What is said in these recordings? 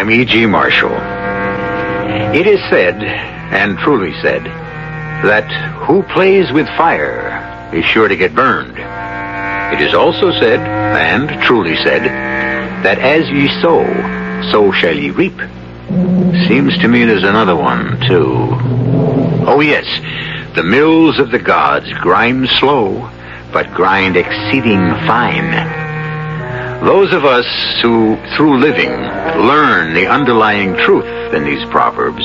I'm E.G. Marshall. It is said, and truly said, that who plays with fire is sure to get burned. It is also said, and truly said, that as ye sow, so shall ye reap. Seems to me there's another one, too. Oh, yes, the mills of the gods grind slow, but grind exceeding fine. Those of us who, through living, learn the underlying truth in these proverbs,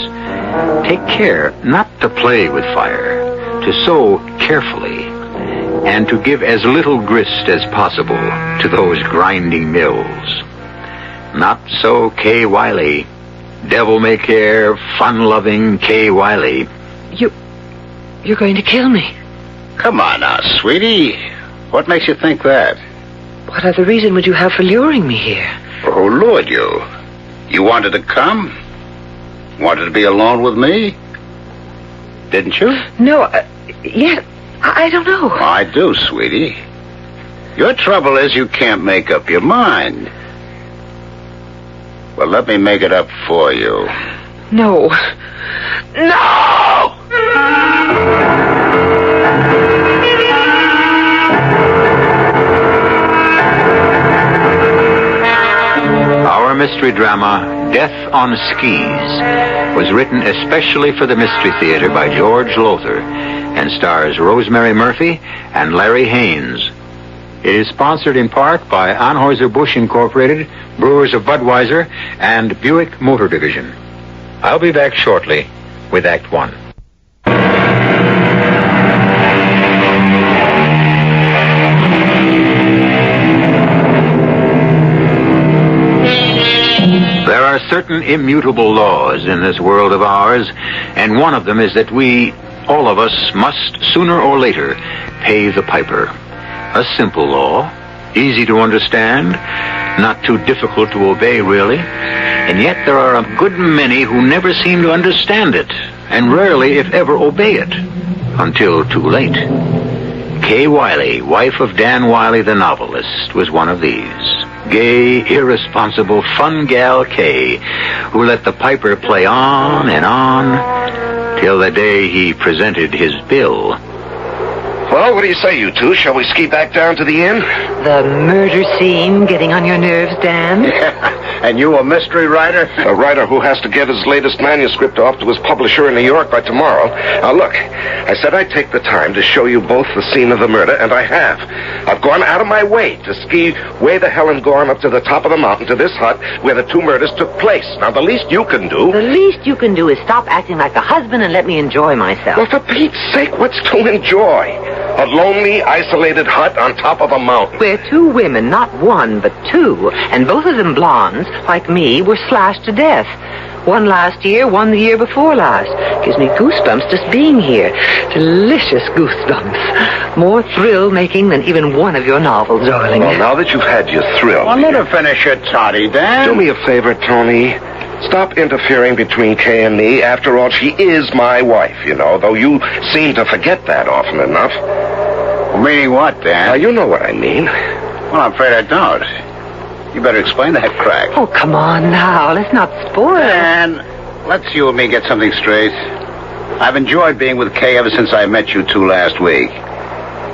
take care not to play with fire, to sow carefully, and to give as little grist as possible to those grinding mills. Not so Kay Wiley, devil-may-care, fun-loving Kay Wiley. You're going to kill me. Come on now, sweetie. What makes you think that? What other reason would you have for luring me here? Who lured you? You wanted to come? Wanted to be alone with me? Didn't you? No, yeah, I don't know. I do, sweetie. Your trouble is you can't make up your mind. Well, let me make it up for you. No. No! Our mystery drama, Death on Skis, was written especially for the Mystery Theater by George Lothar and stars Rosemary Murphy and Larry Haynes. It is sponsored in part by Anheuser-Busch Incorporated, Brewers of Budweiser, and Buick Motor Division. I'll be back shortly with Act One. There are certain immutable laws in this world of ours, and one of them is that we, all of us, must sooner or later pay the piper. A simple law, easy to understand, not too difficult to obey, really. And yet there are a good many who never seem to understand it, and rarely, if ever, obey it, until too late. Kay Wiley, wife of Dan Wiley the novelist, was one of these. Gay, irresponsible, fun gal Kay, who let the piper play on and on, till the day he presented his bill. Well, what do you say, you two? Shall we ski back down to the inn? The murder scene getting on your nerves, Dan? And you a mystery writer? A writer who has to get his latest manuscript off to his publisher in New York by tomorrow. Now, look, I said I'd take the time to show you both the scene of the murder, and I have. I've gone out of my way to ski way the hell and gone up to the top of the mountain to this hut where the two murders took place. Now, the least you can do... The least you can do is stop acting like a husband and let me enjoy myself. Well, for Pete's sake, what's to enjoy? A lonely, isolated hut on top of a mountain. Where two women, not one, but two, and both of them blondes, like me, were slashed to death. One last year, one the year before last. Gives me goosebumps just being here. Delicious goosebumps. More thrill-making than even one of your novels, darling. Well, now that you've had your thrill... Well, let her finish her toddy, Dan. Do me a favor, Tony. Stop interfering between Kay and me. After all, she is my wife, you know, though you seem to forget that often enough. Meaning what, Dan? Now, you know what I mean. Well, I'm afraid I don't. You better explain that crack. Oh, come on now. Let's not spoil. Dan, let's you and me get something straight. I've enjoyed being with Kay ever since I met you two last week.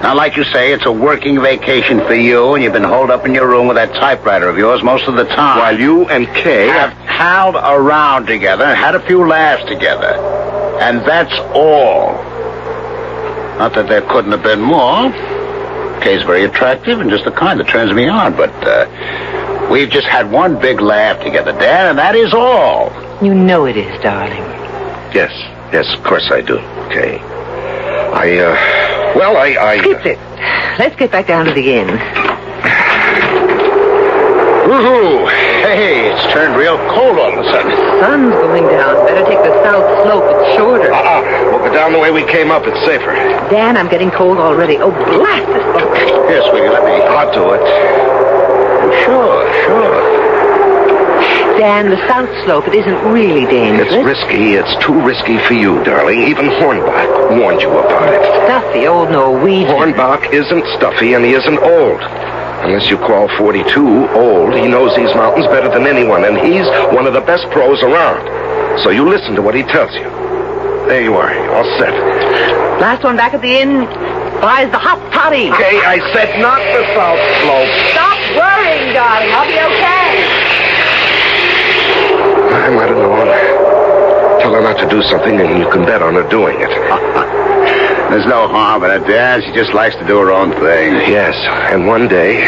Now, like you say, it's a working vacation for you, and you've been holed up in your room with that typewriter of yours most of the time. While you and Kay have howled around together and had a few laughs together. And that's all. Not that there couldn't have been more. Kay's very attractive and just the kind that turns me on, but we've just had one big laugh together, Dan, and that is all. You know it is, darling. Yes, of course I do, Kay. I... Skip it. Let's get back down to the inn. Woohoo! Hey, it's turned real cold all of a sudden. The sun's going down. Better take the south slope. It's shorter. We'll go down the way we came up. It's safer. Dan, I'm getting cold already. Oh, blast this book. Here, sweetie, let me... I'll do it. Sure. Dan, the south slope, it isn't really dangerous. It's risky. It's too risky for you, darling. Even Hornbach warned you about it. Stuffy old Norwegian. Hornbach isn't stuffy, and he isn't old. Unless you call 42 old, he knows these mountains better than anyone, and he's one of the best pros around. So you listen to what he tells you. There you are, all set. Last one back at the inn buys the hot toddy. Okay, I said not the south slope. Stop worrying, darling. I'll be okay. I might have known. Tell her not to do something, and you can bet on her doing it. There's no harm in it, Dad. She just likes to do her own thing. Yes, and one day...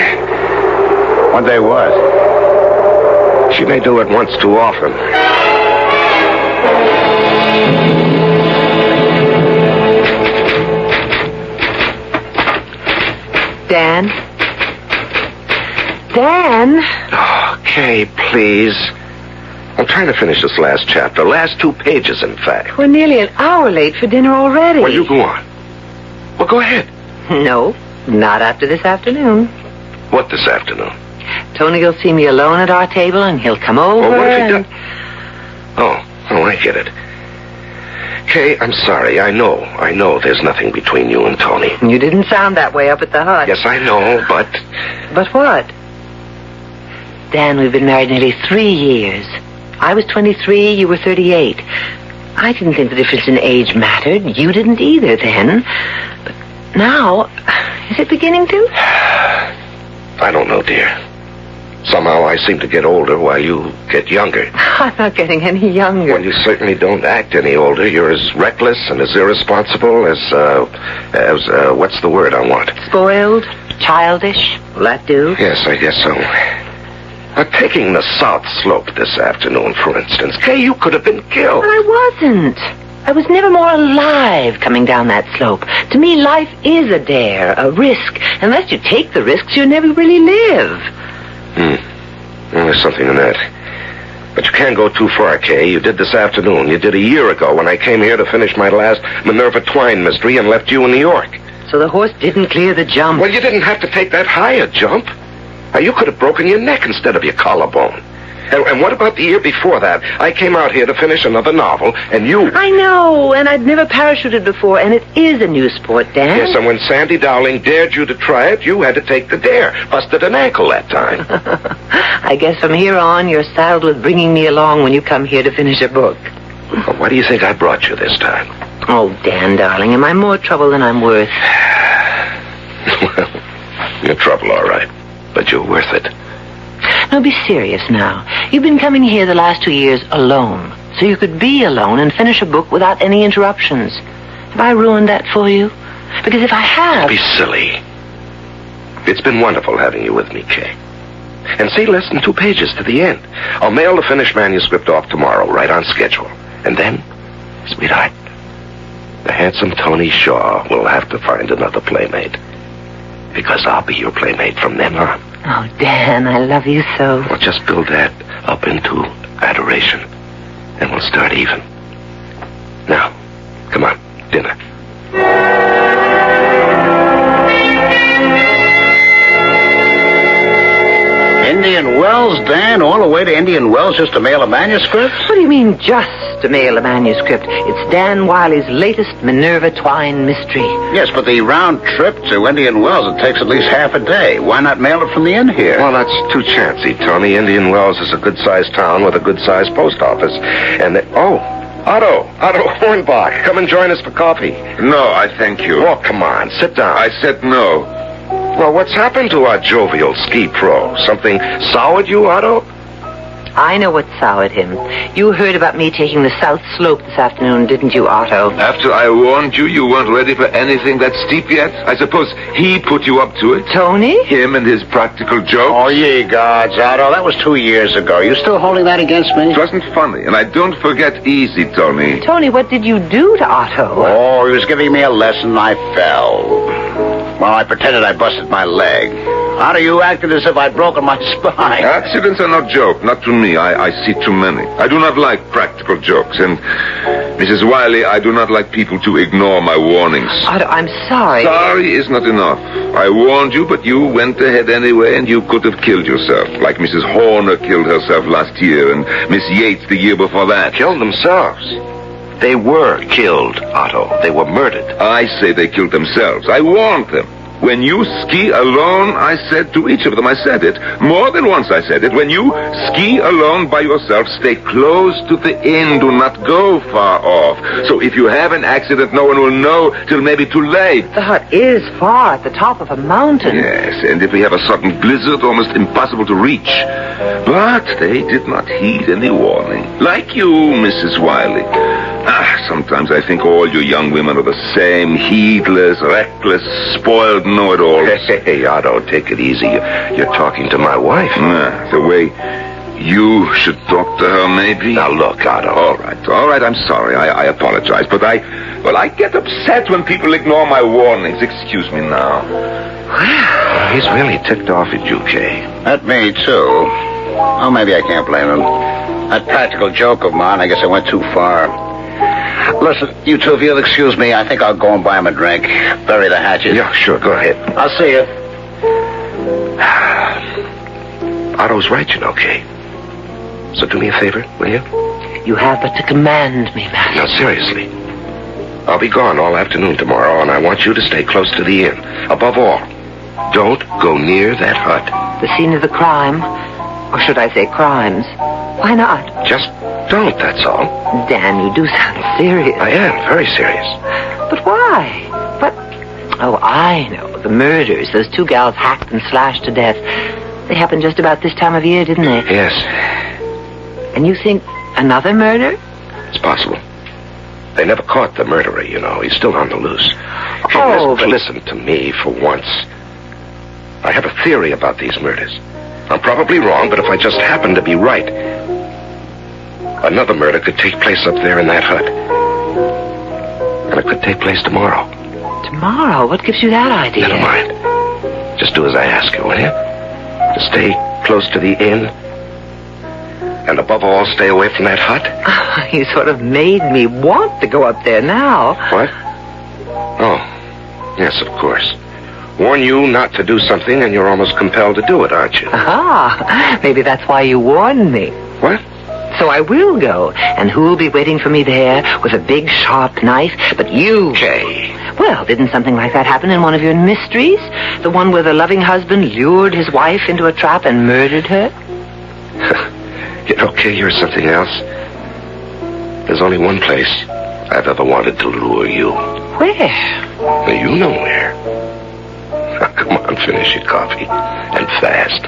One day what? She may do it once too often. Dan? Dan? Okay, please. I'm trying to finish this last chapter. Last 2 pages, in fact. We're nearly an hour late for dinner already. Well, you go on. Well, go ahead. No, not after this afternoon. What this afternoon? Tony will see me alone at our table, and he'll come over. Well, what if he does? Oh, I get it. Kay, I'm sorry. I know there's nothing between you and Tony. You didn't sound that way up at the hut. Yes, I know, but... But what? Dan, we've been married nearly 3 years. I was 23, you were 38. I didn't think the difference in age mattered. You didn't either then. But now, is it beginning to? I don't know, dear. Somehow I seem to get older while you get younger. I'm not getting any younger. Well, you certainly don't act any older. You're as reckless and as irresponsible as what's the word I want? Spoiled? Childish? Will that do? Yes, I guess so. Taking the South Slope this afternoon, for instance. Kay, you could have been killed. But I wasn't. I was never more alive coming down that slope. To me, life is a dare, a risk. Unless you take the risks, you never really live. Well, there's something in that. But you can't go too far, Kay. You did this afternoon. You did a year ago when I came here to finish my last Minerva Twine mystery and left you in New York. So the horse didn't clear the jump. Well, you didn't have to take that higher jump. You could have broken your neck instead of your collarbone. And what about the year before that? I came out here to finish another novel, and you... I know, and I'd never parachuted before, and it is a new sport, Dan. Yes, and when Sandy Dowling dared you to try it, you had to take the dare. Busted an ankle that time. I guess from here on, you're saddled with bringing me along when you come here to finish a book. Well, why do you think I brought you this time? Oh, Dan, darling, am I more trouble than I'm worth? Well, you're trouble, all right. But you're worth it. Now, be serious now. You've been coming here the last 2 years alone, so you could be alone and finish a book without any interruptions. Have I ruined that for you? Because if I have... Don't be silly. It's been wonderful having you with me, Kay. And see, less than 2 pages to the end. I'll mail the finished manuscript off tomorrow, right on schedule. And then, sweetheart, the handsome Tony Shaw will have to find another playmate. Because I'll be your playmate from then on. Oh, Dan, I love you so. Well, just build that up into adoration, and we'll start even. Now, come on, dinner. Indian Wells, Dan? All the way to Indian Wells just to mail a manuscript? What do you mean, just to mail a manuscript? It's Dan Wiley's latest Minerva Twine mystery. Yes, but the round trip to Indian Wells, it takes at least half a day. Why not mail it from the inn here? Well, that's too chancy, Tony. Indian Wells is a good-sized town with a good-sized post office. And Otto Hornbach, come and join us for coffee. No, I thank you. Oh, come on, sit down. I said no. Well, what's happened to our jovial ski pro? Something soured you, Otto? I know what soured him. You heard about me taking the South Slope this afternoon, didn't you, Otto? After I warned you, you weren't ready for anything that steep yet? I suppose he put you up to it? Tony? Him and his practical joke? Oh, ye gods, Otto. That was 2 years ago. You still holding that against me? It wasn't funny, and I don't forget easy, Tony. Tony, what did you do to Otto? Oh, he was giving me a lesson. I fell. Well, I pretended I busted my leg. Otto, you acted as if I'd broken my spine. Accidents are not joke, not to me. I see too many. I do not like practical jokes, and Mrs. Wiley, I do not like people to ignore my warnings. Otto, I'm sorry. Sorry is not enough. I warned you, but you went ahead anyway, and you could have killed yourself, like Mrs. Horner killed herself last year, and Miss Yates the year before that. Killed themselves. They were killed, Otto. They were murdered. I say they killed themselves. I warned them. When you ski alone, I said to each of them, I said it. More than once I said it. When you ski alone by yourself, stay close to the inn. Do not go far off. So if you have an accident, no one will know till maybe too late. The hut is far at the top of a mountain. Yes, and if we have a sudden blizzard, almost impossible to reach. But they did not heed any warning. Like you, Mrs. Wiley. Sometimes I think all you young women are the same. Heedless, reckless, spoiled know-it-all. Hey, Otto, take it easy. You're talking to my wife. The way you should talk to her, maybe. Now, look, Otto. All right, I'm sorry. I apologize. But I get upset when people ignore my warnings. Excuse me now. Well, he's really ticked off at you, Kay. At me, too. Oh, maybe I can't blame him. That practical joke of mine, I guess I went too far. Listen, you two, if you'll excuse me, I think I'll go and buy him a drink. Bury the hatchet. Yeah, sure, go ahead. I'll see you. Otto's right, you know, Kay. So do me a favor, will you? You have but to command me, Matthew. Now, seriously. I'll be gone all afternoon tomorrow, and I want you to stay close to the inn. Above all, don't go near that hut. The scene of the crime, or should I say crimes? Why not? Just don't, that's all. Dan, you do sound serious. I am, very serious. But why? Oh, I know. The murders, those two gals hacked and slashed to death. They happened just about this time of year, didn't they? Yes. And you think another murder? It's possible. They never caught the murderer, you know. He's still on the loose. Okay, listen to me for once. I have a theory about these murders. I'm probably wrong, but if I just happen to be right, another murder could take place up there in that hut. And it could take place tomorrow. Tomorrow? What gives you that idea? Never mind. Just do as I ask you, will you? Just stay close to the inn. And above all, stay away from that hut. You sort of made me want to go up there now. What? Oh, yes, of course. Warn you not to do something, and you're almost compelled to do it, aren't you? Maybe that's why you warned me. What? So I will go, and who'll be waiting for me there with a big, sharp knife? But you. Kay. Well, didn't something like that happen in one of your mysteries? The one where the loving husband lured his wife into a trap and murdered her? You know, Kay, you're something else. There's only one place I've ever wanted to lure you. Where? Well, you know where. Come on, finish your coffee. And fast.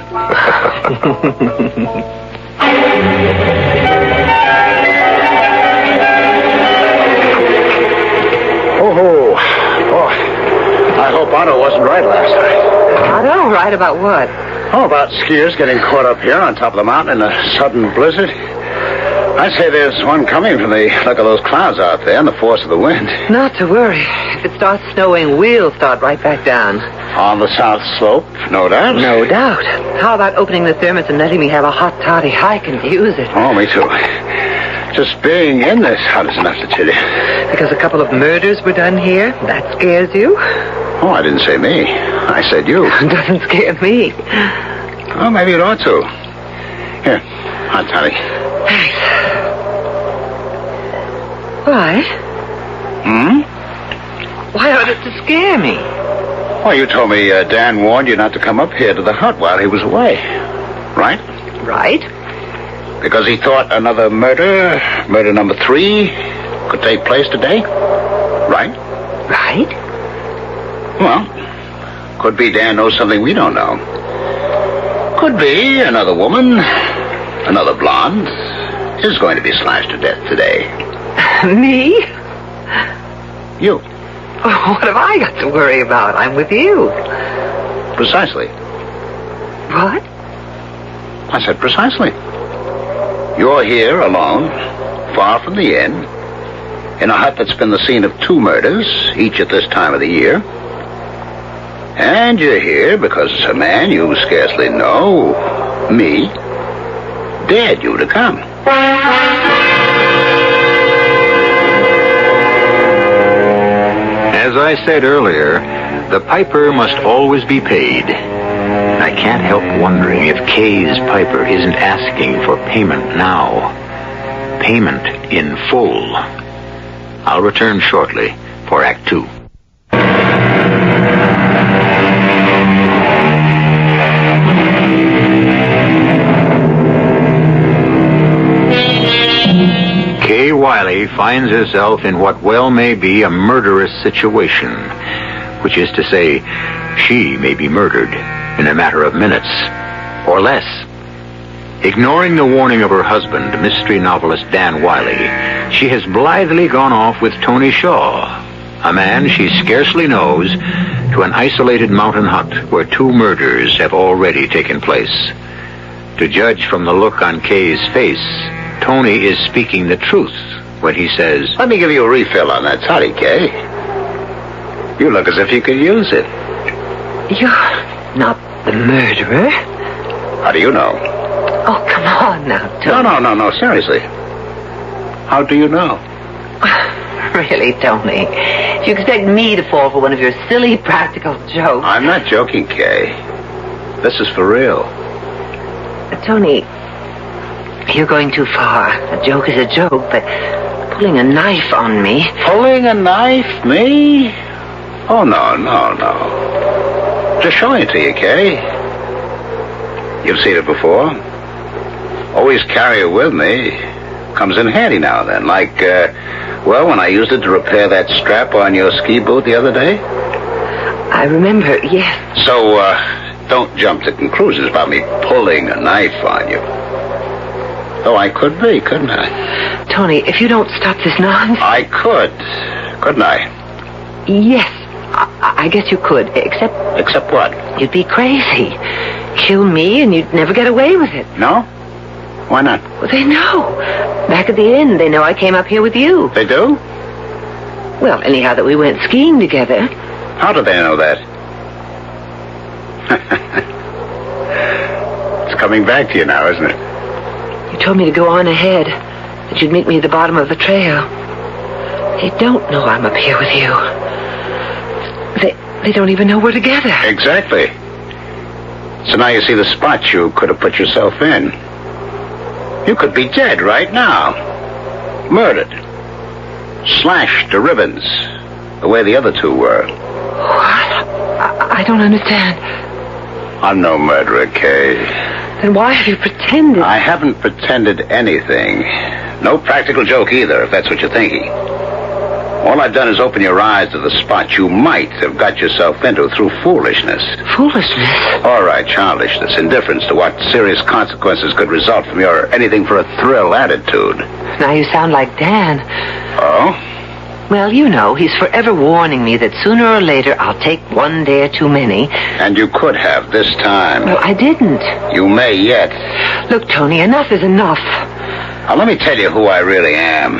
Oh, I hope Otto wasn't right last night. Otto? Right about what? Oh, about skiers getting caught up here on top of the mountain in a sudden blizzard. I'd say there's one coming from the look of those clouds out there and the force of the wind. Not to worry. If it starts snowing, we'll start right back down. On the south slope, no doubt? No doubt. How about opening the thermos and letting me have a hot toddy? I can use it. Oh, me too. Just being in this hut is enough to chill you. Because a couple of murders were done here? That scares you? Oh, I didn't say me. I said you. It doesn't scare me. Oh, maybe it ought to. Here, hot toddy. Thanks. Why? Why ought it to scare me? Well, you told me Dan warned you not to come up here to the hut while he was away. Right? Right. Because he thought another murder number 3, could take place today. Right? Right. Well, could be Dan knows something we don't know. Could be another woman, another blonde, is going to be slashed to death today. Me? You. Oh, what have I got to worry about? I'm with you. Precisely. What? I said precisely. You're here alone, far from the inn, in a hut that's been the scene of 2 murders, each at this time of the year. And you're here because a man you scarcely know, me, dared you to come. As I said earlier, the piper must always be paid. I can't help wondering if Kay's piper isn't asking for payment now. Payment in full. I'll return shortly for Act 2. Wiley finds herself in what well may be a murderous situation, which is to say, she may be murdered in a matter of minutes or less. Ignoring the warning of her husband, mystery novelist Dan Wiley, she has blithely gone off with Tony Shaw, a man she scarcely knows, to an isolated mountain hut where 2 murders have already taken place. To judge from the look on Kay's face, Tony is speaking the truth when he says, Let me give you a refill on that toddy, Kay. You look as if you could use it. You're not the murderer. How do you know? Oh, come on now, Tony. No, seriously. How do you know? Really, Tony. If you expect me to fall for one of your silly practical jokes... I'm not joking, Kay. This is for real. Tony, you're going too far. A joke is a joke, but pulling a knife on me... Pulling a knife? Me? Oh, no. Just showing it to you, Kay. You've seen it before. Always carry it with me. Comes in handy now and then, like, when I used it to repair that strap on your ski boot the other day. I remember, yes. So, don't jump to conclusions about me pulling a knife on you. Though I could be, couldn't I? Tony, if you don't stop this nonsense... I could, couldn't I? Yes, I guess you could, except... Except what? You'd be crazy. Kill me and you'd never get away with it. No? Why not? Well, they know. Back at the inn, they know I came up here with you. They do? Well, anyhow, that we went skiing together. How do they know that? It's coming back to you now, isn't it? You told me to go on ahead, that you'd meet me at the bottom of the trail. They don't know I'm up here with you. They don't even know we're together. Exactly. So now you see the spot you could have put yourself in. You could be dead right now. Murdered. Slashed to ribbons. The way the other 2 were. What? I don't understand. I'm no murderer, Kay. Then why have you pretended? I haven't pretended anything. No practical joke either, if that's what you're thinking. All I've done is open your eyes to the spot you might have got yourself into through foolishness. Foolishness? All right, childishness, indifference to what serious consequences could result from your anything-for-a-thrill attitude. Now you sound like Dan. Oh? Well, you know, he's forever warning me that sooner or later I'll take one dare too many. And you could have this time. Well, I didn't. You may yet. Look, Tony, enough is enough. Now, let me tell you who I really am.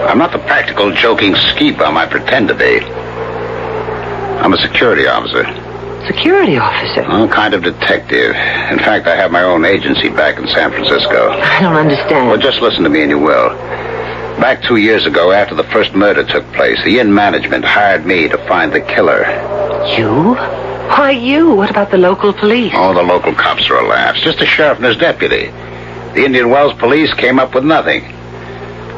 I'm not the practical, joking ski bum I pretend to be. I'm a security officer. Security officer? A kind of detective. In fact, I have my own agency back in San Francisco. I don't understand. Well, just listen to me and you will. Back 2 years ago, after the first murder took place, the inn management hired me to find the killer. You? Why you? What about the local police? Oh, the local cops are a laugh. Just a sheriff and his deputy. The Indian Wells police came up with nothing.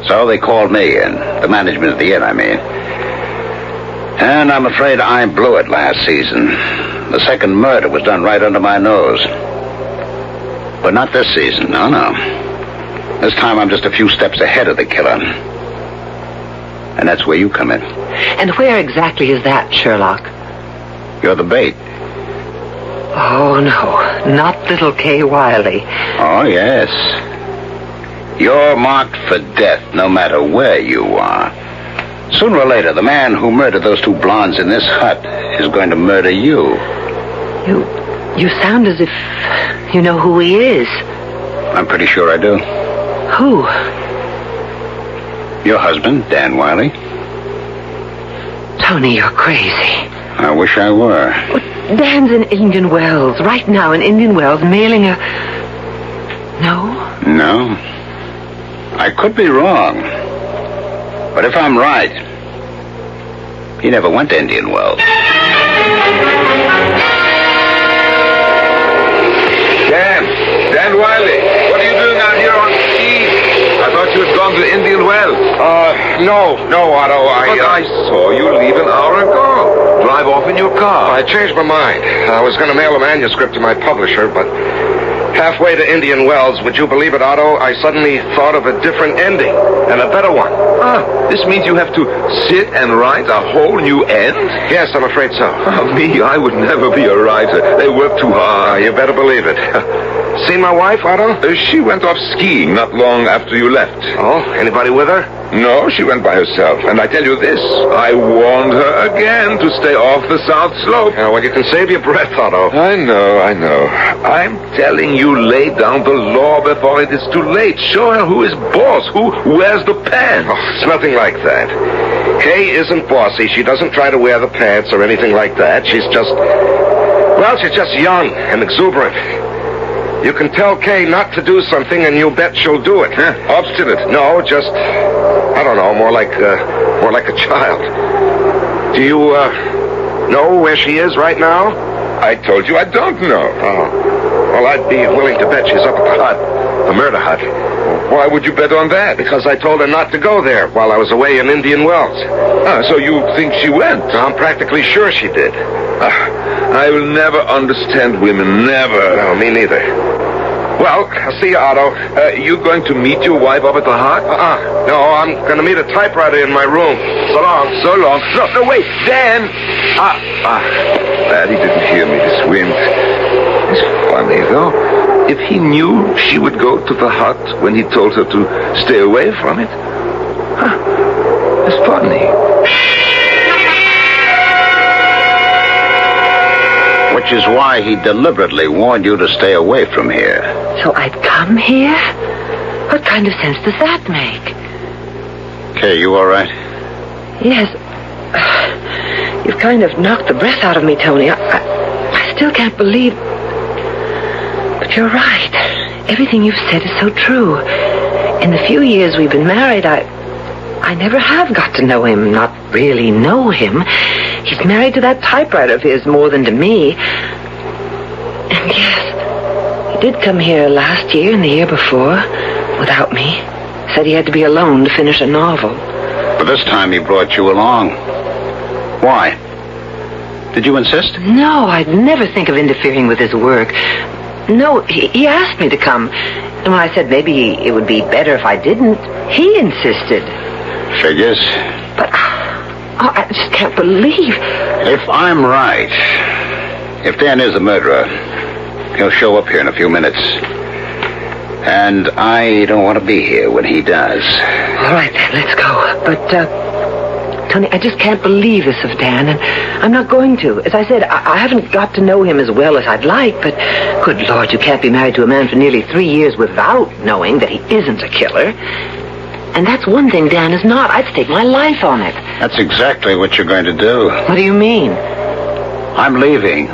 So they called me in. The management of the inn, I mean. And I'm afraid I blew it last season. The second murder was done right under my nose. But not this season, no. This time I'm just a few steps ahead of the killer. And that's where you come in. And where exactly is that, Sherlock? You're the bait. Oh, no. Not little Kay Wiley. Oh, yes. You're marked for death no matter where you are. Sooner or later, the man who murdered those 2 blondes in this hut is going to murder you. You sound as if you know who he is. I'm pretty sure I do. Who? Your husband, Dan Wiley. Tony, you're crazy. I wish I were. Well, Dan's in Indian Wells. Right now in Indian Wells, mailing a... No? I could be wrong. But if I'm right, he never went to Indian Wells. Dan Wiley, what are you doing out here on skis? I thought you had gone to Indian Wells. No, Otto, I saw you leave an hour ago. Drive off in your car. I changed my mind. I was going to mail a manuscript to my publisher, but Halfway to Indian Wells, would you believe it, Otto, I suddenly thought of a different ending, and a better one. This means you have to sit and write a whole new end? Yes, I'm afraid so. Me, I would never be a writer. They work too hard. You better believe it. Seen my wife, Otto? She went off skiing not long after you left. Oh, anybody with her? No, she went by herself. And I tell you this, I warned her again to stay off the South Slope. Well, you can save your breath, Otto. I know. I'm telling you, lay down the law before it is too late. Show her who is boss, who wears the pants. Oh, it's nothing like that. Kay isn't bossy. She doesn't try to wear the pants or anything like that. She's just young and exuberant. You can tell Kay not to do something, and you bet she'll do it. Huh? Obstinate? No, just, I don't know, more like a child. Do you know where she is right now? I told you I don't know. Oh, well, I'd be willing to bet she's up at the hut, the murder hut. Why would you bet on that? Because I told her not to go there while I was away in Indian Wells. So you think she went? I'm practically sure she did. I will never understand women, never. No, me neither. Well, I'll see you, Otto. You going to meet your wife up at the hut? No, I'm going to meet a typewriter in my room. So long. So long. No, wait, Dan! Glad he didn't hear me, this wind. It's funny, though. If he knew she would go to the hut when he told her to stay away from it. It's funny. Which is why he deliberately warned you to stay away from here. So I'd come here? What kind of sense does that make? Kay, you all right? Yes. You've kind of knocked the breath out of me, Tony. I still can't believe... But you're right. Everything you've said is so true. In the few years we've been married, I never have got to know him, not really know him. He's married to that typewriter of his more than to me. And yes, he did come here last year and the year before, without me. Said he had to be alone to finish a novel. But this time he brought you along. Why? Did you insist? No, I'd never think of interfering with his work. No, he asked me to come. And when I said maybe it would be better if I didn't, he insisted. Figures. But I just can't believe... If I'm right, if Dan is the murderer, he'll show up here in a few minutes. And I don't want to be here when he does. All right, then, let's go. But, Tony, I just can't believe this of Dan, and I'm not going to. As I said, I haven't got to know him as well as I'd like, but good Lord, you can't be married to a man for nearly 3 years without knowing that he isn't a killer. And that's one thing Dan is not. I'd stake my life on it. That's exactly what you're going to do. What do you mean? I'm leaving,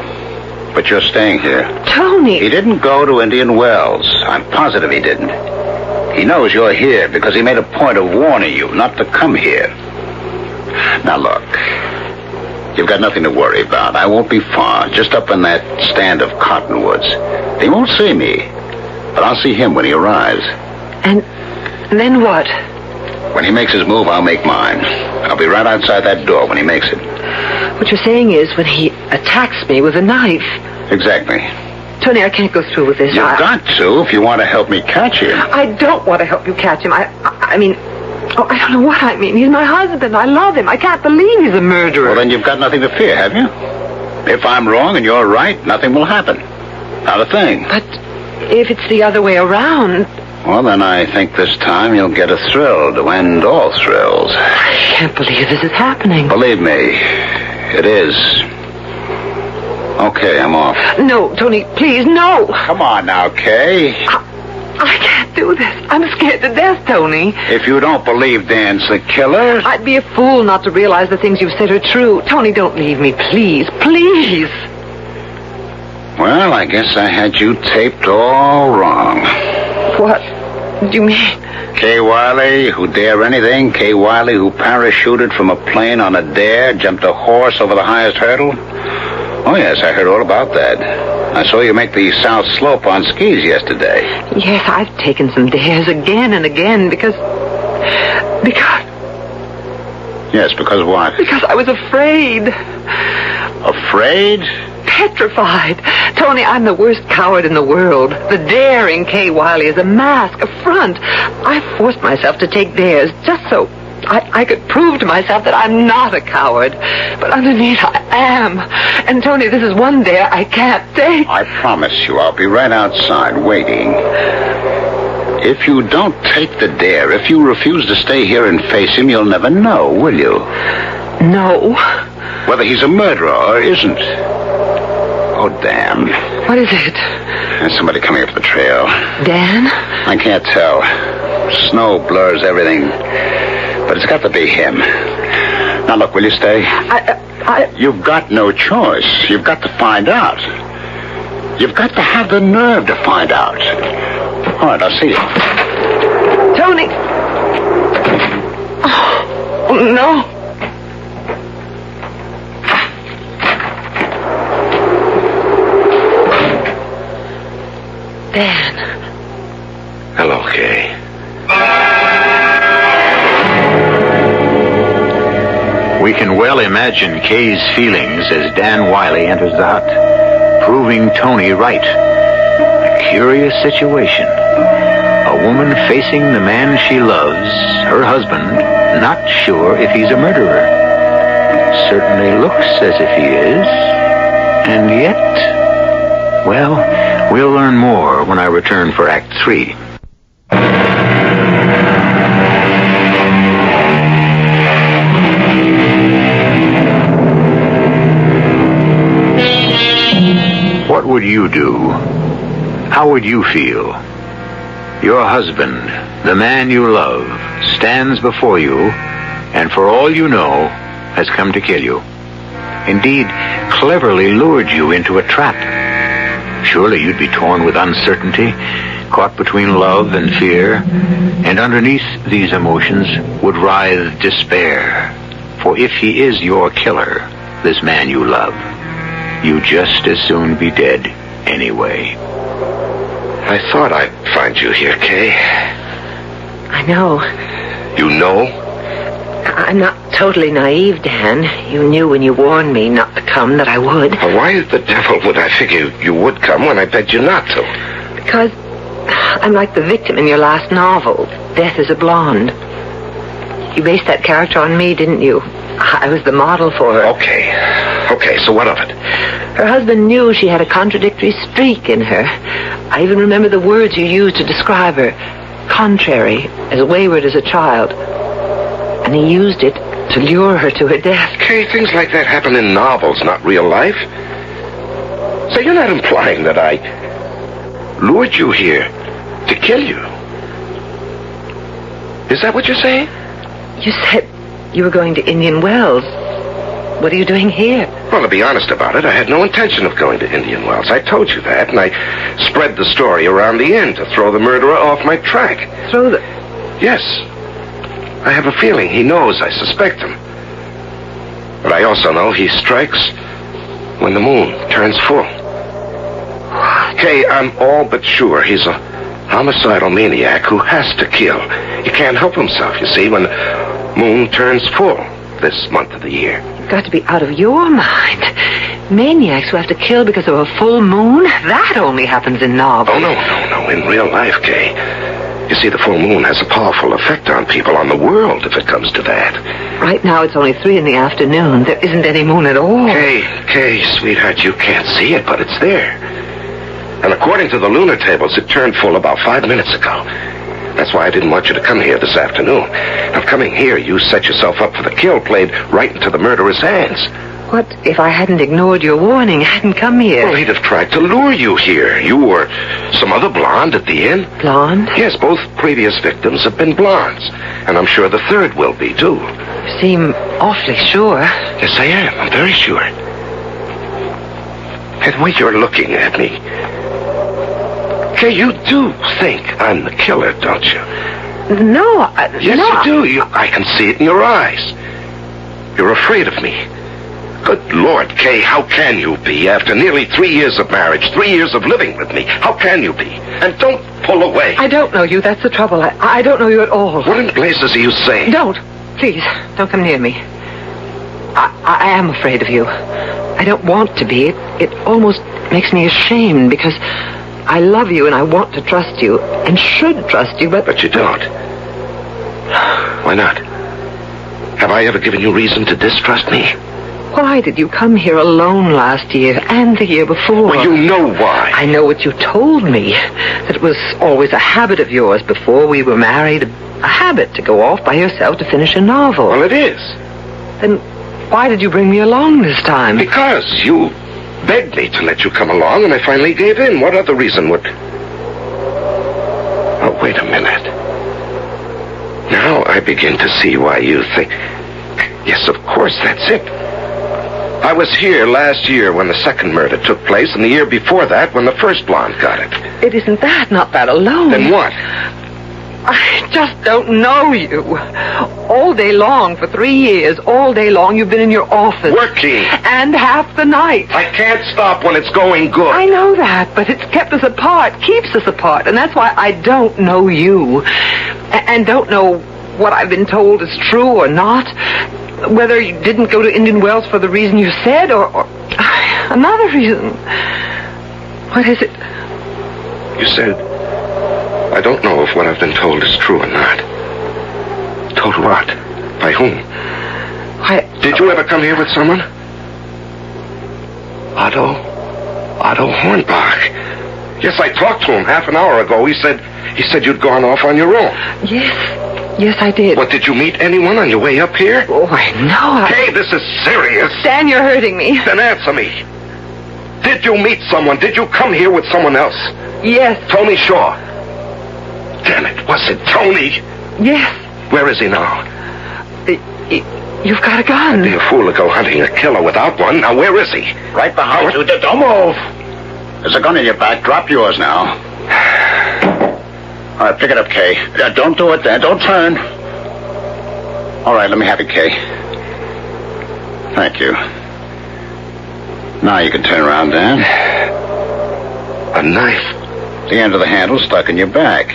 but you're staying here. Tony! He didn't go to Indian Wells. I'm positive he didn't. He knows you're here because he made a point of warning you not to come here. Now, look. You've got nothing to worry about. I won't be far, just up in that stand of cottonwoods. He won't see me, but I'll see him when he arrives. And then what? When he makes his move, I'll make mine. I'll be right outside that door when he makes it. What you're saying is when he attacks me with a knife. Exactly. Tony, I can't go through with this. You've got to if you want to help me catch him. I don't want to help you catch him. I mean... Oh, I don't know what I mean. He's my husband. I love him. I can't believe he's a murderer. Well, then you've got nothing to fear, have you? If I'm wrong and you're right, nothing will happen. Not a thing. But if it's the other way around... Well, then I think this time you'll get a thrill to end all thrills. I can't believe this is happening. Believe me, it is. Okay, I'm off. No, Tony, please, no. Come on now, Kay. I can't do this. I'm scared to death, Tony. If you don't believe Dan's the killer... I'd be a fool not to realize the things you've said are true. Tony, don't leave me, please. Please. Well, I guess I had you taped all wrong. What do you mean? Kay Wiley, who dare anything. Kay Wiley, who parachuted from a plane on a dare, jumped a horse over the highest hurdle. Oh, yes, I heard all about that. I saw you make the South Slope on skis yesterday. Yes, I've taken some dares again and again because... Yes, because what? Because I was afraid. Afraid? petrified. Tony, I'm the worst coward in the world. The daring Kay Wiley is a mask, a front. I forced myself to take dares just so I could prove to myself that I'm not a coward. But underneath, I am. And, Tony, this is one dare I can't take. I promise you, I'll be right outside waiting. If you don't take the dare, if you refuse to stay here and face him, you'll never know, will you? No. Whether he's a murderer or isn't. Oh, damn. What is it? There's somebody coming up the trail. Dan? I can't tell. Snow blurs everything. But it's got to be him. Now, look, will you stay? You've got no choice. You've got to find out. You've got to have the nerve to find out. All right, I'll see you. Tony! Oh, no. Dan. Hello, Kay. We can well imagine Kay's feelings as Dan Wiley enters the hut, proving Tony right. A curious situation. A woman facing the man she loves, her husband, not sure if he's a murderer. Certainly looks as if he is. And yet, well, we'll learn more when I return for Act 3. What would you do? How would you feel? Your husband, the man you love, stands before you, and for all you know, has come to kill you. Indeed, cleverly lured you into a trap. Surely you'd be torn with uncertainty, caught between love and fear, and underneath these emotions would writhe despair. For if he is your killer, this man you love, you'd just as soon be dead anyway. I thought I'd find you here, Kay. I know. You know? I'm not totally naive, Dan. You knew when you warned me not to come that I would. Well, why the devil would I figure you would come when I begged you not to? Because I'm like the victim in your last novel, Death is a Blonde. You based that character on me, didn't you? I was the model for her. Okay, so what of it? Her husband knew she had a contradictory streak in her. I even remember the words you used to describe her. Contrary, as wayward as a child. And he used it to lure her to her death. Kay, things like that happen in novels, not real life. So you're not implying that I lured you here to kill you? Is that what you're saying? You said you were going to Indian Wells. What are you doing here? Well, to be honest about it, I had no intention of going to Indian Wells. I told you that, and I spread the story around the inn to throw the murderer off my track. Throw the... Yes. I have a feeling he knows I suspect him. But I also know he strikes when the moon turns full. Kay, I'm all but sure he's a homicidal maniac who has to kill. He can't help himself, you see, when the moon turns full this month of the year. You've got to be out of your mind. Maniacs who have to kill because of a full moon? That only happens in novels. Oh, no. In real life, Kay. You see, the full moon has a powerful effect on people, on the world, if it comes to that. Right now, it's only 3 p.m. There isn't any moon at all. Kay, sweetheart, you can't see it, but it's there. And according to the lunar tables, it turned full about 5 minutes ago. That's why I didn't want you to come here this afternoon. Now, coming here, you set yourself up for the kill, played right into the murderer's hands. What if I hadn't ignored your warning, hadn't come here? Well, he'd have tried to lure you here. You or some other blonde at the inn. Blonde? Yes, both previous victims have been blondes. And I'm sure the third will be, too. You seem awfully sure. Yes, I am. I'm very sure. And the way you're looking at me... Kay, you do think I'm the killer, don't you? No, Yes, you do. I can see it in your eyes. You're afraid of me. Good Lord, Kay, how can you be after nearly 3 years of marriage, 3 years of living with me? How can you be? And don't pull away. I don't know you. That's the trouble. I don't know you at all. What in blazes are you saying? Don't. Please, don't come near me. I am afraid of you. I don't want to be. It almost makes me ashamed because I love you and I want to trust you and should trust you, but... But you don't. Why not? Have I ever given you reason to distrust me? Why did you come here alone last year and the year before? Well, you know why. I know what you told me. That it was always a habit of yours before we were married. A habit to go off by yourself to finish a novel. Well, it is. Then why did you bring me along this time? Because you begged me to let you come along, and I finally gave in. What other reason would... Oh, wait a minute. Now I begin to see why you think... Yes, of course, that's it. I was here last year when the second murder took place, and the year before that when the first blonde got it. It isn't that, not that alone. Then what? I just don't know you. All day long, for 3 years, all day long, you've been in your office. Working. And half the night. I can't stop when it's going good. I know that, but it's kept us apart, keeps us apart, and that's why I don't know you. And don't know what I've been told is true or not. Whether you didn't go to Indian Wells for the reason you said, or another reason. What is it? You said, I don't know if what I've been told is true or not. Told what? By whom? Did you ever come here with someone? Otto Hornbach. Yes, I talked to him half an hour ago. He said you'd gone off on your own. Yes, I did. What, did you meet anyone on your way up here? Oh, I know. Hey, this is serious. Stan, you're hurting me. Then answer me. Did you meet someone? Did you come here with someone else? Yes. Tony Shaw. Damn it, was it Tony? Yes. Where is he now? You've got a gun. Be a fool to go hunting a killer without one. Now, where is he? Right behind you. Don't move. There's a gun in your back. Drop yours now. All right, pick it up, Kay. Don't do it there. Don't turn. All right, let me have it, Kay. Thank you. Now you can turn around, Dan. A knife. The end of the handle stuck in your back.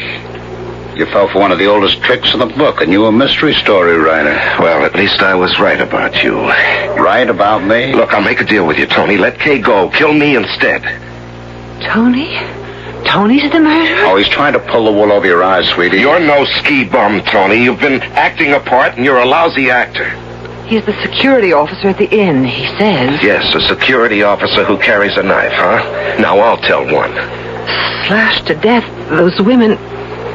You fell for one of the oldest tricks in the book, and you a mystery story writer. Well, at least I was right about you. Right about me? Look, I'll make a deal with you, Tony. Let Kay go. Kill me instead. Tony? Tony's the murderer? Oh, he's trying to pull the wool over your eyes, sweetie. You're no ski bum, Tony. You've been acting a part, and you're a lousy actor. He's the security officer at the inn, he says. Yes, a security officer who carries a knife, huh? Now, I'll tell one. Slashed to death. Those women,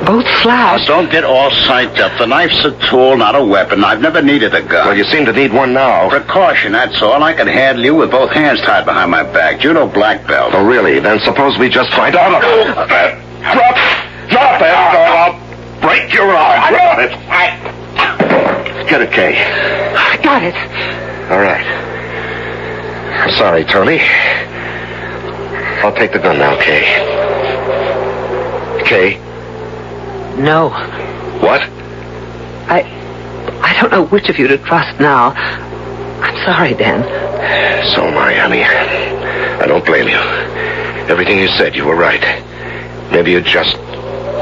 both slashed. Now, don't get all psyched up. The knife's a tool, not a weapon. I've never needed a gun. Well, you seem to need one now. Precaution, that's all. I can handle you with both hands tied behind my back. Judo black belt. Oh, really? Then suppose we just find out. Drop it, or I'll break your arm. Drop it. Get it, Kay. I got it. All right. I'm sorry, Tony. I'll take the gun now, Kay. Kay? No. What? I don't know which of you to trust now. I'm sorry, Dan. So am I, honey. I don't blame you. Everything you said, you were right. Maybe you just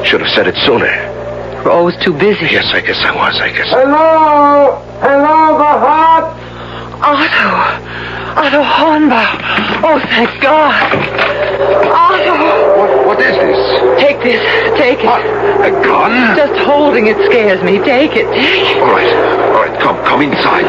should have said it sooner. We're always too busy. Yes, I guess I was. Hello, Bahat. Otto Hornbach. Oh, thank God. Otto. What is this? Take this. Take it. What? A gun? Just holding it scares me. Take it. Take it. All right. Come inside.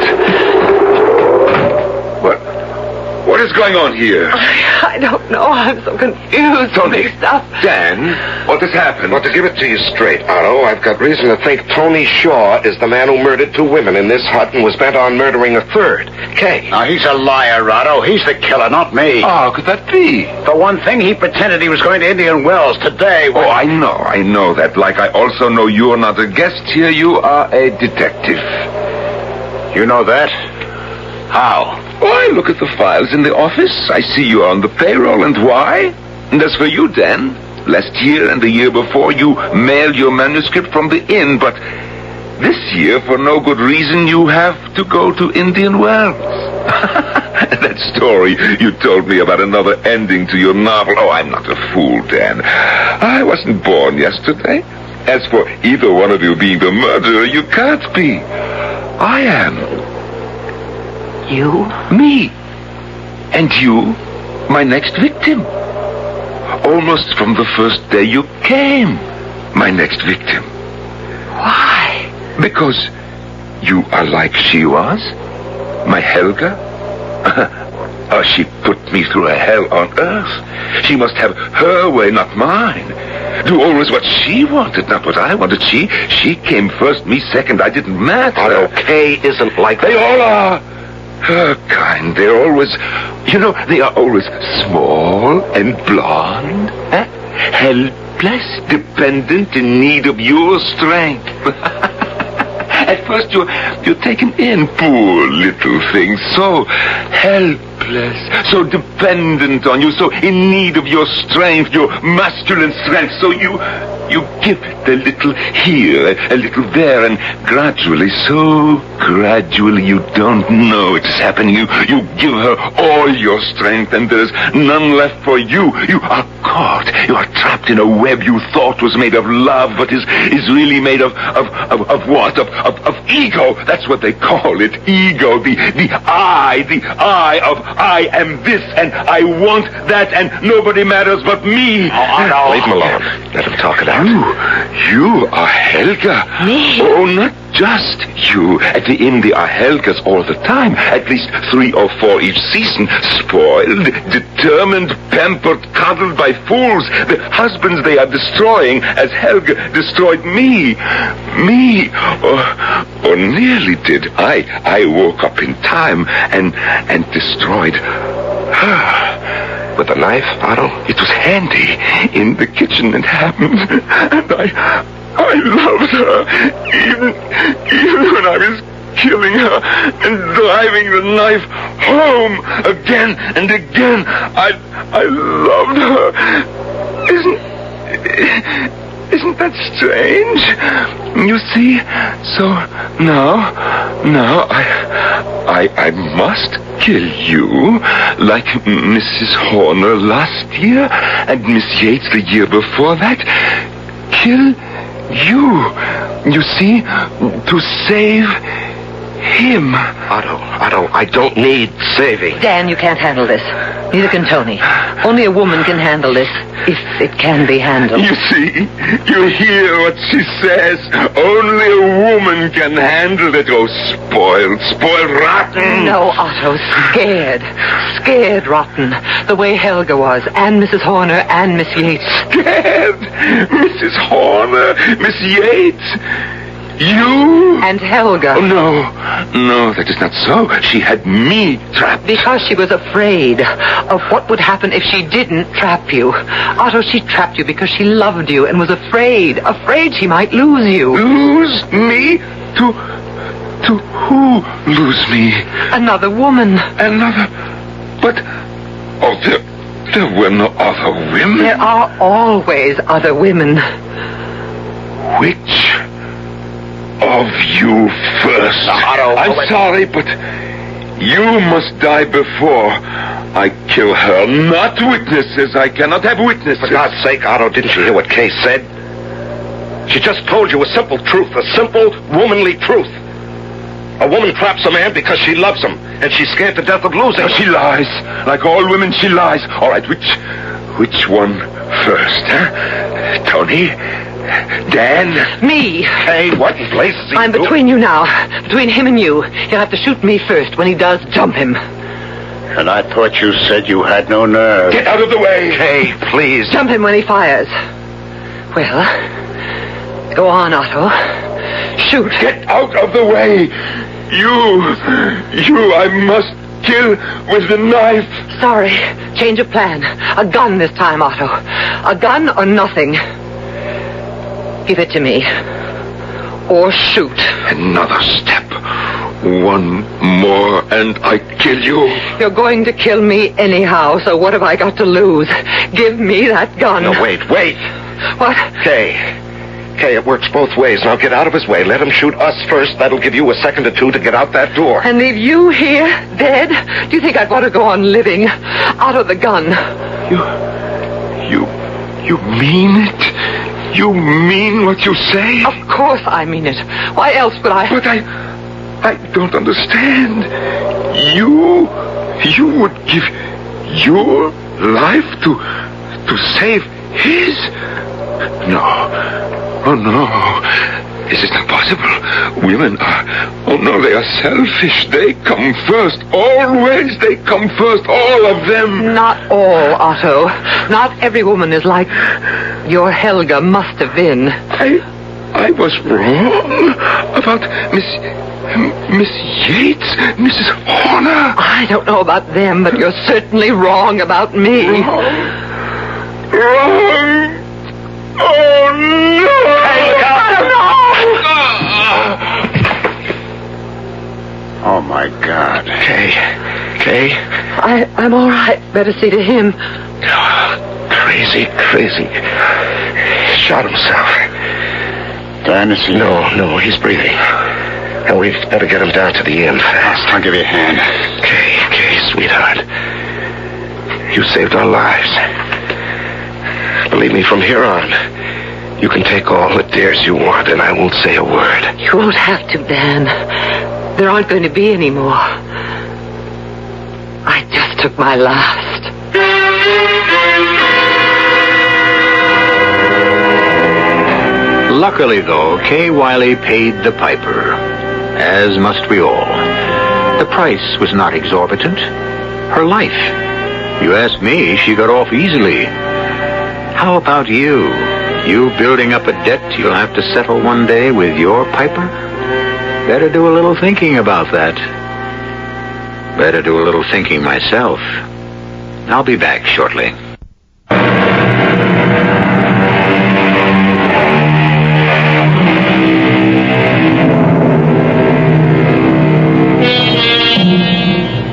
What is going on here? I don't know. I'm so confused. Tony. Mixed up. Dan, what has happened? Well, to give it to you straight, Otto, I've got reason to think Tony Shaw is the man who murdered 2 women in this hut and was bent on murdering a third. Kay. Now, he's a liar, Otto. He's the killer, not me. How could that be? For one thing, he pretended he was going to Indian Wells today. Oh, I know that. Like I also know you are not a guest here. You are a detective. You know that? How? Why, look at the files in the office. I see you are on the payroll, and why? And as for you, Dan, last year and the year before, you mailed your manuscript from the inn, but this year, for no good reason, you have to go to Indian Wells. That story you told me about another ending to your novel. Oh, I'm not a fool, Dan. I wasn't born yesterday. As for either one of you being the murderer, you can't be. I am. You? Me. And you, my next victim. Almost from the first day you came, my next victim. Why? Because you are like she was, my Helga. She put me through a hell on earth. She must have her way, not mine. Do always what she wanted, not what I wanted. She came first, me second. I didn't matter. Otto, Kay isn't like They that. all are. Her kind. They're always, they are always small and blonde. Helpless, dependent, in need of your strength. At first you're taken in, poor little thing, so helpless, so dependent on you, so in need of your strength, your masculine strength, so you give it a little here, a little there, and gradually, you don't know it's happening. You give her all your strength, and there's none left for you. You are caught. You are trapped in a web you thought was made of love, but is really made of what? Of ego. That's what they call it. Ego. The I of I am this, and I want that, and nobody matters but me. Otto. Leave him alone. Let him talk it out. You are Helga. Me? Oh, not just you. At the inn, there are Helgas all the time. At least 3 or 4 each season. Spoiled, determined, pampered, coddled by fools. The husbands they are destroying, as Helga destroyed me. Me. Or nearly did. I woke up in time and destroyed her. With a knife, Otto? It was handy in the kitchen and happened. And I loved her. Even when I was killing her and driving the knife home again and again. I loved her. Isn't that strange? You see, so now I must kill you, like Mrs. Horner last year and Miss Yates the year before that. Kill you. You see, to save him. Otto, I don't need saving. Dan, you can't handle this. Neither can Tony. Only a woman can handle this, if it can be handled. You see, you hear what she says. Only a woman can handle it. Oh, spoiled, rotten. No, Otto, scared rotten. The way Helga was, and Mrs. Horner, and Miss Yates. Scared? Mrs. Horner, Miss Yates? You? And Helga. Oh, no, that is not so. She had me trapped. Because she was afraid of what would happen if she didn't trap you. Otto, she trapped you because she loved you and was afraid she might lose you. Lose me? To who lose me? Another woman. Another? But, there were no other women. There are always other women. Which of you first? Otto, I'm sorry, but you must die before I kill her. Not witnesses. I cannot have witnesses. For God's sake, Otto, didn't you hear what Kay said? She just told you a simple truth, a simple, womanly truth. A woman traps a man because she loves him, and she's scared to death of losing him. She lies. Like all women, she lies. All right, which one first, huh? Tony? Dan? Me. Hey, what in blazes is he I'm doing? between you now. Between him and you. You'll have to shoot me first. When he does, jump him. And I thought you said you had no nerve. Get out of the way. Kay, please. Jump him when he fires. Well, go on, Otto. Shoot. Get out of the way. You, I must kill with the knife. Sorry. Change of plan. A gun this time, Otto. A gun or nothing. Give it to me. Or shoot. Another step. One more and I kill you. You're going to kill me anyhow, so what have I got to lose? Give me that gun. No, wait. What? Kay, it works both ways. Now get out of his way. Let him shoot us first. That'll give you a second or two to get out that door. And leave you here, dead? Do you think I'd want to go on living? Out of the gun. You mean it? You mean what you say? Of course I mean it. Why else would I... But I don't understand. You You would give your life to save his? No. Oh, no. This is not possible. Women they are selfish. They come first. Always they come first. All of them. Not all, Otto. Not every woman is like your Helga must have been. I was wrong about Miss Yates, Mrs. Horner. I don't know about them, but you're certainly wrong about me. Wrong. Oh, no! Oh, my God. Kay? I'm all right. Better see to him. Crazy. Shot himself. Dan, is he... No, he's breathing. And we've got to get him down to the inn fast. I'll give you a hand. Kay, sweetheart. You saved our lives. Believe me, from here on, you can take all the dares you want, and I won't say a word. You won't have to, Dan. There aren't going to be any more. I just took my last. Luckily, though, Kay Wiley paid the piper, as must we all. The price was not exorbitant. Her life. You ask me, she got off easily. How about you? You building up a debt you'll have to settle one day with your piper? Better do a little thinking about that. Better do a little thinking myself. I'll be back shortly.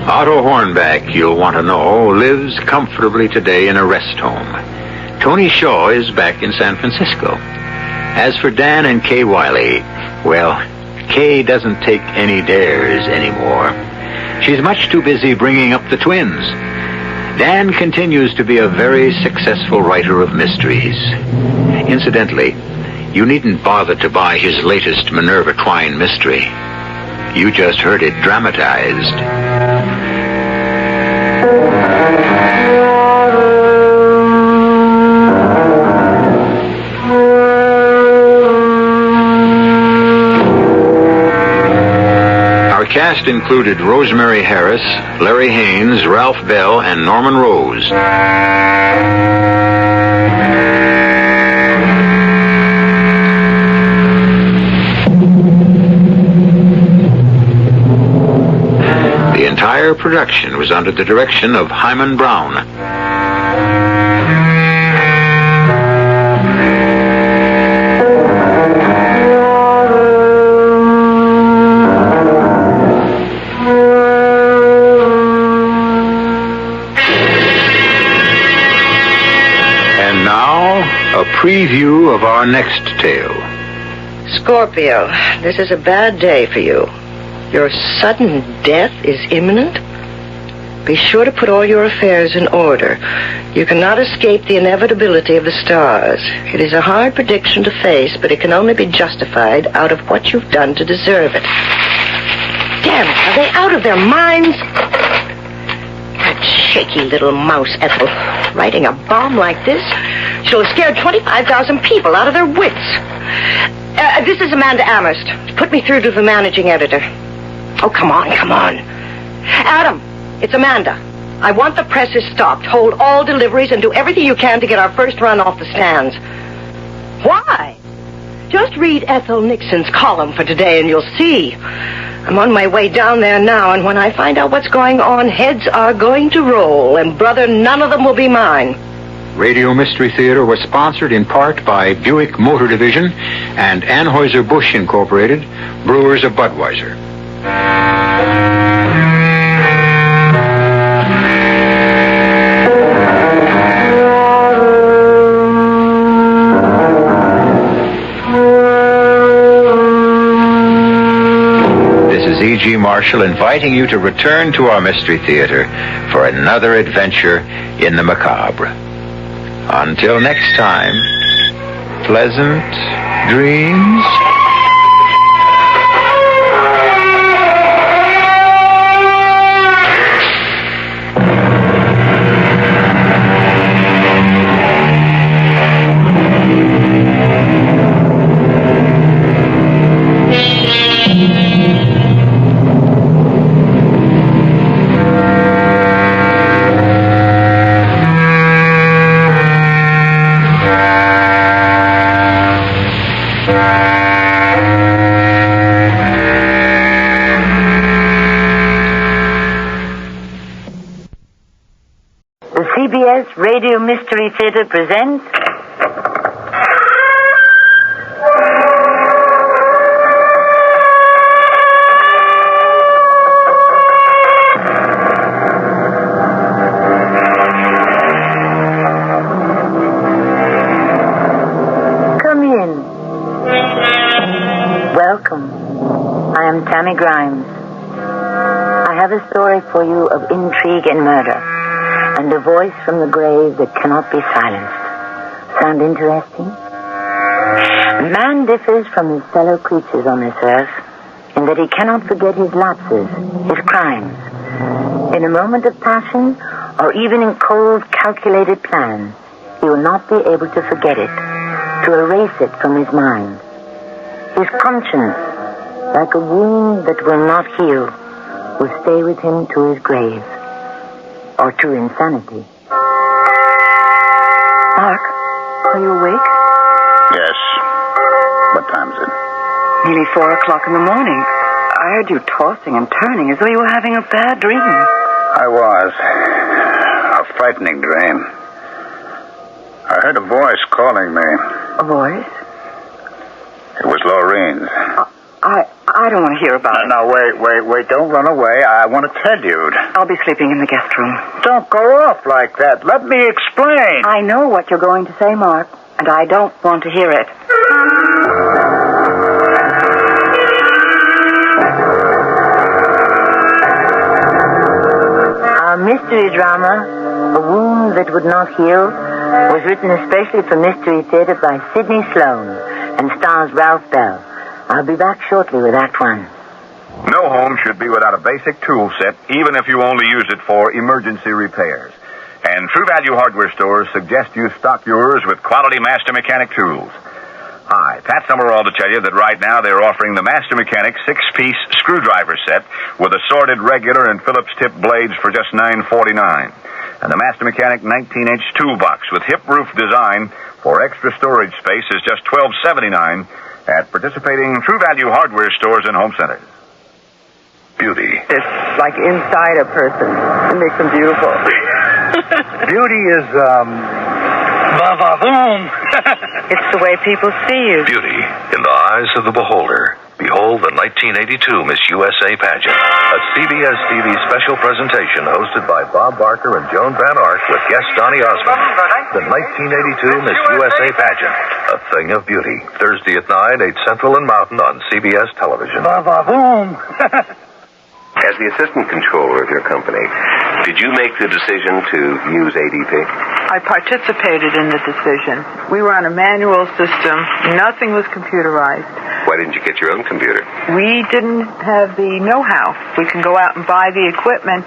Otto Hornback, you'll want to know, lives comfortably today in a rest home. Tony Shaw is back in San Francisco. As for Dan and Kay Wiley, well, Kay doesn't take any dares anymore. She's much too busy bringing up the twins. Dan continues to be a very successful writer of mysteries. Incidentally, you needn't bother to buy his latest Minerva Twine mystery. You just heard it dramatized. Our cast included Rosemary Harris, Larry Haynes, Ralph Bell, and Norman Rose. The entire production was under the direction of Hyman Brown. And now, a preview of our next tale. Scorpio, this is a bad day for you. Your sudden death is imminent. Be sure to put all your affairs in order. You cannot escape the inevitability of the stars. It is a hard prediction to face, but it can only be justified out of what you've done to deserve it. Damn it, are they out of their minds? That shaky little mouse, Ethel. Writing a bomb like this? She'll have scared 25,000 people out of their wits. This is Amanda Amherst. Put me through to the managing editor. Oh, come on. Adam, it's Amanda. I want the presses stopped. Hold all deliveries and do everything you can to get our first run off the stands. Why? Just read Ethel Nixon's column for today and you'll see. I'm on my way down there now, and when I find out what's going on, heads are going to roll, and brother, none of them will be mine. Radio Mystery Theater was sponsored in part by Buick Motor Division and Anheuser-Busch Incorporated, brewers of Budweiser. This is E.G. Marshall inviting you to return to our Mystery Theater for another adventure in the macabre. Until next time, pleasant dreams. The CBS Radio Mystery Theater presents... Come in. Welcome. I am Tammy Grimes. I have a story for you of intrigue and murder, and a voice from the grave that cannot be silenced. Sound interesting? Man differs from his fellow creatures on this earth in that he cannot forget his lapses, his crimes. In a moment of passion, or even in cold, calculated plan, he will not be able to forget it, to erase it from his mind. His conscience, like a wound that will not heal, will stay with him to his grave. Or to insanity. Mark, are you awake? Yes. What time is it? Nearly 4 o'clock in the morning. I heard you tossing and turning as though you were having a bad dream. I was. A frightening dream. I heard a voice calling me. A voice? It was Lorraine's. I don't want to hear about it. No, wait. Don't run away. I want to tell you. I'll be sleeping in the guest room. Don't go off like that. Let me explain. I know what you're going to say, Mark, and I don't want to hear it. Our mystery drama, A Wound That Would Not Heal, was written especially for Mystery Theater by Sidney Sloan and stars Ralph Bell. I'll be back shortly with Act One. No home should be without a basic tool set, even if you only use it for emergency repairs. And True Value hardware stores suggest you stock yours with quality Master Mechanic tools. Hi, Pat Summerall to tell you that right now they're offering the Master Mechanic 6-piece screwdriver set with assorted regular and Phillips tip blades for just $9.49. And the Master Mechanic 19-inch toolbox with hip roof design for extra storage space is just $12.79 at participating True Value hardware stores and home centers. Beauty. It's like inside a person. It makes them beautiful. Beauty is, It's the way people see you. Beauty in the eyes of the beholder. Behold the 1982 Miss USA pageant. A CBS TV special presentation hosted by Bob Barker and Joan Van Ark with guest Donny Osmond. The 1982 Miss USA pageant. A thing of beauty. Thursday at 9, 8 Central and Mountain on CBS television. As the assistant controller of your company, did you make the decision to use ADP? I participated in the decision. We were on a manual system. Nothing was computerized. Why didn't you get your own computer? We didn't have the know-how. We can go out and buy the equipment,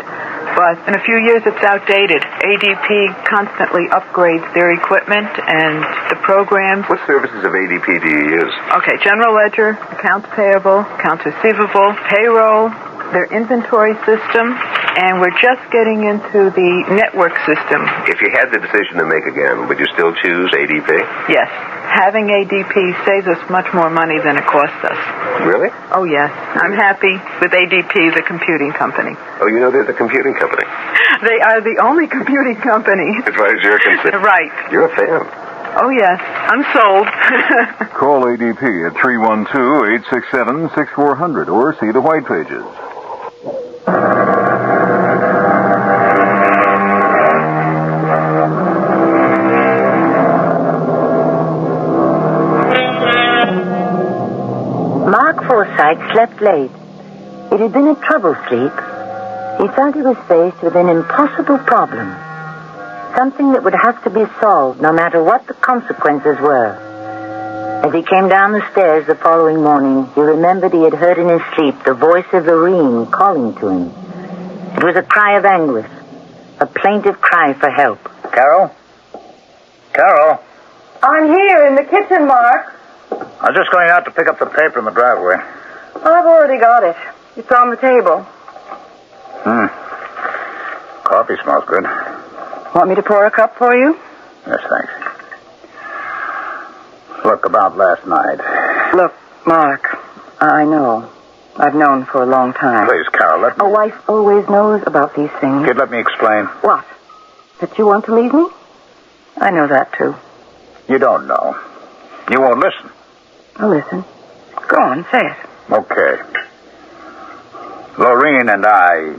but in a few years it's outdated. ADP constantly upgrades their equipment and the programs. What services of ADP do you use? Okay, general ledger, accounts payable, accounts receivable, payroll, their inventory system, and we're just getting into the network system. If you had the decision to make again, would you still choose ADP? Yes. Having ADP saves us much more money than it costs us. Really? Oh, yes. I'm happy with ADP, the computing company. Oh, you know they're the computing company? They are the only computing company. As far as you're concerned. Right. You're a fan. Oh, yes. I'm sold. Call ADP at 312-867-6400 or see the white pages. Mark Forsythe slept late. It had been a troubled sleep. He felt he was faced with an impossible problem. Something that would have to be solved no matter what the consequences were. As he came down the stairs the following morning, he remembered he had heard in his sleep the voice of Lorraine calling to him. It was a cry of anguish, a plaintive cry for help. Carol? Carol? I'm here in the kitchen, Mark. I was just going out to pick up the paper in the driveway. I've already got it. It's on the table. Coffee smells good. Want me to pour a cup for you? Yes, thanks. Look, about last night. Look, Mark, I know. I've known for a long time. Please, Carol, let me... A wife always knows about these things. Kid, let me explain. What? That you want to leave me? I know that, too. You don't know. You won't listen. I'll listen. Go on, say it. Okay. Lorene and I,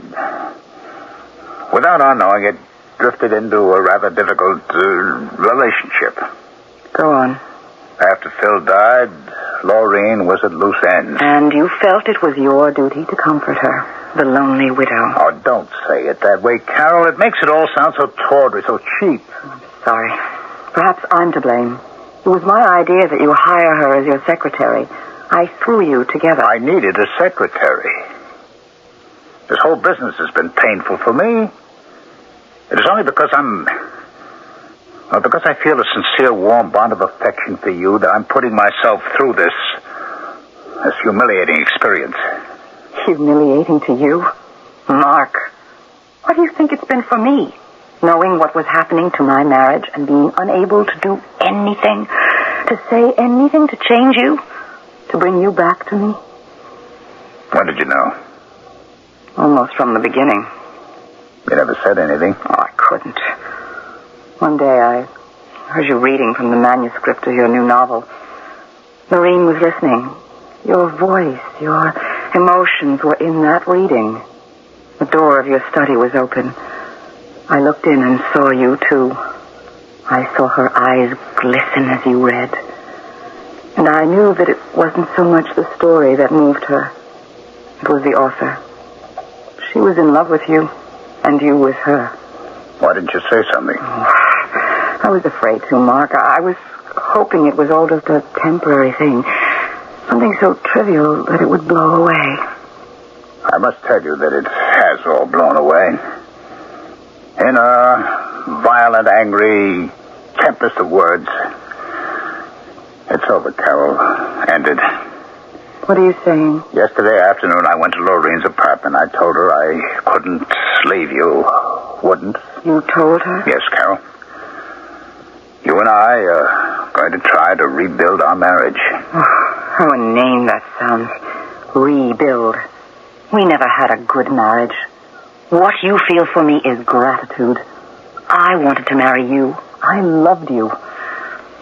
without our knowing it, drifted into a rather difficult relationship. Go on. After Phil died, Lorene was at loose ends. And you felt it was your duty to comfort her, the lonely widow. Oh, don't say it that way, Carol. It makes it all sound so tawdry, so cheap. I'm sorry. Perhaps I'm to blame. It was my idea that you hire her as your secretary. I threw you together. I needed a secretary. This whole business has been painful for me. It is only because because I feel a sincere, warm bond of affection for you that I'm putting myself through this humiliating experience. Humiliating to you? Mark, what do you think it's been for me? Knowing what was happening to my marriage and being unable to do anything, to say anything to change you, to bring you back to me? When did you know? Almost from the beginning. You never said anything? Oh, I couldn't. One day I heard you reading from the manuscript of your new novel. Lorene was listening. Your voice, your emotions were in that reading. The door of your study was open. I looked in and saw you, too. I saw her eyes glisten as you read. And I knew that it wasn't so much the story that moved her. It was the author. She was in love with you, and you with her. Why didn't you say something? I was afraid to, Mark. I was hoping it was all just a temporary thing. Something so trivial that it would blow away. I must tell you that it has all blown away. In a violent, angry tempest of words. It's over, Carol. Ended. What are you saying? Yesterday afternoon, I went to Lorene's apartment. I told her I couldn't leave you. Wouldn't. You told her? Yes, Carol. You and I are going to try to rebuild our marriage. Oh, how inane that sounds. Rebuild. We never had a good marriage. What you feel for me is gratitude. I wanted to marry you. I loved you.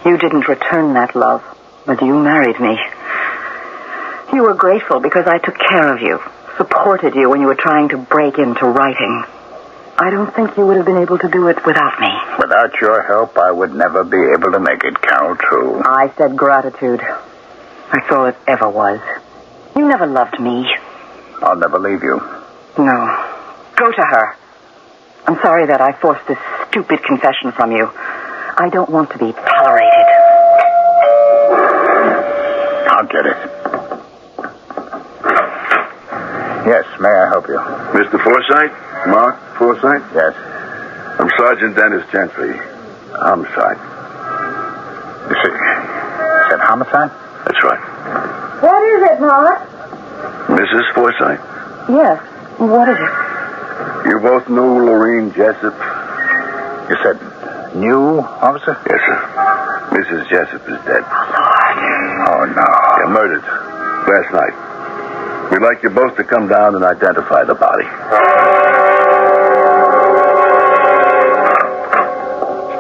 You didn't return that love, but you married me. You were grateful because I took care of you, supported you when you were trying to break into writing. I don't think you would have been able to do it without me. Without your help, I would never be able to make it, Carol, true. I said gratitude. That's all it ever was. You never loved me. I'll never leave you. No. Go to her. I'm sorry that I forced this stupid confession from you. I don't want to be tolerated. I'll get it. Yes, may I help you? Mr. Forsythe? Mark Forsythe? Yes. I'm Sergeant Dennis Gentry. Homicide. You see, said homicide? That's right. What is it, Mark? Mrs. Forsythe? Yes. What is it? You both knew Lorene Jessup? You said new, officer? Yes, sir. Mrs. Jessup is dead. Oh, no. Yeah, murdered. Last night. We'd like you both to come down and identify the body.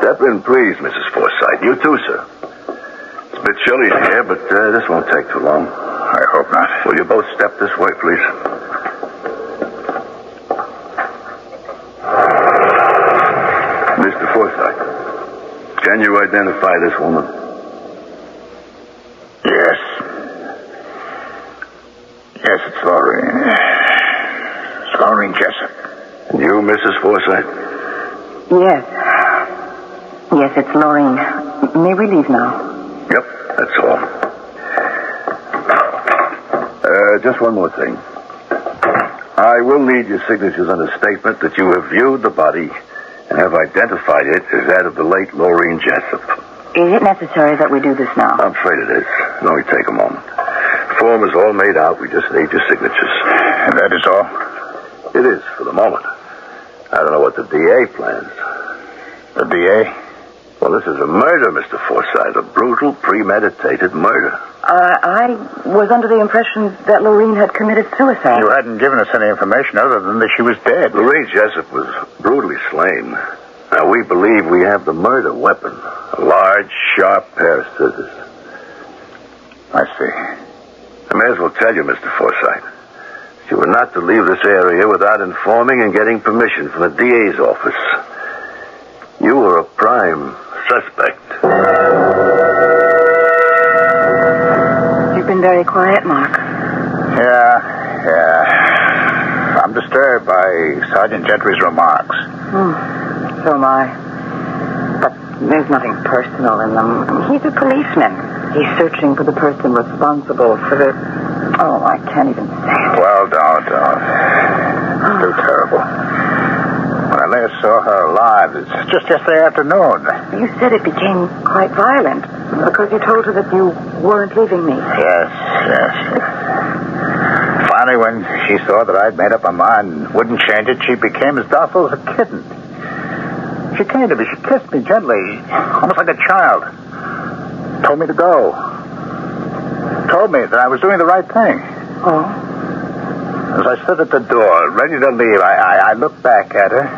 Step in, please, Mrs. Forsythe. You too, sir. It's a bit chilly in here, but this won't take too long. I hope not. Will you both step this way, please? Mr. Forsythe, can you identify this woman? Yes. Yes, it's Lorene. It's Lorene Jessup. And you, Mrs. Forsythe? Yes. Yes, it's Lorene. May we leave now? Yep, that's all. Just one more thing. I will need your signatures on a statement that you have viewed the body and have identified it as that of the late Lorene Jessup. Is it necessary that we do this now? I'm afraid it is. It'll only take a moment. The form is all made out. We just need your signatures. And that is all? It is, for the moment. I don't know what the DA plans. The DA? Well, this is a murder, Mr. Forsythe. A brutal, premeditated murder. I was under the impression that Lorene had committed suicide. You hadn't given us any information other than that she was dead. Lorene Jessup was brutally slain. Now, we believe we have the murder weapon. A large, sharp pair of scissors. I see. I may as well tell you, Mr. Forsythe. You were not to leave this area without informing and getting permission from the DA's office. You were a prime suspect. You've been very quiet, Mark. Yeah. I'm disturbed by Sergeant Gentry's remarks. So am I. But there's nothing personal in them. He's a policeman. He's searching for the person responsible for the... Oh, I can't even say it. Well, don't. It's too terrible. When I last saw her alive, it's just yesterday afternoon. You said it became quite violent because you told her that you weren't leaving me. Yes. Finally, when she saw that I'd made up my mind and wouldn't change it, she became as docile as a kitten. She came to me. She kissed me gently, almost like a child. Told me to go. Told me that I was doing the right thing. Oh? As I stood at the door, ready to leave, I looked back at her.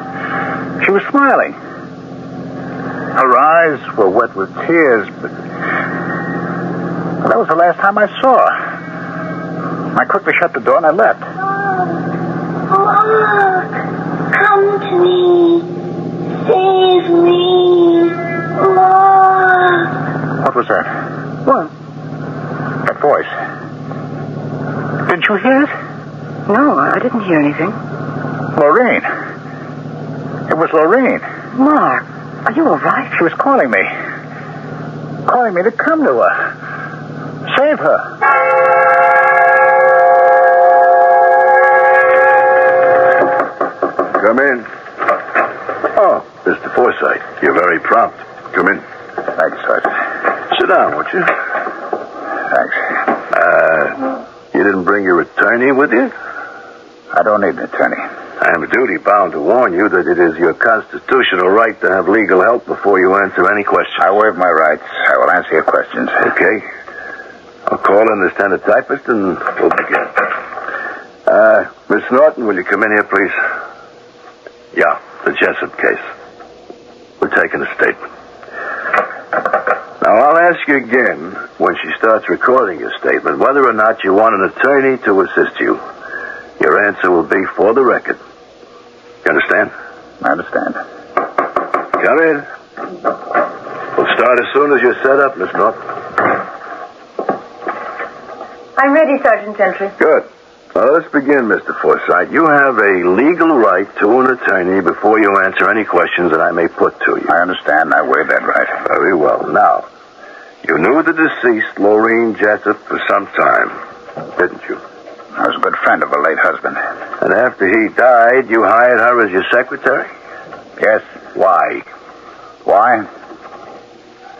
She was smiling. Her eyes were wet with tears, but that was the last time I saw her. I quickly shut the door and I left. Oh, come to me. Save me. Lord. What was that? What? That voice. Didn't you hear it? No, I didn't hear anything. Lorraine. It was Lorraine. Mark, are you all right? She was calling me. Calling me to come to her. Save her. Come in. Oh, Mr. Forsythe, you're very prompt. Come in. Thanks, Sergeant. Sit down, won't you? Thanks. You didn't bring your attorney with you? I don't need an attorney. I am duty-bound to warn you that it is your constitutional right to have legal help before you answer any questions. I waive my rights. I will answer your questions. Okay. I'll call in the stenotypist and we'll begin. Miss Norton, will you come in here, please? Yeah, the Jessup case. We're taking a statement. Now, I'll ask you again, when she starts recording your statement, whether or not you want an attorney to assist you. Your answer will be for the record. You understand? I understand. Come in. We'll start as soon as you're set up, Miss Norton. I'm ready, Sergeant Gentry. Good. Now, let's begin, Mr. Forsythe. You have a legal right to an attorney before you answer any questions that I may put to you. I understand. I waive that right. Very well. Now, you knew the deceased, Lorraine Jessup, for some time, didn't you? I was a good friend of her late husband. And after he died, you hired her as your secretary? Yes. Why? Why?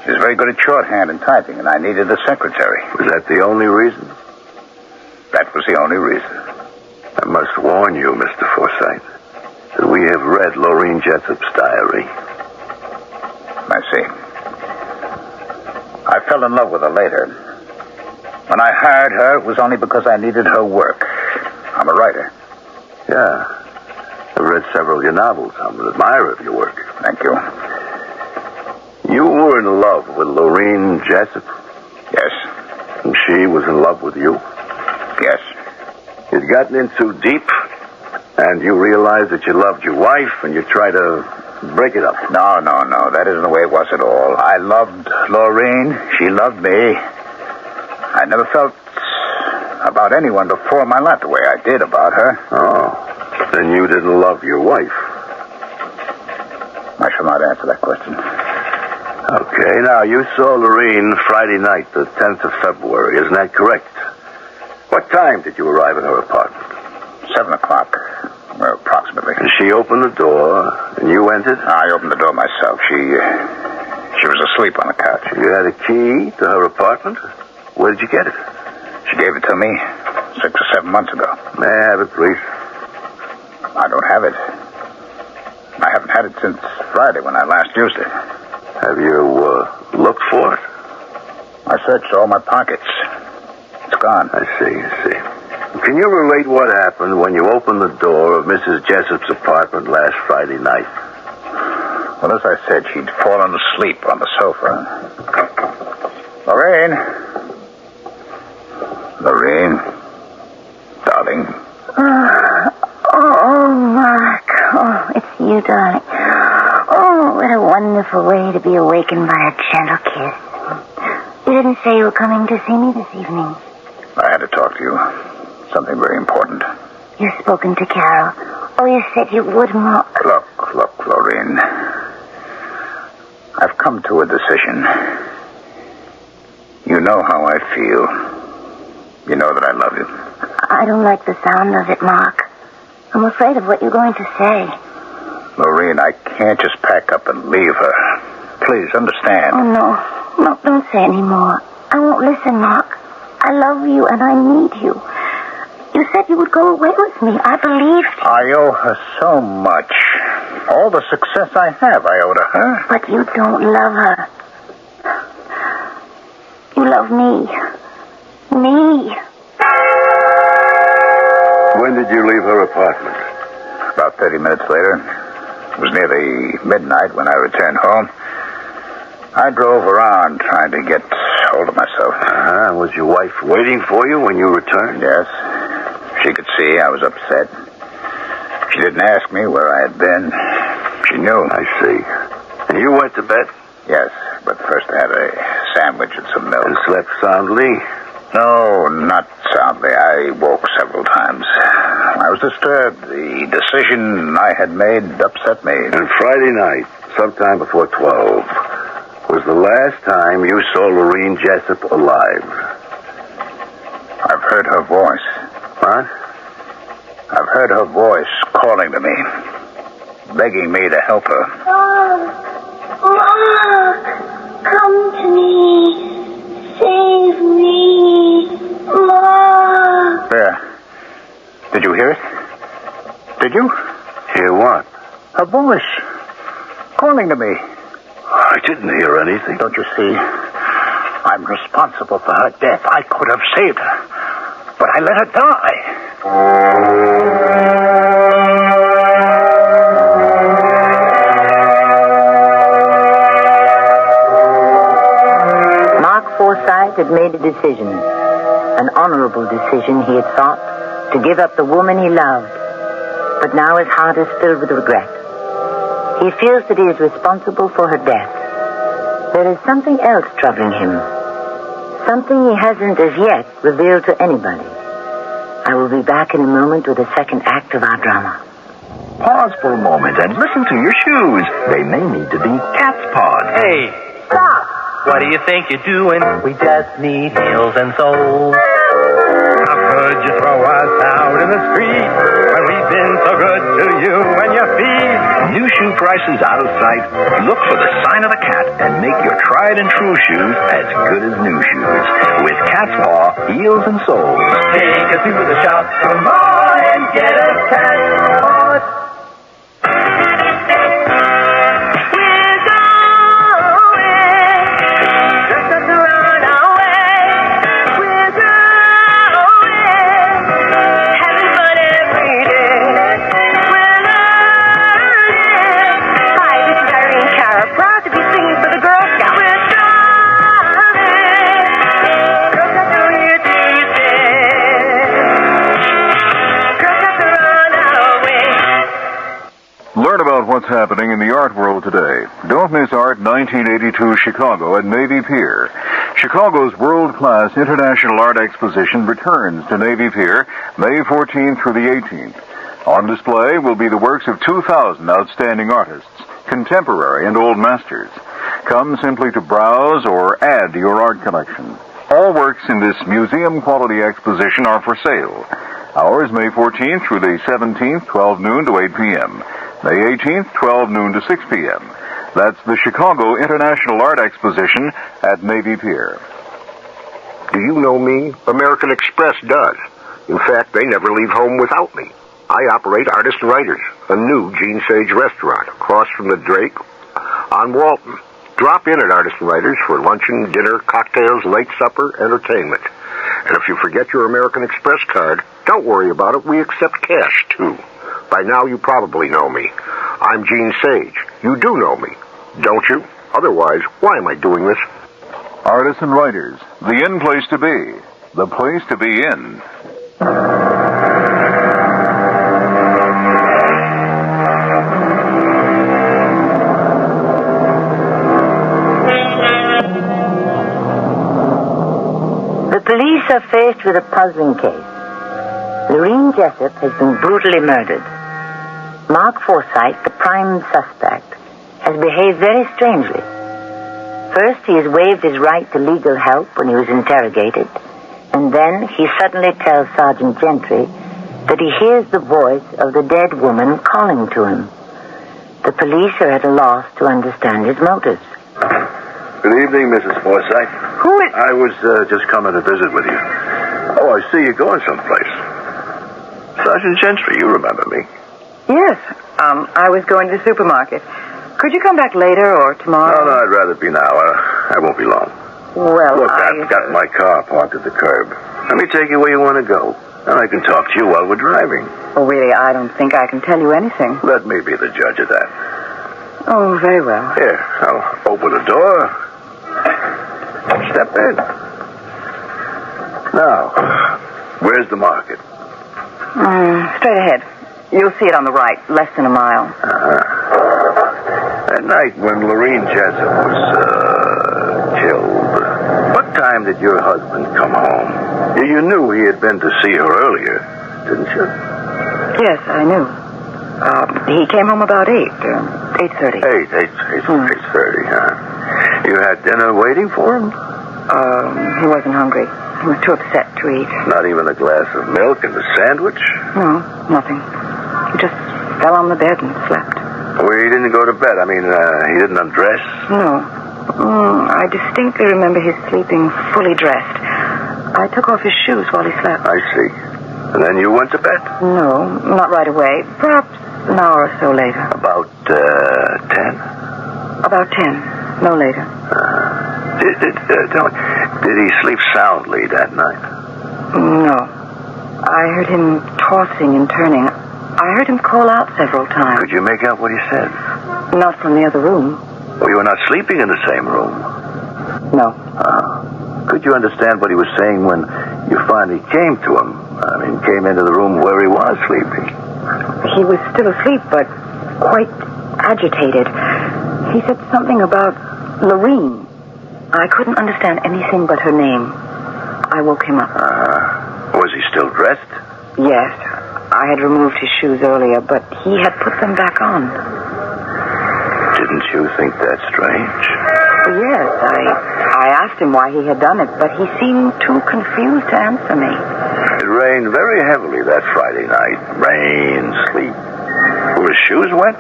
She was very good at shorthand and typing, and I needed a secretary. Was that the only reason? That was the only reason. I must warn you, Mr. Forsythe, that we have read Lorraine Jessup's diary. I see. I fell in love with her later. When I hired her, it was only because I needed her work. I'm a writer. Yeah. I've read several of your novels. I'm an admirer of your work. Thank you. You were in love with Lorraine Jessup? Yes. And she was in love with you? Yes. You'd gotten in too deep, and you realized that you loved your wife, and you tried to break it up. No. That isn't the way it was at all. I loved Lorraine. She loved me. I never felt about anyone before in my life the way I did about her. Oh. Then you didn't love your wife. I shall not answer that question. Okay, now, you saw Lorraine Friday night, the 10th of February. Isn't that correct? What time did you arrive at her apartment? 7 o'clock, approximately. And she opened the door, and you entered? I opened the door myself. She was asleep on the couch. You had a key to her apartment? Where did you get it? She gave it to me 6 or 7 months ago. May I have it, please? I don't have it. I haven't had it since Friday when I last used it. Have you looked for it? I searched all my pockets. It's gone. I see. Can you relate what happened when you opened the door of Mrs. Jessup's apartment last Friday night? Well, as I said, she'd fallen asleep on the sofa. Lorraine. Darling. Oh, Mark. Oh, it's you, darling. Oh, what a wonderful way to be awakened by a gentle kiss. You didn't say you were coming to see me this evening. I had to talk to you. Something very important. You've spoken to Carol. Oh, you said you would, Mark. Look, Lorraine. I've come to a decision. You know how I feel. You know that I love you. I don't like the sound of it, Mark. I'm afraid of what you're going to say. Lorraine, I can't just pack up and leave her. Please, understand. Oh, no. No, don't say any more. I won't listen, Mark. I love you and I need you. You said you would go away with me. I believed you. I owe her so much. All the success I have, I owe to her. But you don't love her. You love me. Me. When did you leave her apartment? About 30 minutes later. It was nearly midnight when I returned home. I drove around trying to get hold of myself. Was your wife waiting for you when you returned? Yes. She could see I was upset. She didn't ask me where I had been. She knew. I see. And you went to bed? Yes, but first I had a sandwich and some milk. And slept soundly? No, not soundly. I woke several times. I was disturbed. The decision I had made upset me. And Friday night, sometime before 12, was the last time you saw Lorraine Jessup alive. I've heard her voice. What? I've heard her voice calling to me, begging me to help her. Mark, come to me. Save me, Mark. There. Did you hear it? Did you? Hear what? Her voice calling to me. I didn't hear anything. Don't you see? I'm responsible for her death. I could have saved her, but I let her die. Forsyth had made a decision, an honorable decision he had thought, to give up the woman he loved. But now his heart is filled with regret. He feels that he is responsible for her death. There is something else troubling him, something he hasn't as yet revealed to anybody. I will be back in a moment with the second act of our drama. Pause for a moment and listen to your shoes. They may need to be cat's paws. Hey, stop! What do you think you're doing? We just need heels and soles. How could you throw us out in the street when we've been so good to you and your feet? New shoe prices out of sight. Look for the sign of the cat and make your tried and true shoes as good as new shoes. With Cat's Paw, heels and soles. Take us to the shop. Come on and get a Cat's Paw. What's happening in the art world today. Don't miss Art 1982 Chicago at Navy Pier. Chicago's world-class International Art Exposition returns to Navy Pier May 14th through the 18th. On display will be the works of 2,000 outstanding artists, contemporary and old masters. Come simply to browse or add to your art collection. All works in this museum-quality exposition are for sale. Hours May 14th through the 17th, 12 noon to 8 p.m. May 18th, 12 noon to 6 p.m. That's the Chicago International Art Exposition at Navy Pier. Do you know me? American Express does. In fact, they never leave home without me. I operate Artist and Writers, a new Gene Sage restaurant across from the Drake on Walton. Drop in at Artist and Writers for luncheon, dinner, cocktails, late supper, entertainment. And if you forget your American Express card, don't worry about it. We accept cash, too. By now, you probably know me. I'm Gene Sage. You do know me, don't you? Otherwise, why am I doing this? Artists and writers, the in place to be. The place to be in. The police are faced with a puzzling case. Lorene Jessup has been brutally murdered. Mark Forsythe, the prime suspect, has behaved very strangely. First, he has waived his right to legal help when he was interrogated, and then he suddenly tells Sergeant Gentry that he hears the voice of the dead woman calling to him. The police are at a loss to understand his motives. Good evening, Mrs. Forsythe. Who is... I was just coming to visit with you. Oh, I see you're going someplace. Sergeant Gentry, you remember me. Yes. I was going to the supermarket. Could you come back later or tomorrow? No, I'd rather be now. I won't be long. Well, Look, I've got my car parked at the curb. Let me take you where you want to go. And I can talk to you while we're driving. Oh, really, I don't think I can tell you anything. Let me be the judge of that. Oh, very well. Here, I'll open the door. Step in. Now, where's the market? Straight ahead. You'll see it on the right, less than a mile. That night when Lorene Jessup was killed, what time did your husband come home? You knew he had been to see her earlier, didn't you? Yes, I knew. He came home about 8:30. 8:30, huh? You had dinner waiting for him? He wasn't hungry. He was too upset to eat. Not even a glass of milk and a sandwich? No, nothing. He just fell on the bed and slept. Well, he didn't go to bed. I mean, he didn't undress? No. I distinctly remember his sleeping fully dressed. I took off his shoes while he slept. I see. And then you went to bed? No, not right away. Perhaps an hour or so later. About 10? About 10. No later. Did he sleep soundly that night? No. I heard him tossing and turning. I heard him call out several times. Could you make out what he said? Not from the other room. Well, you were not sleeping in the same room? No. Could you understand what he was saying when you finally came to him? I mean, came into the room where he was sleeping? He was still asleep, but quite agitated. He said something about Lorene. I couldn't understand anything but her name. I woke him up. Was he still dressed? Yes. I had removed his shoes earlier, but he had put them back on. Didn't you think that strange? Yes. I asked him why he had done it, but he seemed too confused to answer me. It rained very heavily that Friday night. Rain, sleep. Were his shoes wet?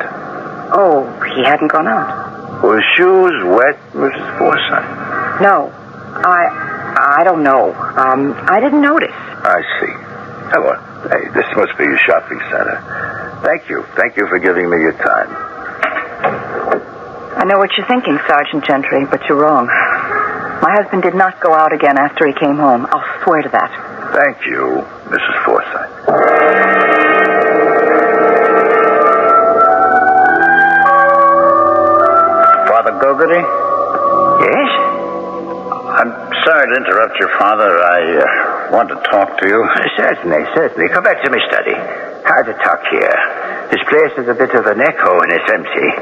Oh, he hadn't gone out. Were his shoes wet, Mrs. Forsythe? No. I don't know. I didn't notice. I see. Come on. Hey, this must be a shopping center. Thank you. Thank you for giving me your time. I know what you're thinking, Sergeant Gentry, but you're wrong. My husband did not go out again after he came home. I'll swear to that. Thank you, Mrs. Forsythe. Father Gogarty? Yes? I'm sorry to interrupt your father. I want to talk to you. Certainly. Come back to my study. Hard to talk here. This place is a bit of an echo and it's empty.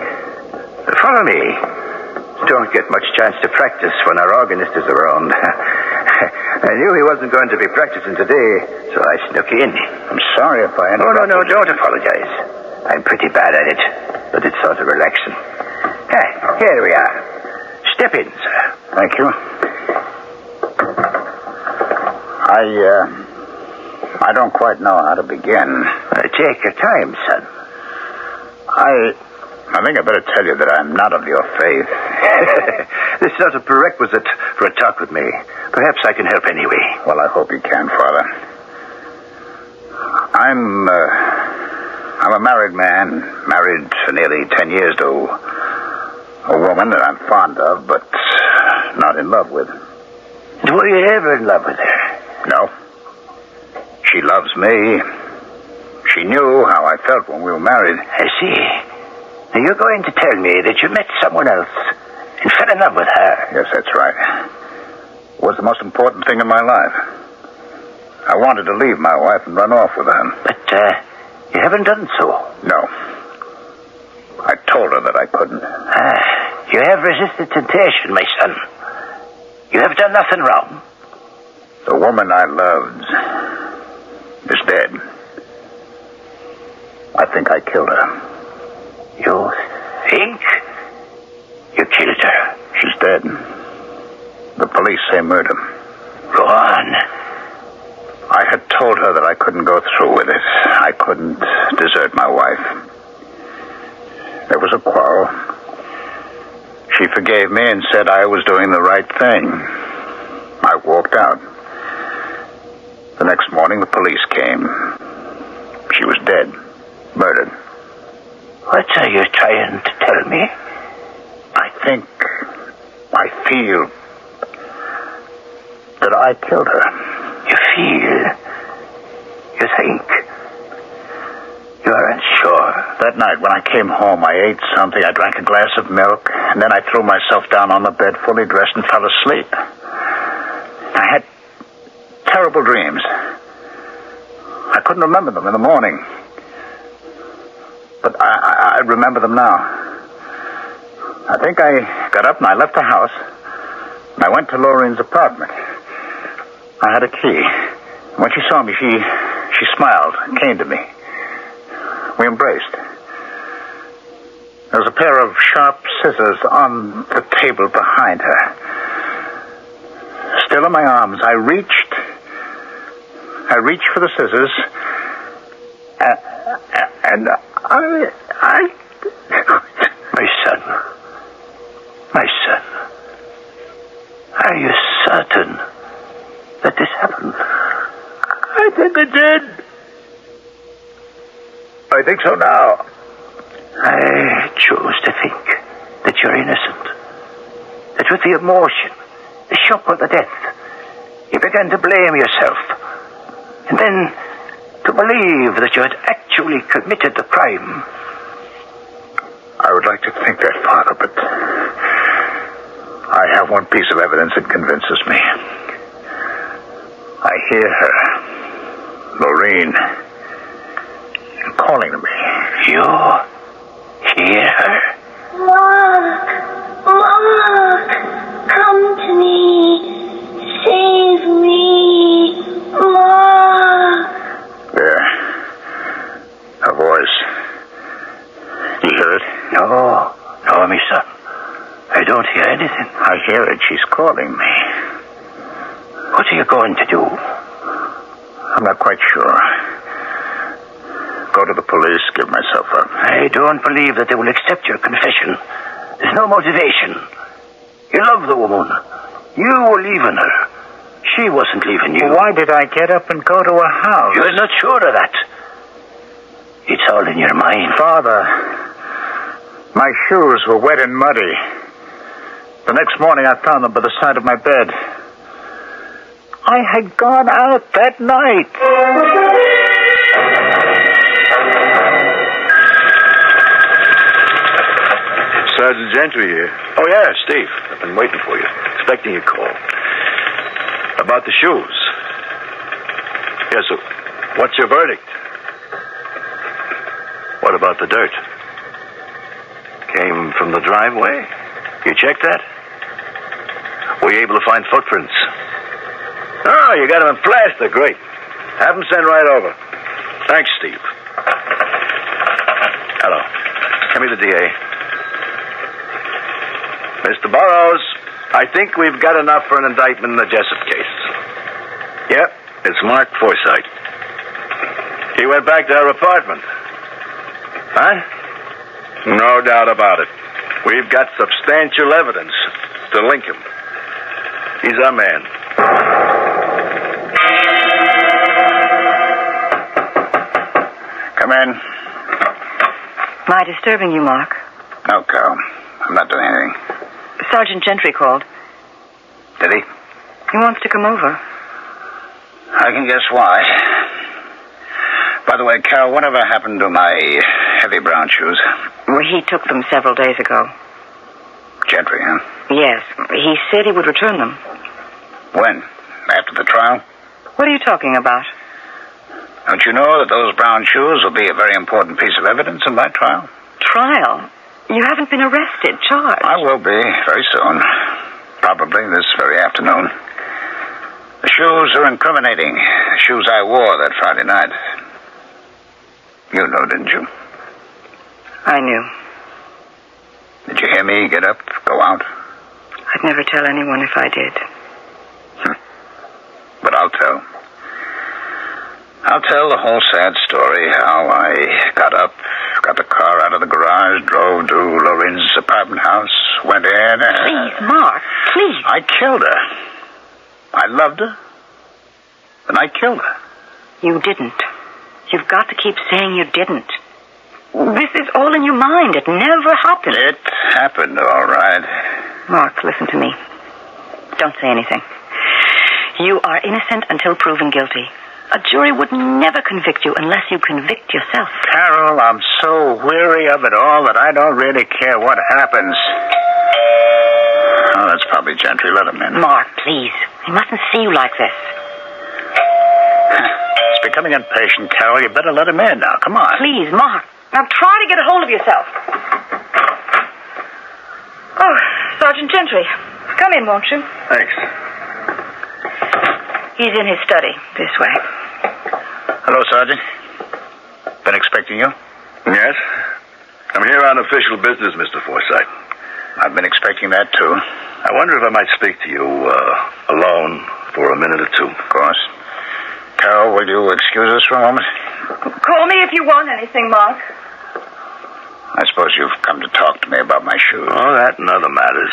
Follow me. Don't get much chance to practice when our organist is around. I knew he wasn't going to be practicing today, so I snuck in. I'm sorry if I interrupted. No, don't apologize. I'm pretty bad at it, but it's sort of relaxing. Here we are. Step in, sir. Thank you. I don't quite know how to begin. Take your time, son. I think I better tell you that I'm not of your faith. This is not a prerequisite for a talk with me. Perhaps I can help anyway. Well, I hope you can, Father. I'm a married man, married for nearly 10 years to a woman that I'm fond of, but not in love with. Were you ever in love with her? No. She loves me. She knew how I felt when we were married. I see. Now, you're going to tell me that you met someone else and fell in love with her. Yes, that's right. It was the most important thing in my life. I wanted to leave my wife and run off with her. But, you haven't done so. No. I told her that I couldn't. You have resisted temptation, my son. You have done nothing wrong. The woman I loved is dead. I think I killed her. You think you killed her? She's dead. The police say murder. Go on. I had told her that I couldn't go through with it. I couldn't desert my wife. There was a quarrel. She forgave me and said I was doing the right thing. I walked out. The next morning, the police came. She was dead. Murdered. What are you trying to tell me? I feel that I killed her. You feel? You think? You aren't sure? That night when I came home, I ate something. I drank a glass of milk, and then I threw myself down on the bed, fully dressed, and fell asleep. I had terrible dreams. I couldn't remember them in the morning. But I remember them now. I think I got up and I left the house. And I went to Lorraine's apartment. I had a key. When she saw me, she smiled and came to me. We embraced. There was a pair of sharp scissors on the table behind her. Still in my arms, I reached for the scissors, and I... My son, are you certain that this happened? I think it did. I think so now. I choose to think that you're innocent. That with the emotion, the shock of the death, you began to blame yourself. And then to believe that you had actually committed the crime. I would like to think that, Father, but I have one piece of evidence that convinces me. I hear her, Lorraine, calling to me. You hear her? Mark, come to me. Save me, Mark. There. Her voice. You hear it? No, my son. I don't hear anything. I hear it. She's calling me. What are you going to do? I'm not quite sure. Go to the police, give myself up. I don't believe that they will accept your confession. There's no motivation. You love the woman. You were leaving her. She wasn't leaving you. Why did I get up and go to her house? You're not sure of that. It's all in your mind. Father, my shoes were wet and muddy. The next morning I found them by the side of my bed. I had gone out that night. Sergeant Gentry here. Oh, yeah, Steve. I've been waiting for you. Expecting your call. About the shoes. Yes, so what's your verdict? What about the dirt? Came from the driveway? You checked that? Were you able to find footprints? Oh, you got them in plaster. Great. Have them sent right over. Thanks, Steve. Hello. Come here, the DA. Mr. Burroughs, I think we've got enough for an indictment in the Jessup case. Yep, it's Mark Forsythe. He went back to her apartment. Huh? No doubt about it. We've got substantial evidence to link him. He's our man. Come in. Am I disturbing you, Mark? No, Carol. I'm not doing anything. Sergeant Gentry called. Did he? He wants to come over. I can guess why. By the way, Carol, whatever happened to my heavy brown shoes. Well, he took them several days ago. Gentry, huh? Yes. He said he would return them. When? After the trial? What are you talking about? Don't you know that those brown shoes will be a very important piece of evidence in my trial? Trial? You haven't been arrested, charged. I will be very soon. Probably this very afternoon. The shoes are incriminating. The shoes I wore that Friday night. You know, didn't you? I knew. Did you hear me get up, go out? I'd never tell anyone if I did. But I'll tell. I'll tell the whole sad story, how I got up, got the car out of the garage, drove to Loren's apartment house, went in and... Please, Mark, please. I killed her. I loved her. And I killed her. You didn't. You've got to keep saying you didn't. This is all in your mind. It never happened. It happened, all right. Mark, listen to me. Don't say anything. You are innocent until proven guilty. A jury would never convict you unless you convict yourself. Carol, I'm so weary of it all that I don't really care what happens. Oh, that's probably Gentry. Let him in. Mark, please. I mustn't see you like this. He's becoming impatient, Carol. You better let him in now. Come on. Please, Mark. Now try to get a hold of yourself. Oh, Sergeant Gentry. Come in, won't you? Thanks. He's in his study. This way. Hello, Sergeant. Been expecting you? Yes? I'm here on official business, Mr. Forsythe. I've been expecting that, too. I wonder if I might speak to you alone for a minute or two. Of course. Carol, will you excuse us for a moment? Call me if you want anything, Mark. I suppose you've come to talk to me about my shoes. Oh, that and other matters.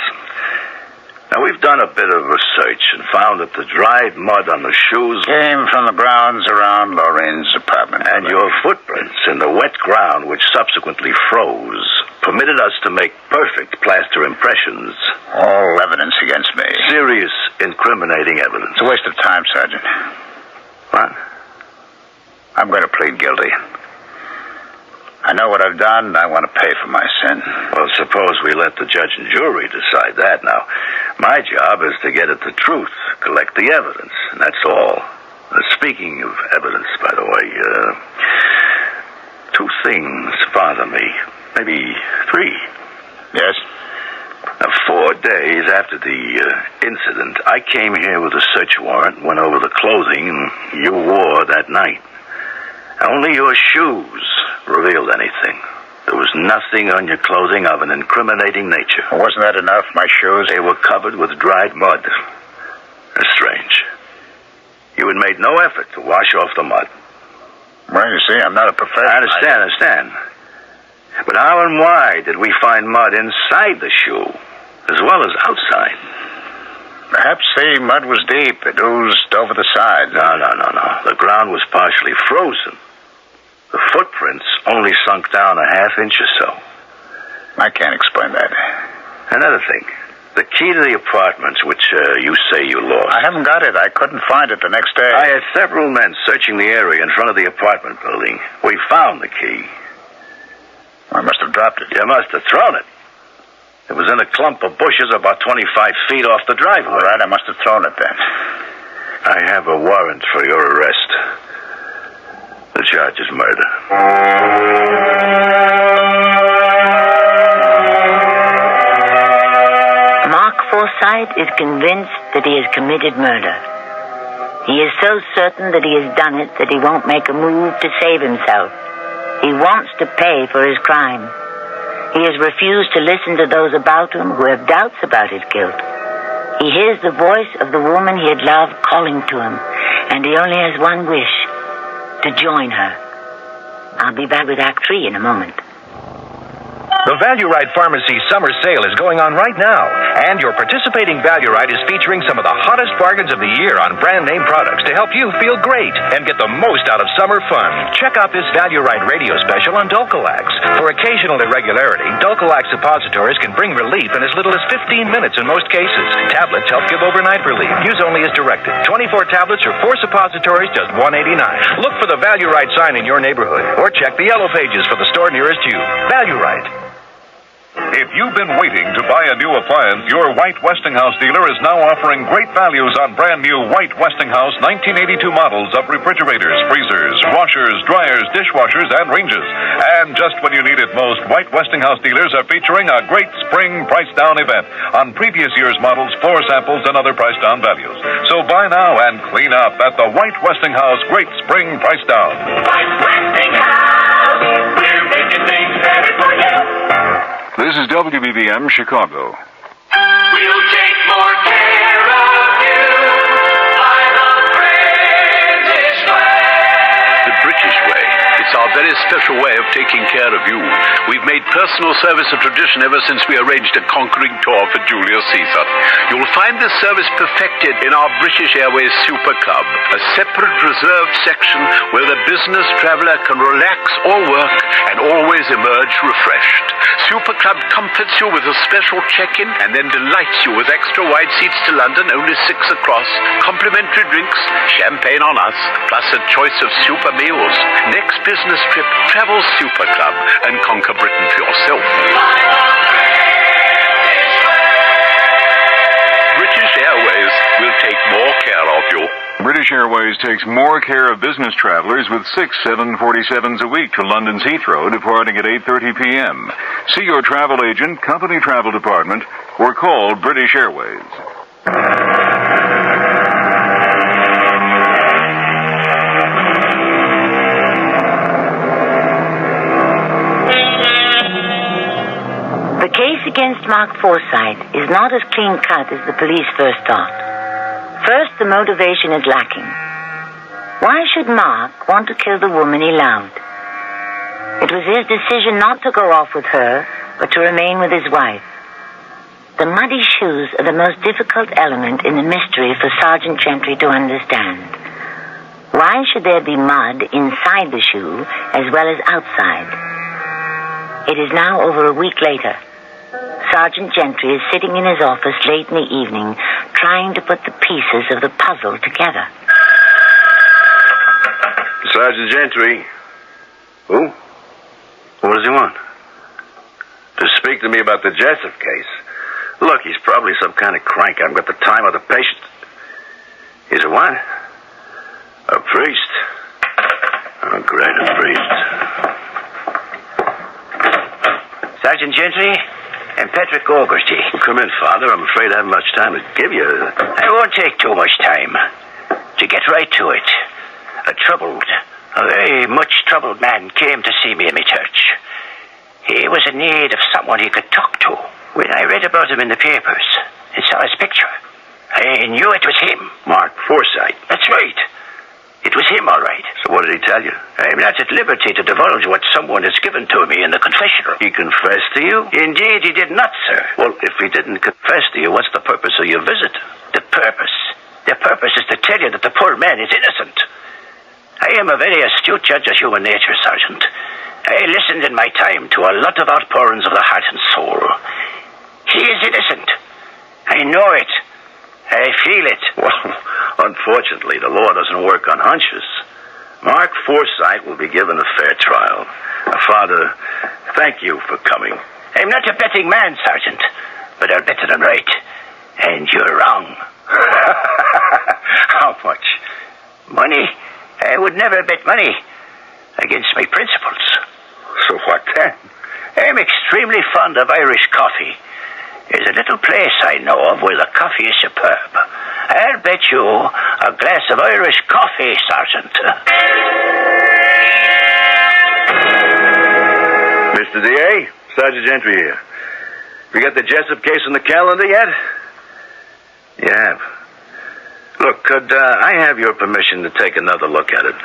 Now, we've done a bit of research and found that the dried mud on the shoes came from the grounds around Loren's apartment. And your footprints in the wet ground, which subsequently froze, permitted us to make perfect plaster impressions. All evidence against me. Serious, incriminating evidence. It's a waste of time, Sergeant. What? I'm going to plead guilty. I know what I've done, and I want to pay for my sin. Well, suppose we let the judge and jury decide that. Now, my job is to get at the truth, collect the evidence, and that's all. Speaking of evidence, by the way, two things bother me. Maybe three. Yes? Now, 4 days after the incident, I came here with a search warrant, went over the clothing you wore that night. Only your shoes revealed anything. There was nothing on your clothing of an incriminating nature. Well, wasn't that enough, my shoes? They were covered with dried mud. That's strange. You had made no effort to wash off the mud. Well, you see, I'm not a professional. I understand. But how and why did we find mud inside the shoe, as well as outside? Perhaps the mud was deep. It oozed over the side. No. The ground was partially frozen. The footprints only sunk down a half inch or so. I can't explain that. Another thing. The key to the apartments, which you say you lost. I haven't got it. I couldn't find it the next day. I had several men searching the area in front of the apartment building. We found the key. I must have dropped it. You must have thrown it. It was in a clump of bushes about 25 feet off the driveway. All right, I must have thrown it then. I have a warrant for your arrest. The charge is murder. Mark Forsythe is convinced that he has committed murder. He is so certain that he has done it that he won't make a move to save himself. He wants to pay for his crime. He has refused to listen to those about him who have doubts about his guilt. He hears the voice of the woman he had loved calling to him, and he only has one wish, to join her. I'll be back with Act 3 in a moment. The Value Rite Pharmacy Summer Sale is going on right now, and your participating Value Rite is featuring some of the hottest bargains of the year on brand name products to help you feel great and get the most out of summer fun. Check out this Value Rite radio special on Dulcolax. For occasional irregularity, Dulcolax suppositories can bring relief in as little as 15 minutes in most cases. Tablets help give overnight relief. Use only as directed. 24 tablets or 4 suppositories, just $1.89. Look for the Value Rite sign in your neighborhood, or check the yellow pages for the store nearest you. Value Rite. If you've been waiting to buy a new appliance, your White Westinghouse dealer is now offering great values on brand new White Westinghouse 1982 models of refrigerators, freezers, washers, dryers, dishwashers, and ranges. And just when you need it most, White Westinghouse dealers are featuring a great spring price down event on previous year's models, floor samples, and other price down values. So buy now and clean up at the White Westinghouse Great Spring Price Down. White Westinghouse, we're making things better for you. This is WBBM Chicago. We'll take more care of you by the British way. The British way. It's our very special way of taking care of you. We've made personal service a tradition ever since we arranged a conquering tour for Julius Caesar. You'll find this service perfected in our British Airways Super Club, a separate reserved section where the business traveler can relax or work and always emerge refreshed. Super Club comforts you with a special check-in and then delights you with extra wide seats to London, only 6 across, complimentary drinks, champagne on us, plus a choice of super meals. Next business trip, travel Super Club and conquer Britain for yourself. British Airways will take more care of you. British Airways takes more care of business travelers with 6 747s a week to London's Heathrow, departing at 8:30 p.m. See your travel agent, company travel department, or call British Airways. The case against Mark Forsythe is not as clean-cut as the police first thought. First, the motivation is lacking. Why should Mark want to kill the woman he loved? It was his decision not to go off with her, but to remain with his wife. The muddy shoes are the most difficult element in the mystery for Sergeant Gentry to understand. Why should there be mud inside the shoe as well as outside? It is now over a week later. Sergeant Gentry is sitting in his office late in the evening, trying to put the pieces of the puzzle together. Sergeant Gentry. Who? What does he want? To speak to me about the Jessup case. Look, he's probably some kind of crank. I haven't got the time or the patience. He's a what? A priest. Oh, great, a priest. Sergeant Gentry and Patrick Augerty. Come in, Father. I'm afraid I haven't much time to give you. I won't take too much time. To get right to it, a very much troubled man came to see me in my church. He was in need of someone he could talk to. When I read about him in the papers and saw his picture, I knew it was him. Mark Forsythe. That's right. It was him, all right. So what did he tell you? I'm not at liberty to divulge what someone has given to me in the confessional. He confessed to you? Indeed, he did not, sir. Well, if he didn't confess to you, what's the purpose of your visit? The purpose? The purpose is to tell you that the poor man is innocent. I am a very astute judge of human nature, Sergeant. I listened in my time to a lot of outpourings of the heart and soul. He is innocent. I know it. I feel it. Well, unfortunately, the law doesn't work on hunches. Mark Forsythe will be given a fair trial. Father, thank you for coming. I'm not a betting man, Sergeant, but I'll bet that I'm right. And you're wrong. How much? Money? I would never bet money against my principles. So what then? I'm extremely fond of Irish coffee. There's a little place I know of where the coffee is superb. I'll bet you a glass of Irish coffee, Sergeant. Mr. D.A., Sergeant Gentry here. You got the Jessup case on the calendar yet? You have. Look, could I have your permission to take another look at it?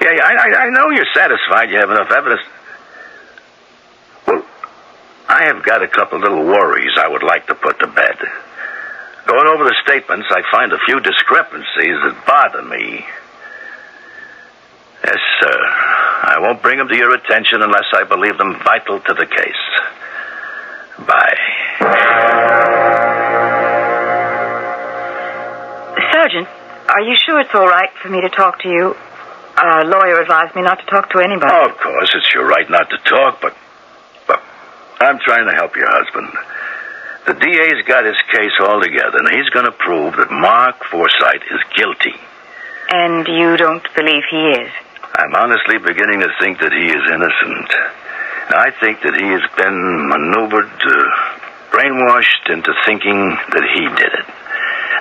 Yeah, I know you're satisfied you have enough evidence. Well, I have got a couple little worries I would like to put to bed. Going over the statements, I find a few discrepancies that bother me. Yes, sir. I won't bring them to your attention unless I believe them vital to the case. Bye. Sergeant, are you sure it's all right for me to talk to you? Our lawyer advised me not to talk to anybody. Oh, of course, it's your right not to talk, but I'm trying to help your husband. The DA's got his case all together, and he's going to prove that Mark Forsythe is guilty. And you don't believe he is? I'm honestly beginning to think that he is innocent. I think that he has been maneuvered, brainwashed into thinking that he did it.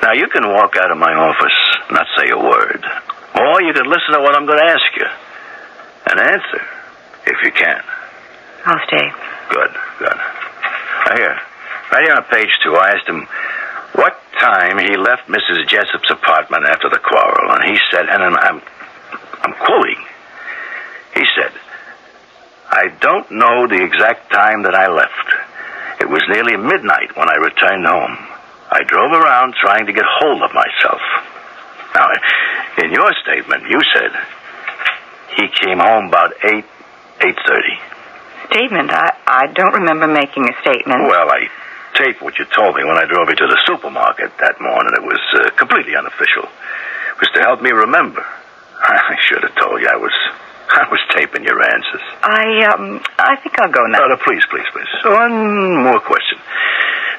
Now, you can walk out of my office, not say a word. Or you can listen to what I'm going to ask you. And answer, if you can. I'll stay. Good. Here. Right here on page 2, I asked him what time he left Mrs. Jessup's apartment after the quarrel. And he said, and I'm quoting, he said, I don't know the exact time that I left. It was nearly midnight when I returned home. I drove around trying to get hold of myself. Now, in your statement, you said he came home about 8:30. Statement? I don't remember making a statement. Well, I taped what you told me when I drove you to the supermarket that morning. It was completely unofficial. It was to help me remember. I should have told you I was taping your answers. I think I'll go now. No, please. One more question.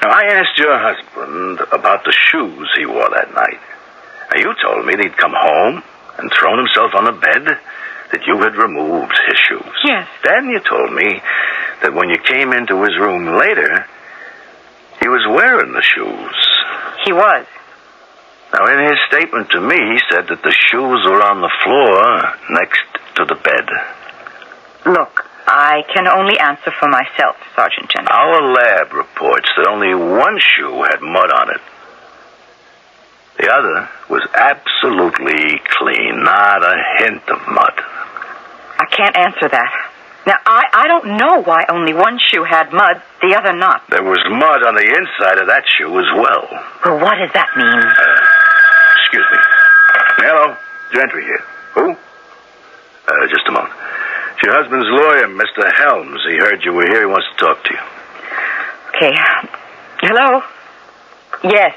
Now, I asked your husband about the shoes he wore that night. Now, you told me that he'd come home and thrown himself on the bed, that you had removed his shoes. Yes. Then you told me that when you came into his room later, he was wearing the shoes. He was. Now, in his statement to me, he said that the shoes were on the floor next to the bed. Look, I can only answer for myself, Sergeant Jensen. Our lab reports that only one shoe had mud on it. The other was absolutely clean, not a hint of mud. I can't answer that. Now, I don't know why only one shoe had mud, the other not. There was mud on the inside of that shoe as well. Well, what does that mean? Excuse me. Hello, Gentry here. Who? Just a moment. It's your husband's lawyer, Mr. Helms. He heard you were here. He wants to talk to you. Okay. Hello? Yes,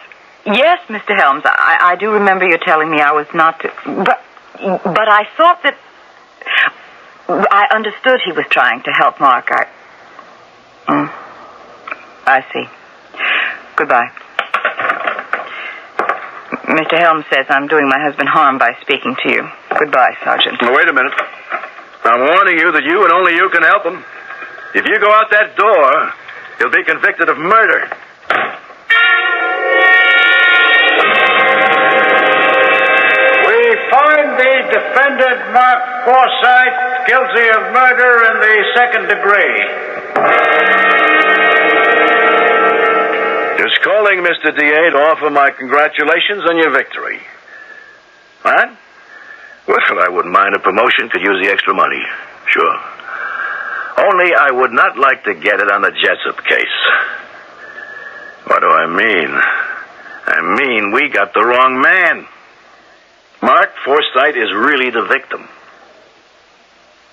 Mr. Helms. I do remember you telling me I was not to... But I thought that... I understood he was trying to help Mark. I see. Goodbye. Mr. Helms says I'm doing my husband harm by speaking to you. Goodbye, Sergeant. Well, wait a minute. I'm warning you that you and only you can help him. If you go out that door, he'll be convicted of murder. We find the defendant, Mark Forsythe, guilty of murder in the second degree. Just calling, Mr. DA, to offer my congratulations on your victory. What? Well, I wouldn't mind a promotion. Could use the extra money. Sure. Only I would not like to get it on the Jessup case. What do I mean? I mean we got the wrong man. Mark Forsythe is really the victim.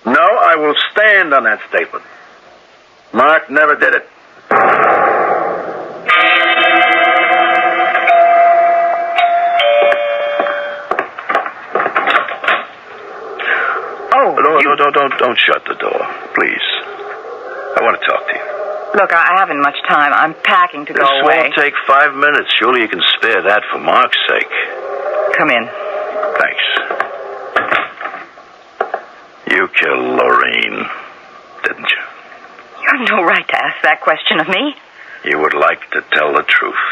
No, I will stand on that statement. Mark never did it. Don't shut the door, please. I want to talk to you. Look, I haven't much time. I'm packing to go away. This won't take 5 minutes. Surely you can spare that for Mark's sake. Come in. Thanks. You killed Lorraine, didn't you? You have no right to ask that question of me. You would like to tell the truth.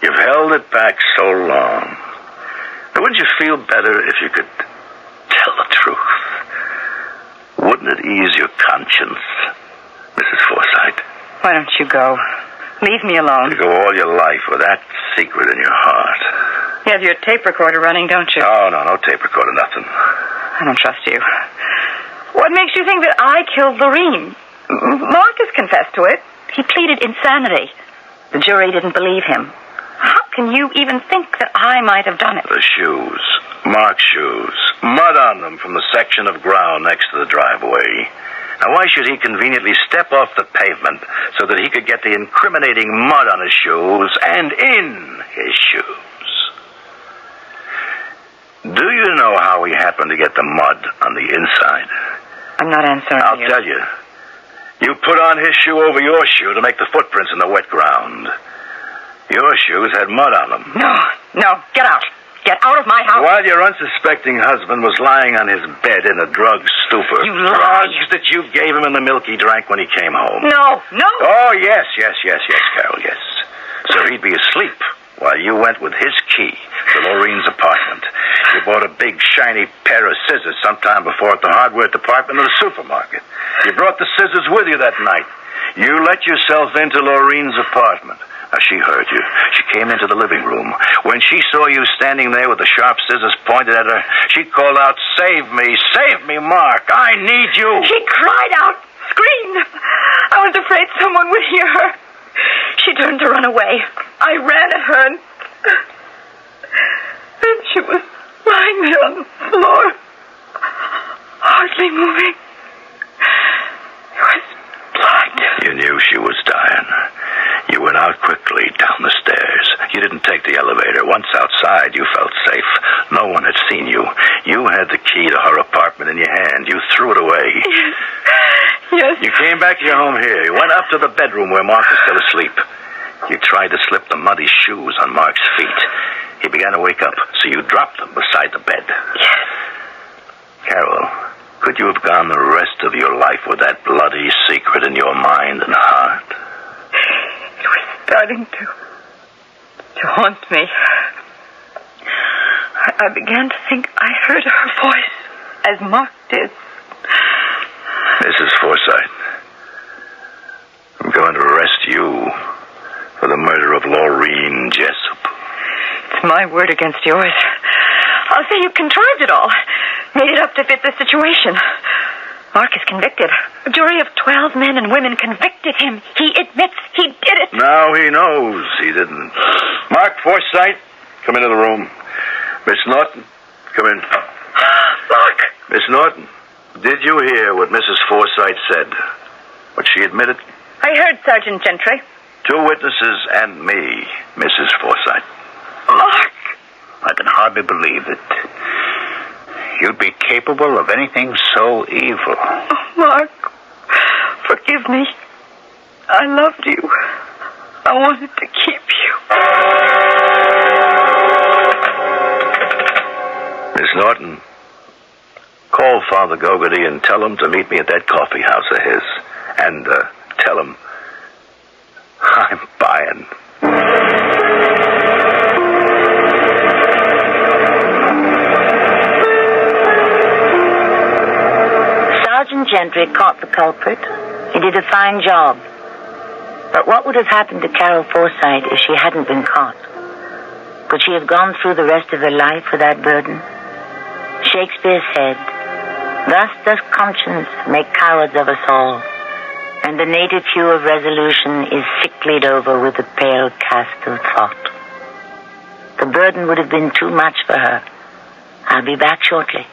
You've held it back so long. Now, wouldn't you feel better if you could tell the truth? Wouldn't it ease your conscience, Mrs. Forsythe? Why don't you go? Leave me alone. To go all your life with that secret in your heart. You have your tape recorder running, don't you? Oh, no tape recorder, nothing. I don't trust you. What makes you think that I killed Lorene? Mark has confessed to it. He pleaded insanity. The jury didn't believe him. How can you even think that I might have done it? The shoes. Mark's shoes. Mud on them from the section of ground next to the driveway. Now, why should he conveniently step off the pavement so that he could get the incriminating mud on his shoes and in his shoes? Do you know how he happened to get the mud on the inside? I'm not answering I'll you. tell you. You put on his shoe over your shoe to make the footprints in the wet ground. Your shoes had mud on them. No, get out. Get out of my house. While your unsuspecting husband was lying on his bed in a drug stupor. You lie. Drugs that you gave him in the milk he drank when he came home. No. Oh, yes, Carol, yes. So he'd be asleep while you went with his key to Lorraine's apartment. You bought a big, shiny pair of scissors sometime before at the hardware department of the supermarket. You brought the scissors with you that night. You let yourself into Lorraine's apartment. Now, she heard you. She came into the living room. When she saw you standing there with the sharp scissors pointed at her, she called out, "Save me, Mark. I need you." She cried out, screamed. I was afraid someone would hear her. She turned to run away. I ran at her, and she was lying there on the floor, hardly moving. It was blood. You knew she was dying. You went out quickly down the stairs. You didn't take the elevator. Once outside, you felt safe. No one had seen you. You had the key to her apartment in your hand. You threw it away. Yes. You came back to your home here. You went up to the bedroom where Mark was still asleep. You tried to slip the muddy shoes on Mark's feet. He began to wake up, so you dropped them beside the bed. Yes. Carol, could you have gone the rest of your life with that bloody secret in your mind and heart? It was starting to haunt me. I began to think I heard her voice, as Mark did. Mrs. Forsythe, I'm going to arrest you for the murder of Laureen Jessup. It's my word against yours. I'll say you contrived it all. Made it up to fit the situation. Mark is convicted. A jury of 12 men and women convicted him. He admits he did it. Now he knows he didn't. Mark Forsythe, come into the room. Miss Norton, come in. Mark! Miss Norton, did you hear what Mrs. Forsythe said? What she admitted? I heard, Sergeant Gentry. 2 witnesses and me, Mrs. Forsythe. Mark! I can hardly believe it. You'd be capable of anything so evil. Oh, Mark, forgive me. I loved you. I wanted to keep you. Miss Norton, call Father Gogarty and tell him to meet me at that coffee house of his. And tell him I'm buying. Sergeant Gentry caught the culprit. He did a fine job. But what would have happened to Carol Forsythe if she hadn't been caught? Could she have gone through the rest of her life with that burden? Shakespeare said, "Thus does conscience make cowards of us all, and the native hue of resolution is sicklied over with the pale cast of thought." The burden would have been too much for her. I'll be back shortly.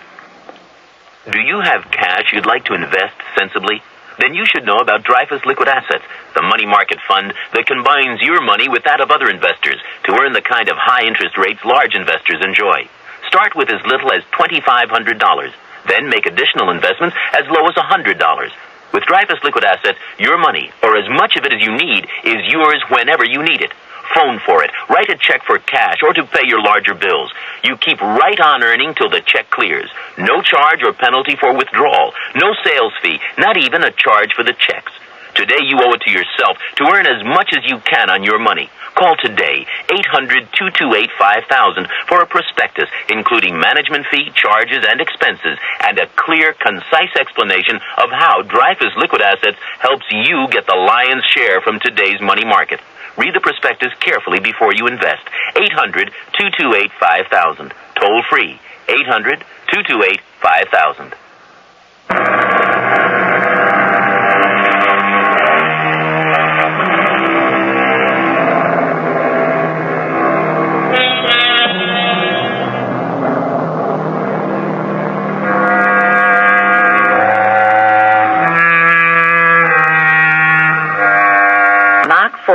Do you have cash you'd like to invest sensibly? Then you should know about Dreyfus Liquid Assets, the money market fund that combines your money with that of other investors to earn the kind of high interest rates large investors enjoy. Start with as little as $2,500. Then make additional investments as low as $100. With Dreyfus Liquid Assets, your money, or as much of it as you need, is yours whenever you need it. Phone for it, write a check for cash, or to pay your larger bills. You keep right on earning till the check clears. No charge or penalty for withdrawal. No sales fee, not even a charge for the checks. Today you owe it to yourself to earn as much as you can on your money. Call today, 800-228-5000 for a prospectus, including management fee, charges, and expenses, and a clear, concise explanation of how Dreyfus Liquid Assets helps you get the lion's share from today's money market. Read the prospectus carefully before you invest. 800-228-5000. Toll free. 800-228-5000.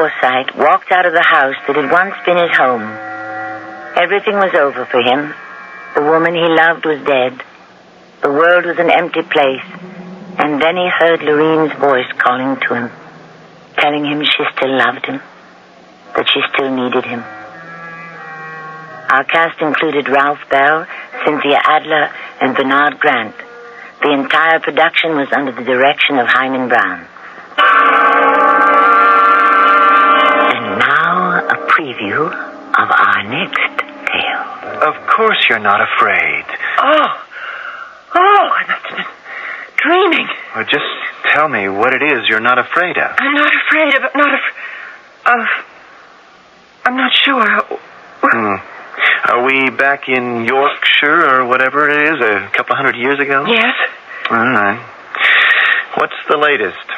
Forsythe walked out of the house that had once been his home. Everything was over for him. The woman he loved was dead. The world was an empty place. And then he heard Lorene's voice calling to him, telling him she still loved him, that she still needed him. Our cast included Ralph Bell, Cynthia Adler, and Bernard Grant. The entire production was under the direction of Hyman Brown. And now a preview of our next tale. Of course you're not afraid. Oh, I must have been dreaming. Well, just tell me what it is you're not afraid of. I'm not afraid of... I'm not sure. Are we back in Yorkshire or whatever it is, a couple 100 years ago? Yes. All right. What's the latest?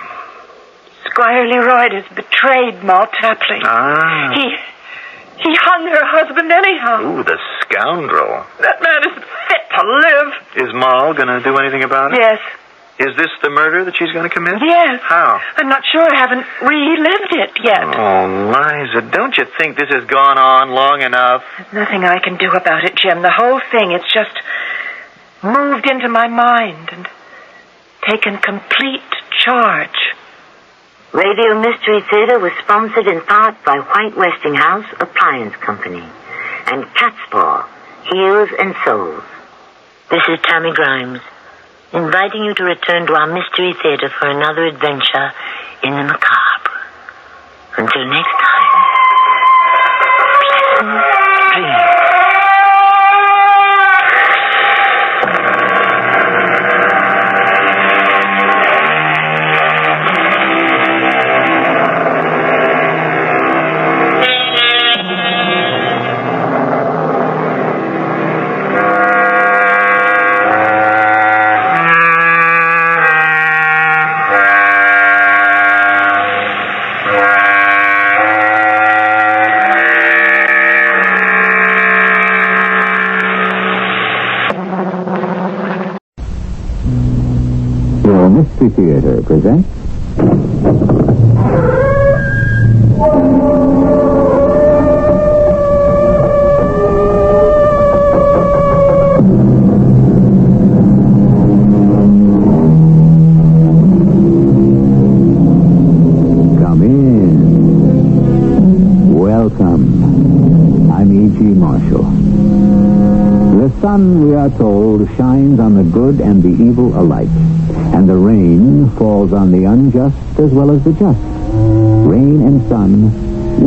Squire Leroyd has betrayed Moll Tapley. Ah. He hung her husband anyhow. Ooh, the scoundrel. That man isn't fit to live. Is Moll going to do anything about it? Yes. Is this the murder that she's going to commit? Yes. How? I'm not sure. I haven't relived it yet. Oh, Liza, don't you think this has gone on long enough? There's nothing I can do about it, Jim. The whole thing, it's just moved into my mind and taken complete charge. Radio Mystery Theater was sponsored in part by White Westinghouse Appliance Company and Catspaw, Heels and Souls. This is Tammy Grimes, inviting you to return to our Mystery Theater for another adventure in the macabre. Until next time, pleasant dreams. Mystery Theater presents Come in. Welcome. I'm E.G. Marshall. The sun, we are told, shines on the good and the evil alike. And the rain falls on the unjust as well as the just. Rain and sun,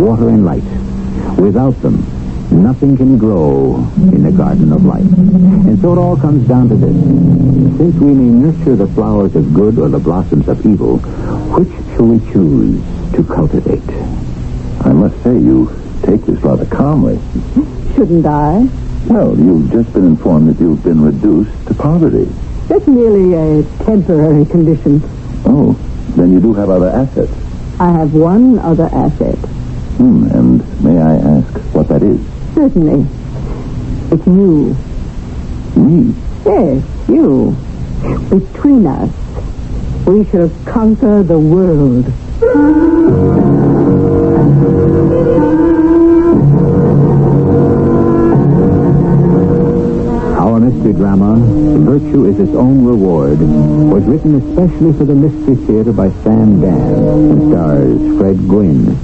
water and light. Without them, nothing can grow in the garden of life. And so it all comes down to this. Since we may nurture the flowers of good or the blossoms of evil, which shall we choose to cultivate? I must say, you take this rather calmly. Shouldn't I? Well, you've just been informed that you've been reduced to poverty. It's merely a temporary condition. Oh, then you do have other assets. I have one other asset. And may I ask what that is? Certainly. It's you. Me? Yes, you. Between us, we shall conquer the world. Our mystery drama, Virtue is Its Own Reward, was written especially for the Mystery Theater by Sam Dan and stars Fred Gwynne.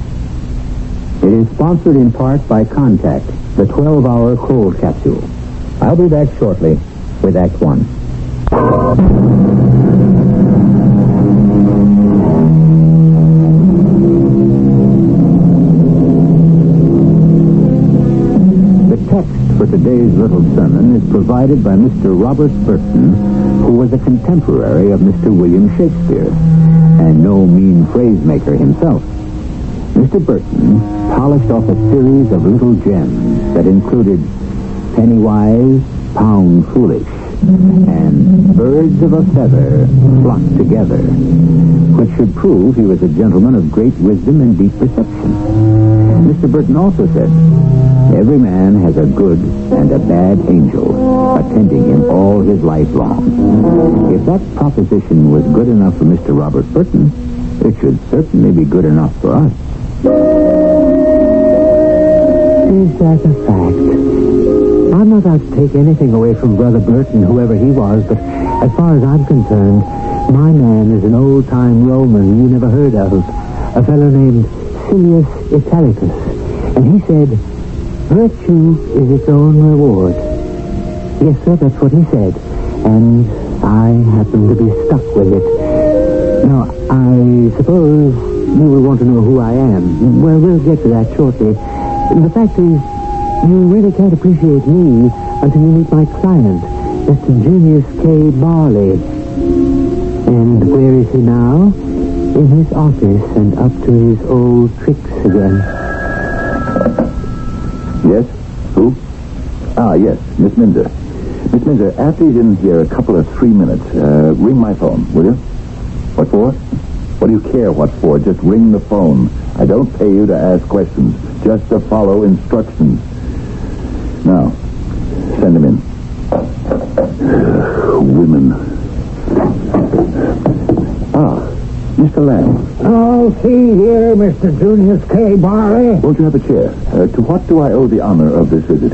It is sponsored in part by Contact, the 12-hour cold capsule. I'll be back shortly with Act One. For today's little sermon is provided by Mr. Robert Burton, who was a contemporary of Mr. William Shakespeare, and no mean phrase maker himself. Mr. Burton polished off a series of little gems that included penny wise, pound foolish, and birds of a feather flocked together, which should prove he was a gentleman of great wisdom and deep perception. Mr. Burton also said, every man has a good and a bad angel attending him all his life long. If that proposition was good enough for Mr. Robert Burton, it should certainly be good enough for us. Is that a fact? I'm not out to take anything away from Brother Burton, whoever he was, but as far as I'm concerned, my man is an old-time Roman you never heard of, a fellow named Silius Italicus. And he said, virtue is its own reward. Yes, sir, that's what he said. And I happen to be stuck with it. Now, I suppose you will want to know who I am. Well, we'll get to that shortly. The fact is, you really can't appreciate me until you meet my client, Mr. Junius K. Barley. And where is he now? In his office and up to his old tricks again. Yes? Who? Yes, Miss Minzer. Miss Minzer, after he's in here a couple of 3 minutes, ring my phone, will you? What for? What do you care what for? Just ring the phone. I don't pay you to ask questions, just to follow instructions. Now, send him in. Women. Mr. Lamb. Oh, see here, Mr. Junius K. Barley. Won't you have a chair? To what do I owe the honor of this visit?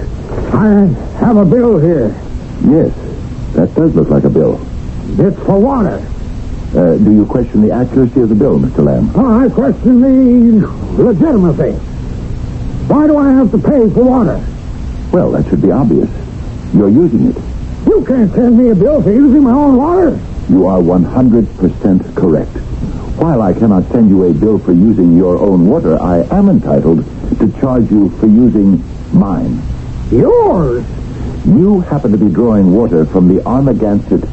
I have a bill here. Yes, that does look like a bill. It's for water. Do you question the accuracy of the bill, Mr. Lamb? Oh, I question the legitimacy. Why do I have to pay for water? Well, that should be obvious. You're using it. You can't send me a bill for using my own water. You are 100% correct. While I cannot send you a bill for using your own water, I am entitled to charge you for using mine. Yours? You happen to be drawing water from the Armagansett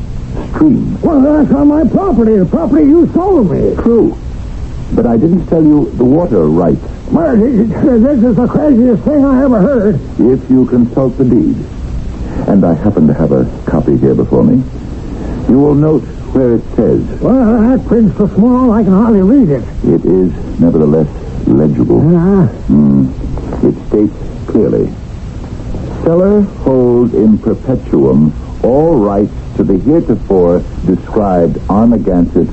stream. Well, that's on my property, the property you sold me. True. But I didn't sell you the water rights. Well, this is the craziest thing I ever heard. If you consult the deed, and I happen to have a copy here before me, you will note where it says. Well, that print's so small I can hardly read it. It is, nevertheless, legible. It states clearly, seller holds in perpetuum all rights to the heretofore described Armagansett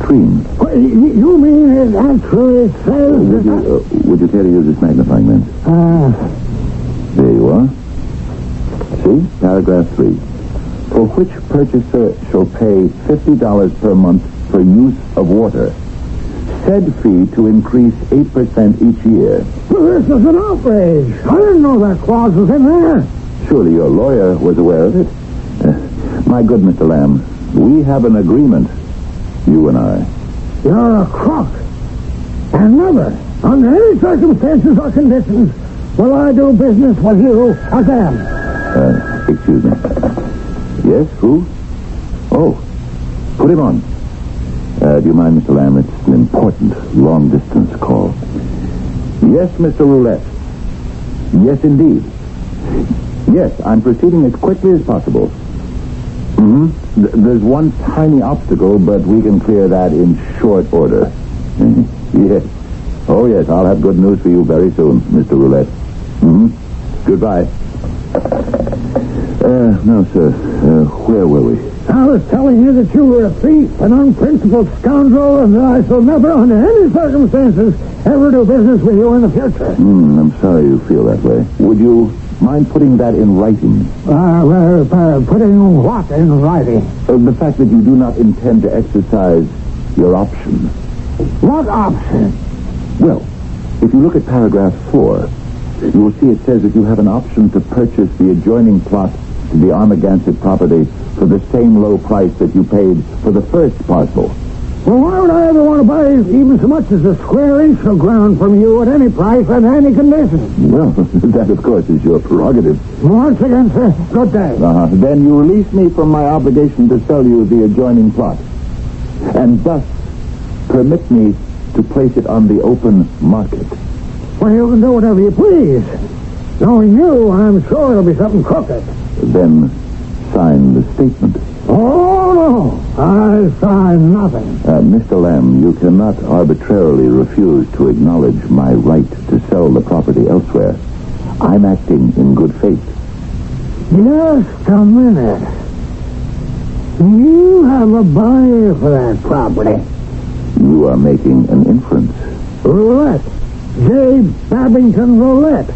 stream. Well, you mean it actually says... Would you care to use this magnifying lens? There you are. See? Paragraph 3. For which purchaser shall pay $50 per month for use of water. Said fee to increase 8% each year. Well, this is an outrage. I didn't know that clause was in there. Surely your lawyer was aware of it. My good Mr. Lamb, we have an agreement, you and I. You're a crook. And never, under any circumstances or conditions, will I do business with you again. Excuse me. Yes, who? Oh, put him on. Do you mind, Mr. Lamb? It's an important long-distance call. Yes, Mr. Roulette. Yes, indeed. Yes, I'm proceeding as quickly as possible. There's one tiny obstacle, but we can clear that in short order. Yes. Oh, yes, I'll have good news for you very soon, Mr. Roulette. Goodbye. No, sir. Where were we? I was telling you that you were a thief, an unprincipled scoundrel, and that I shall never, under any circumstances, ever do business with you in the future. I'm sorry you feel that way. Would you mind putting that in writing? Putting what in writing? The fact that you do not intend to exercise your option. What option? Well, if you look at paragraph 4, you will see it says that you have an option to purchase the adjoining plot to the Armagansett property for the same low price that you paid for the first parcel. Well, why would I ever want to buy even so much as a square inch of ground from you at any price and any condition? Well, that, of course, is your prerogative. Once again, sir, good day. Then you release me from my obligation to sell you the adjoining plot, and thus permit me to place it on the open market. Well, you can do whatever you please. Knowing you, I'm sure it'll be something crooked. Then sign the statement. Oh, no. I sign nothing. Mr. Lamb, you cannot arbitrarily refuse to acknowledge my right to sell the property elsewhere. I'm acting in good faith. Just a minute. You have a buyer for that property. You are making an inference. Roulette. J. Babington Roulette.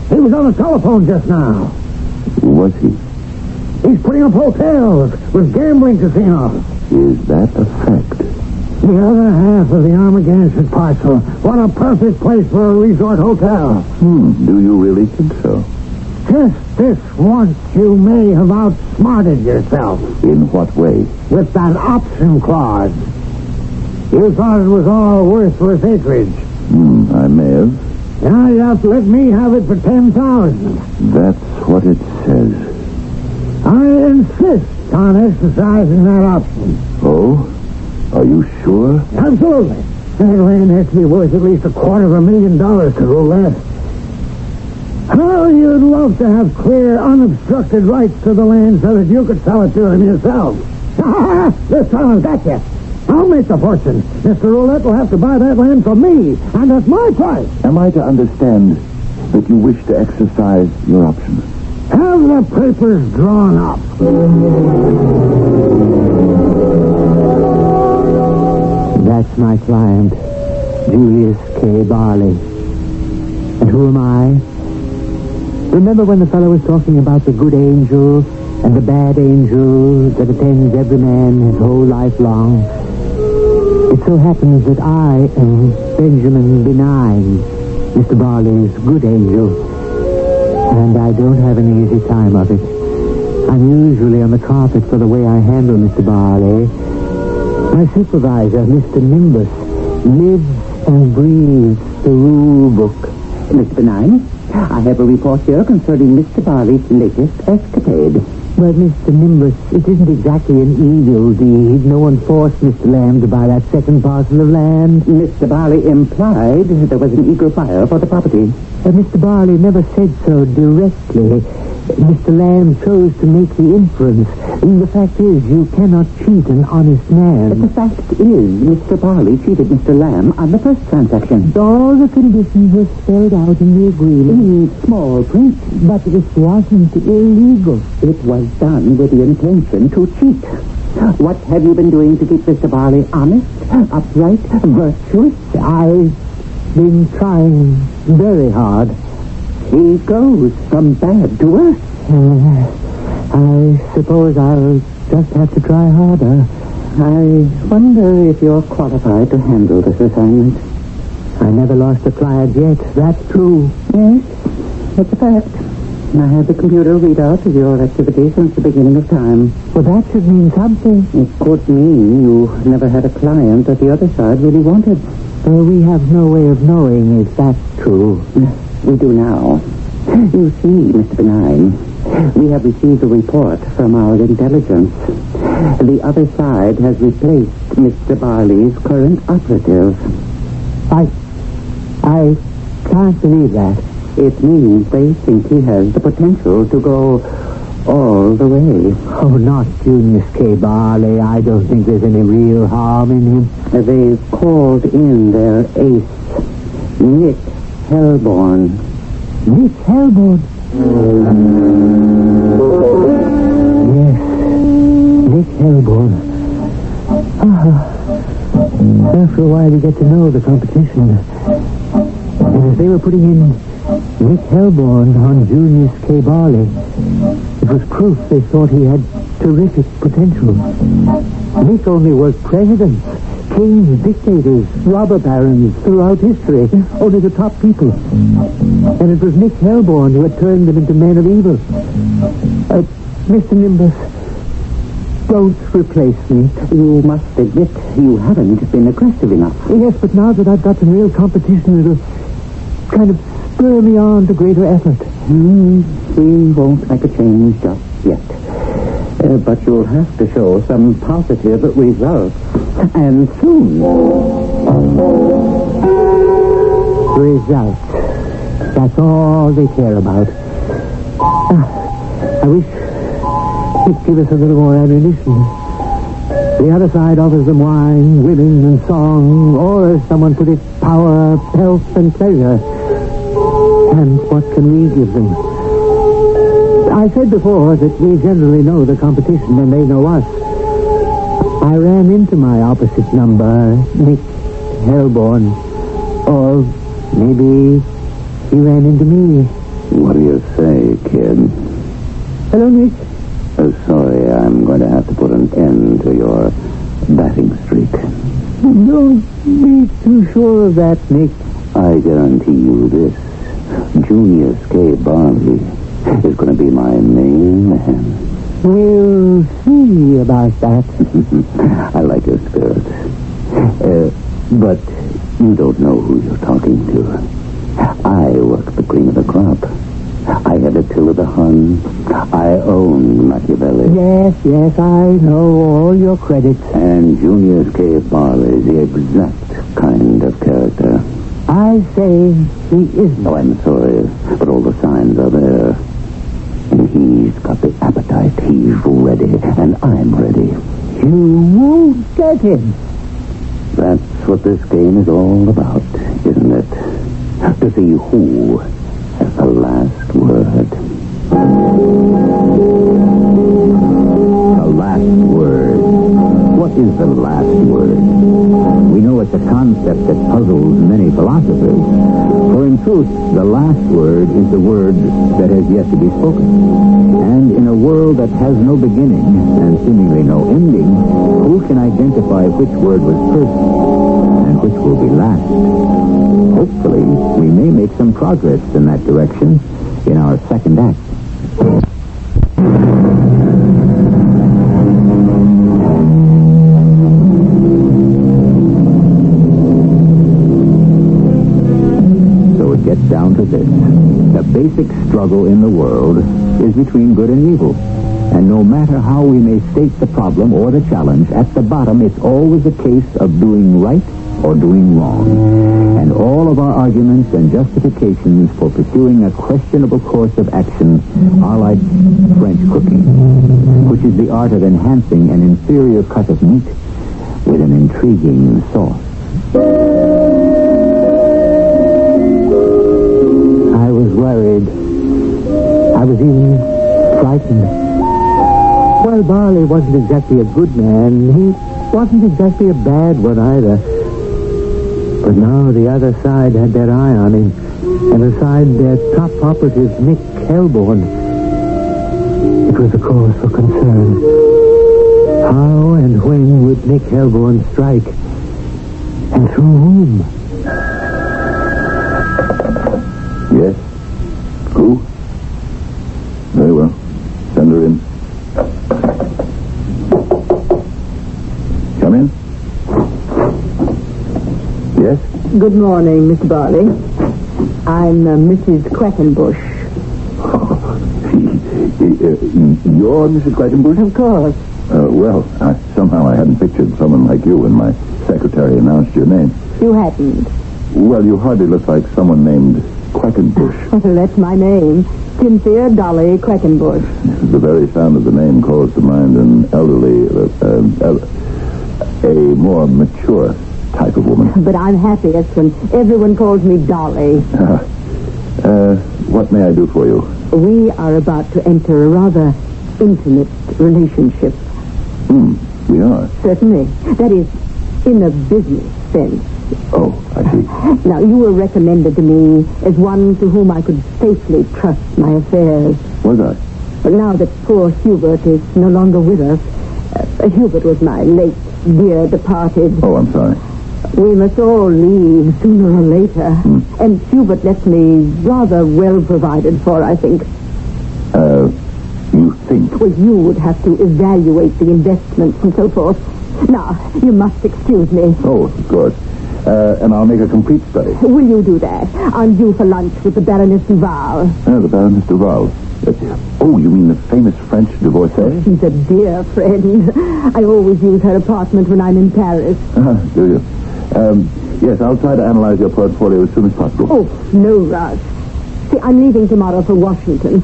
He was on the telephone just now. Who was he? He's putting up hotels with gambling casinos. Is that a fact? The other half of the Armageddon parcel. What a perfect place for a resort hotel. Do you really think so? Just this once you may have outsmarted yourself. In what way? With that option clause. You thought it was all worthless acreage. I may have. Now you have to let me have it for 10,000. That's what it says. I insist on exercising that option. Oh? Are you sure? Absolutely. That land has to be worth at least $250,000 to Roulette. Oh, you'd love to have clear, unobstructed rights to the land so that you could sell it to him yourself. This time I've got you. I'll make the fortune. Mr. Roulette will have to buy that land from me, and at my price. Am I to understand that you wish to exercise your option? Have the papers drawn up. That's my client, Julius K. Barley. And who am I? Remember when the fellow was talking about the good angel and the bad angel that attends every man his whole life long? It so happens that I am Benjamin Benign, Mr. Barley's good angel. And I don't have an easy time of it. I'm usually on the carpet for the way I handle Mr. Barley. My supervisor, Mr. Nimbus, lives and breathes the rule book. Mr. Benign, I have a report here concerning Mr. Barley's latest escapade. But, Mr. Nimbus, it isn't exactly an evil deed. No one forced Mr. Lamb to buy that second parcel of land. Mr. Barley implied there was an eager buyer for the property. Mr. Barley never said so directly. Mr. Lamb chose to make the inference. The fact is, you cannot cheat an honest man. But the fact is, Mr. Barley cheated Mr. Lamb on the first transaction. All the conditions were spelled out in the agreement. In small print. But it wasn't illegal. It was done with the intention to cheat. What have you been doing to keep Mr. Barley honest, upright, virtuous? I've been trying very hard. He goes from bad to worse. I suppose I'll just have to try harder. I wonder if you're qualified to handle this assignment. I never lost a client yet. That's true. Yes, that's a fact. I had the computer read out of your activity since the beginning of time. Well, that should mean something. It could mean you never had a client that the other side really wanted. We have no way of knowing if that's true. We do now. You see, Mr. Benign, we have received a report from our intelligence. The other side has replaced Mr. Barley's current operative. I can't believe that. It means they think he has the potential to go all the way. Oh, not Julius K. Barley. I don't think there's any real harm in him. They've called in their ace, Nick Hellborn. Nick Hellborn? Yes, Nick Hellborn. After a while you get to know the competition. And as they were putting in Nick Hellborn on Julius K. Barley, it was proof they thought he had terrific potential. Nick only worked presidents, kings, dictators, robber barons throughout history, only the top people. And it was Nick Hellborn who had turned them into men of evil. Mr. Nimbus, don't replace me. You must admit you haven't been aggressive enough. Yes, but now that I've got some real competition, it'll kind of spur me on to greater effort. We won't make a change just yet. But you'll have to show some positive results. And soon. Results. That's all they care about. I wish he'd give us a little more ammunition. The other side offers them wine, women, and song, or, as someone put it, power, health, and pleasure. And what can we give them? I said before that we generally know the competition and they know us. I ran into my opposite number, Nick Hellborn, or Maybe he ran into me. What do you say, kid? Hello, Nick. Sorry, I'm going to have to put an end to your batting streak. Don't be too sure of that, Nick. I guarantee you this. Junius K. Barley is going to be my main man. We'll see about that. I like your spirit. But you don't know who you're talking to. I work the cream of the crop. I had Attila the Hun. I owned Machiavelli. Yes, I know all your credits. And Junius K. Barley is the exact kind of character. I say he isn't. Oh, I'm sorry, but all the signs are there. And he's got the appetite. He's ready, and I'm ready. You won't get him. That's what this game is all about, isn't it? To see who has the last word. The last word. What is the last word? We know it's a concept that puzzles many philosophers. For in truth, the last word is the word that has yet to be spoken. And in a world that has no beginning and seemingly no ending, who can identify which word was first and which will be last? Hopefully, we may make some progress in that direction in our second act. So it gets down to this. The basic struggle in the world is between good and evil. And no matter how we may state the problem or the challenge, at the bottom it's always a case of doing right or doing wrong. And all of our arguments and justifications for pursuing a questionable course of action are like French cooking, which is the art of enhancing an inferior cut of meat with an intriguing sauce. I was worried. I was even frightened. Well, Barley wasn't exactly a good man. He wasn't exactly a bad one either. But now the other side had their eye on him, and aside their top operative, Nick Helborn. It was a cause for concern. How and when would Nick Helborn strike? And through whom? Yes? Who? Very well. Send her in. Come in. Yes? Good morning, Mr. Barley. I'm Mrs. Quackenbush. You're Mrs. Quackenbush? Of course. Somehow I hadn't pictured someone like you when my secretary announced your name. You hadn't? Well, you hardly look like someone named Quackenbush. Well, that's my name. Cynthia Dolly Quackenbush. The very sound of the name calls to mind an elderly, a more mature type of woman. But I'm happiest when everyone calls me Dolly. What may I do for you? We are about to enter a rather intimate relationship. We are? Certainly. That is, in a business sense. Oh, I see. Now, you were recommended to me as one to whom I could safely trust my affairs. Was I? But now that poor Hubert is no longer with us, Hubert was my late dear departed. Oh, I'm sorry. We must all leave sooner or later. And Hubert left me rather well provided for, I think. You think? Well, you would have to evaluate the investments and so forth. Now, you must excuse me. Oh, of course. And I'll make a complete study. Will you do that? I'm due for lunch with the Baroness Duval. The Baroness Duval. Oh, you mean the famous French divorcee? She's a dear friend. I always use her apartment when I'm in Paris. Do you? Yes, I'll try to analyze your portfolio as soon as possible. Oh, no rush. See, I'm leaving tomorrow for Washington.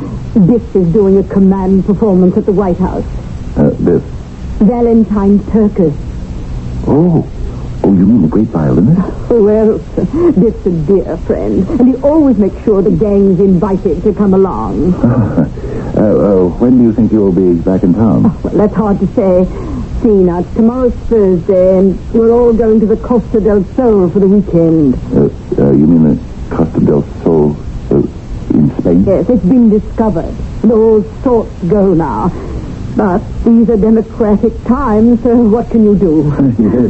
Biff is doing a command performance at the White House. Biff? Valentine Turkus. Oh, you mean the great violinist? Well, Biff's a dear friend, and he always makes sure the gang's invited to come along. When do you think you'll be back in town? Well, that's hard to say. See, now, tomorrow's Thursday, and we're all going to the Costa del Sol for the weekend. You mean the Costa del Sol in Spain? Yes, it's been discovered. Those sorts go now. But these are democratic times, so what can you do?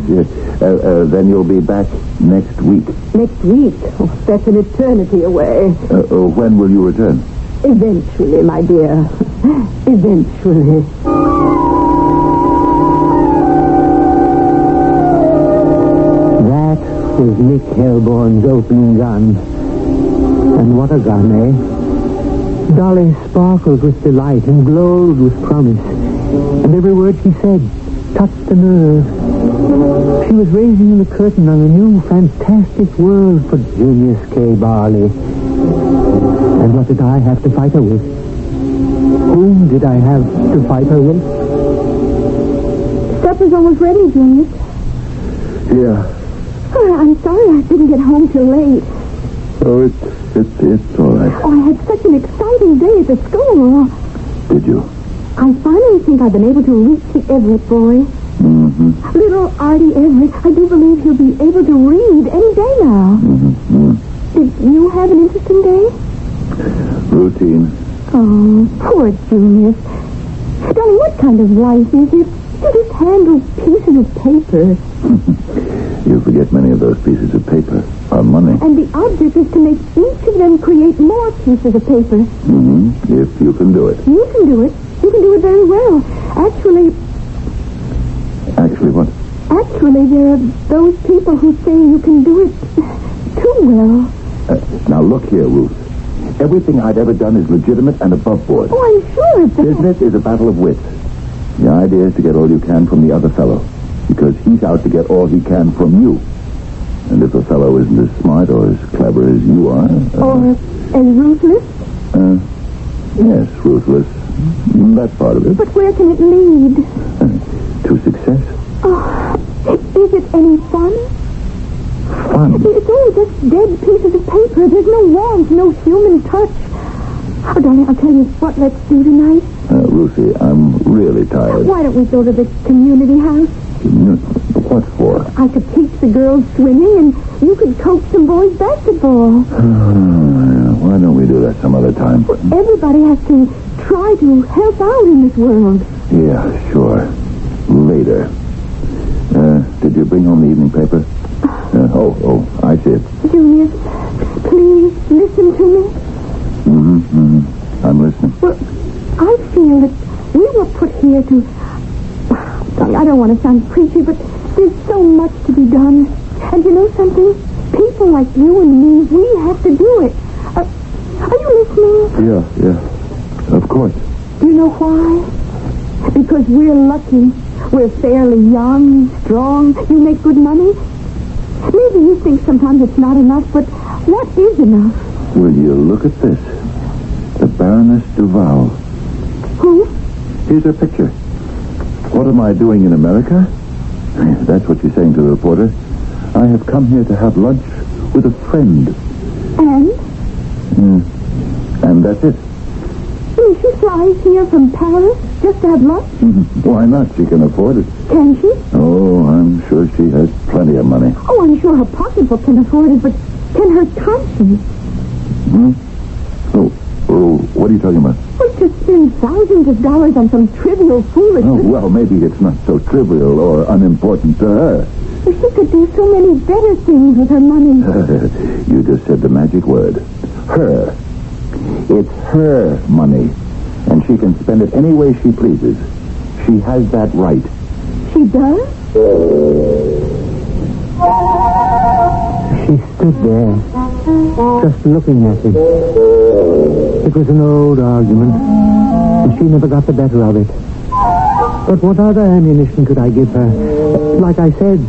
Yes. Then you'll be back next week. Next week? Oh, that's an eternity away. When will you return? Eventually, my dear. Eventually. That was Nick Helborn's opening gun. And what a gun, eh? Dolly sparkled with delight and glowed with promise. And every word she said touched the nerve. She was raising the curtain on a new, fantastic world for Junius K. Barley. And what did I have to fight her with? Whom did I have to fight her with? Supper's almost ready, Junius. Yeah. Oh, I'm sorry I didn't get home till late. Oh, it's all right. Oh, I had such an exciting day at the school. Did you? I finally think I've been able to reach the Everett boy. Mm-hmm. Little Artie Everett, I do believe he'll be able to read any day now. Mm-hmm. Did you have an interesting day? Routine. Oh, poor Junius. Darling, what kind of life is it? You just handle pieces of paper. You forget many of those pieces of paper are money. And the object is to make each of them create more pieces of paper. Mm-hmm. If you can do it. You can do it. You can do it very well. Actually, what? Actually, there are those people who say you can do it too well. Now look here, Ruth. Everything I've ever done is legitimate and above board. Oh, I'm sure of that. Business is a battle of wits. The idea is to get all you can from the other fellow, because he's out to get all he can from you. And if a fellow isn't as smart or as clever as you are... or as ruthless? Yes, ruthless. That's part of it. But where can it lead? To success. Oh, is it any fun? Fun? It's all just dead pieces of paper. There's no warmth, no human touch. Oh, darling, I'll tell you what let's do tonight. Ruthie, I'm really tired. Why don't we go to the community house? What for? I could teach the girls swimming, and you could coach some boys basketball. Why don't we do that some other time? Well, everybody has to try to help out in this world. Yeah, sure. Later. Did you bring home the evening paper? I see it. Junius, please listen to me. Mm-hmm. I'm listening. Well, I feel that we were put here to... I don't want to sound preachy, but there's so much to be done. And you know something? People like you and me, we have to do it. Are you listening? Yeah. Of course. Do you know why? Because we're lucky. We're fairly young, strong. You make good money. Maybe you think sometimes it's not enough, but what is enough? Will you look at this? The Baroness Duval. Who? Here's her picture. What am I doing in America? That's what she's saying to the reporter. I have come here to have lunch with a friend. And? And that's it. She flies here from Paris just to have lunch? Why not? She can afford it. Can she? Oh, I'm sure she has plenty of money. Oh, I'm sure her pocketbook can afford it, but can her conscience? Oh, what are you talking about? Well, to spend thousands of dollars on some trivial foolishness. Oh, well, maybe it's not so trivial or unimportant to her. She could do so many better things with her money. You just said the magic word. Her. It's her money. And she can spend it any way she pleases. She has that right. She does? She stood there, just looking at him. It was an old argument, and she never got the better of it. But what other ammunition could I give her? Like I said,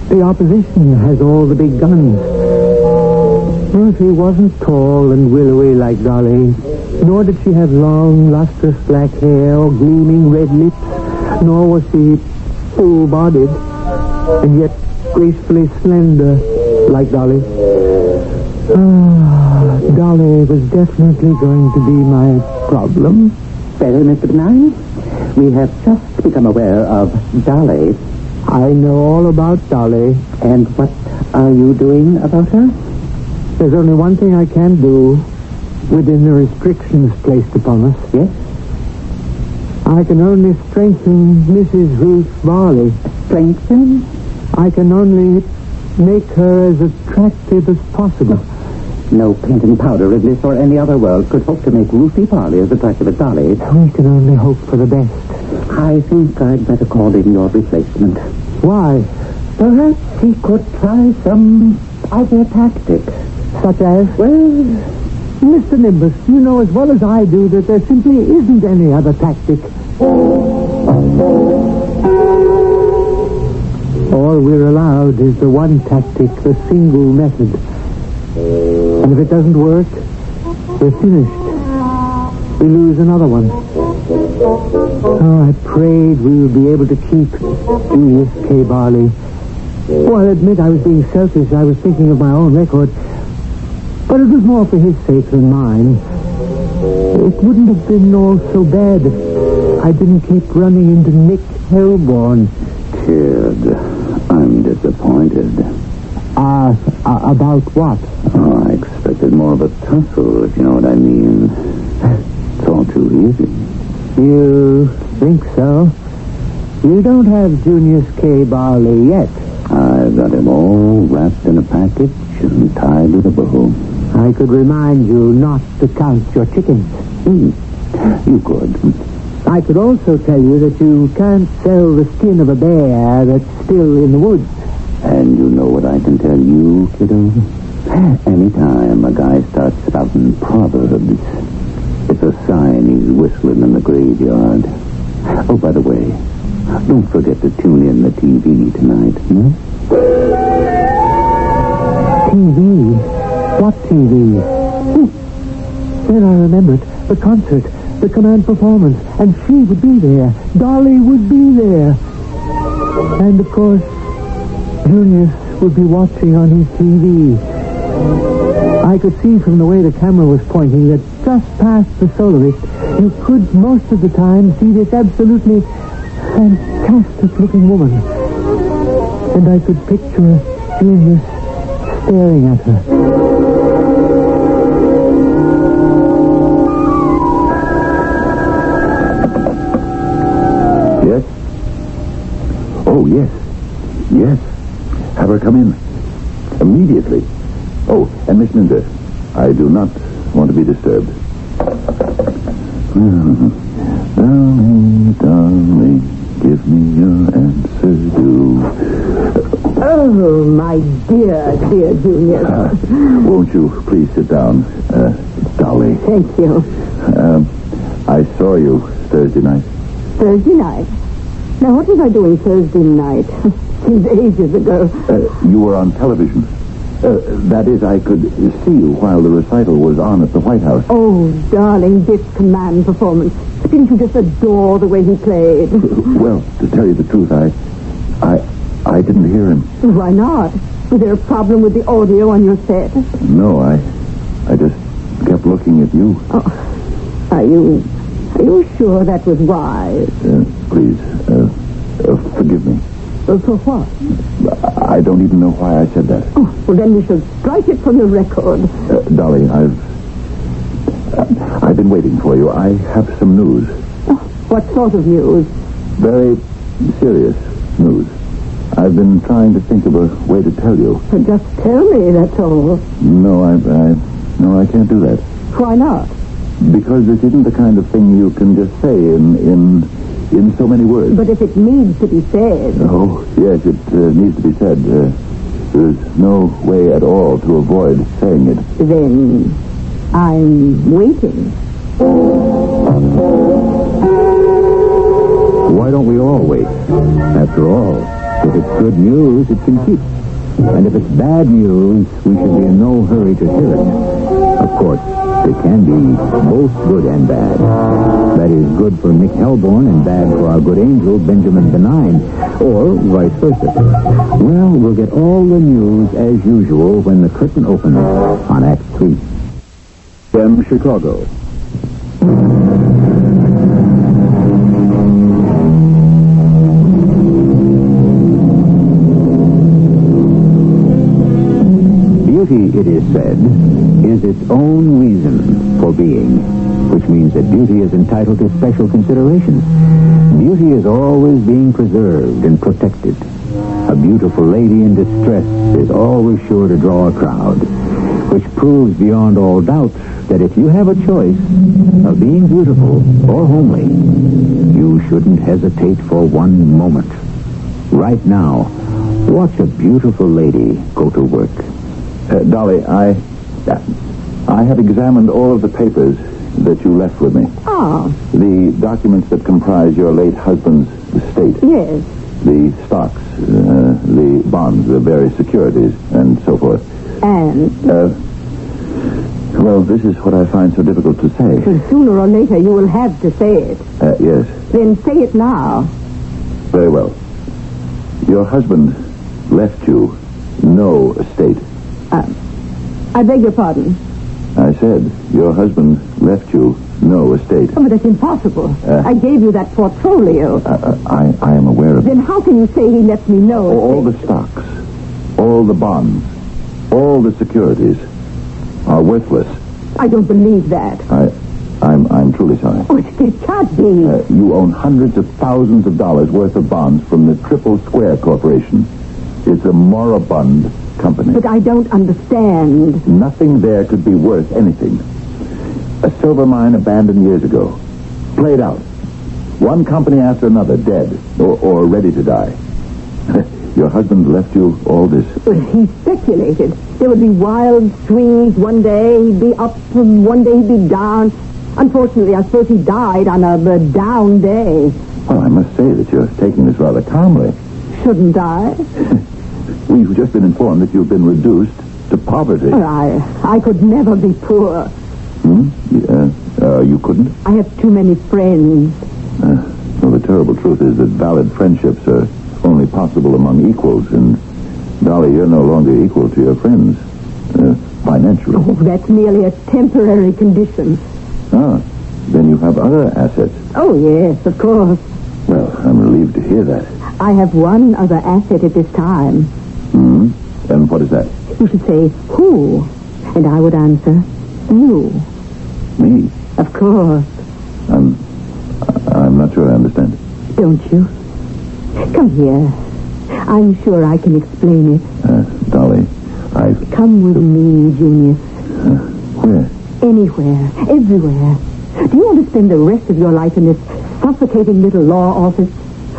the opposition has all the big guns. Ruthie wasn't tall and willowy like Dolly, nor did she have long, lustrous black hair or gleaming red lips, nor was she full-bodied, and yet gracefully slender like Dolly. Dolly was definitely going to be my problem. Well, Mr. Benign, we have just become aware of Dolly. I know all about Dolly. And what are you doing about her? There's only one thing I can do within the restrictions placed upon us. Yes? I can only strengthen Mrs. Ruth Barley. Strengthen? I can only make her as attractive as possible. No paint and powder in this or any other world could hope to make Ruthie Barley as attractive as Dolly. We can only hope for the best. I think I'd better call in your replacement. Why? Perhaps he could try some other tactic. Such as? Well, Mr. Nimbus, you know as well as I do that there simply isn't any other tactic. All we're allowed is the one tactic, the single method. And if it doesn't work, we're finished. We lose another one. Oh, I prayed we would be able to keep Julius K. Barley. Oh, I'll admit I was being selfish. I was thinking of my own record. But it was more for his sake than mine. It wouldn't have been all so bad if I didn't keep running into Nick Hellborn. Kid, I'm disappointed. About what? Oh, I expected more of a tussle, if you know what I mean. It's all too easy. You think so? You don't have Junius K. Barley yet. I've got him all wrapped in a package and tied with a bow. I could remind you not to count your chickens. You could. I could also tell you that you can't sell the skin of a bear that's still in the woods. And you know what I can tell you, kiddo? Anytime a guy starts spouting proverbs, it's a sign he's whistling in the graveyard. Oh, by the way, don't forget to tune in the TV tonight, TV? What TV? Then I remembered. The concert. The command performance. And she would be there. Dolly would be there. And, of course, Junius would be watching on his TV. I could see from the way the camera was pointing that just past the soloist, you could most of the time see this absolutely fantastic-looking woman. And I could picture Junius staring at her. Yes? Oh, yes. Yes. Have her come in. Immediately. Oh, and Miss Minder, I do not want to be disturbed. Darling, darling, give me your answer, do. Oh, my dear Junior. Won't you please sit down, Dolly? Thank you. I saw you Thursday night. Thursday night? Now, what was I doing Thursday night? Seems ages ago. You were on television. That is, I could see you while the recital was on at the White House. Oh, darling, this command performance. Didn't you just adore the way he played? Well, to tell you the truth, I didn't hear him. Why not? Was there a problem with the audio on your set? No, I just kept looking at you. Oh, are you sure that was wise? Please, forgive me. For what? I don't even know why I said that. Oh, well, then we should strike it from the record. Dolly, I've been waiting for you. I have some news. Oh, what sort of news? Very serious news. I've been trying to think of a way to tell you. But just tell me, that's all. No, I can't do that. Why not? Because this isn't the kind of thing you can just say in so many words. But if it needs to be said... Oh, yes, it needs to be said. There's no way at all to avoid saying it. Then I'm waiting. Why don't we all wait? After all, if it's good news, it can keep. And if it's bad news, we should be in no hurry to hear it. Of course, it can be both good and bad. That is, good for Nick Hellborn and bad for our good angel, Benjamin Benign. Or vice versa. Well, we'll get all the news as usual when the curtain opens on Act 3. From Chicago. Beauty, it is said, said, is its own reason for being, which means that beauty is entitled to special consideration. Beauty is always being preserved and protected. A beautiful lady in distress is always sure to draw a crowd, which proves beyond all doubt that if you have a choice of being beautiful or homely, you shouldn't hesitate for one moment. Right now, watch a beautiful lady go to work. Dolly, I have examined all of the papers that you left with me. Oh. The documents that comprise your late husband's estate. Yes. The stocks, the bonds, the various securities, and so forth. And? Well, this is what I find so difficult to say. Well, sooner or later you will have to say it. Yes. Then say it now. Very well. Your husband left you no estate. I beg your pardon. I said your husband left you no estate. Oh, but that's impossible. I gave you that portfolio. I am aware of it. Then how can you say he left me no estate? All the stocks, all the bonds, all the securities are worthless. I don't believe that. I'm truly sorry. Oh, it can't be. You own hundreds of thousands of dollars worth of bonds from the Triple Square Corporation. It's a moribund company. But I don't understand. Nothing there could be worth anything. A silver mine abandoned years ago. Played out. One company after another dead or ready to die. Your husband left you all this. But he speculated. There would be wild swings. One day he'd be up and one day he'd be down. Unfortunately, I suppose he died on a down day. Well, I must say that you're taking this rather calmly. Shouldn't I? We've just been informed that you've been reduced to poverty. I could never be poor. You couldn't? I have too many friends. Well, the terrible truth is that valid friendships are only possible among equals, and Dolly, you're no longer equal to your friends, financially. Oh, that's merely a temporary condition. Ah, then you have other assets. Oh, yes, of course. Well, I'm relieved to hear that. I have one other asset at this time. And what is that? You should say, who? And I would answer, you. Me? Of course. I'm not sure I understand. Don't you? Come here. I'm sure I can explain it. Dolly, Come with me, Junius. Where? Anywhere. Everywhere. Do you want to spend the rest of your life in this suffocating little law office?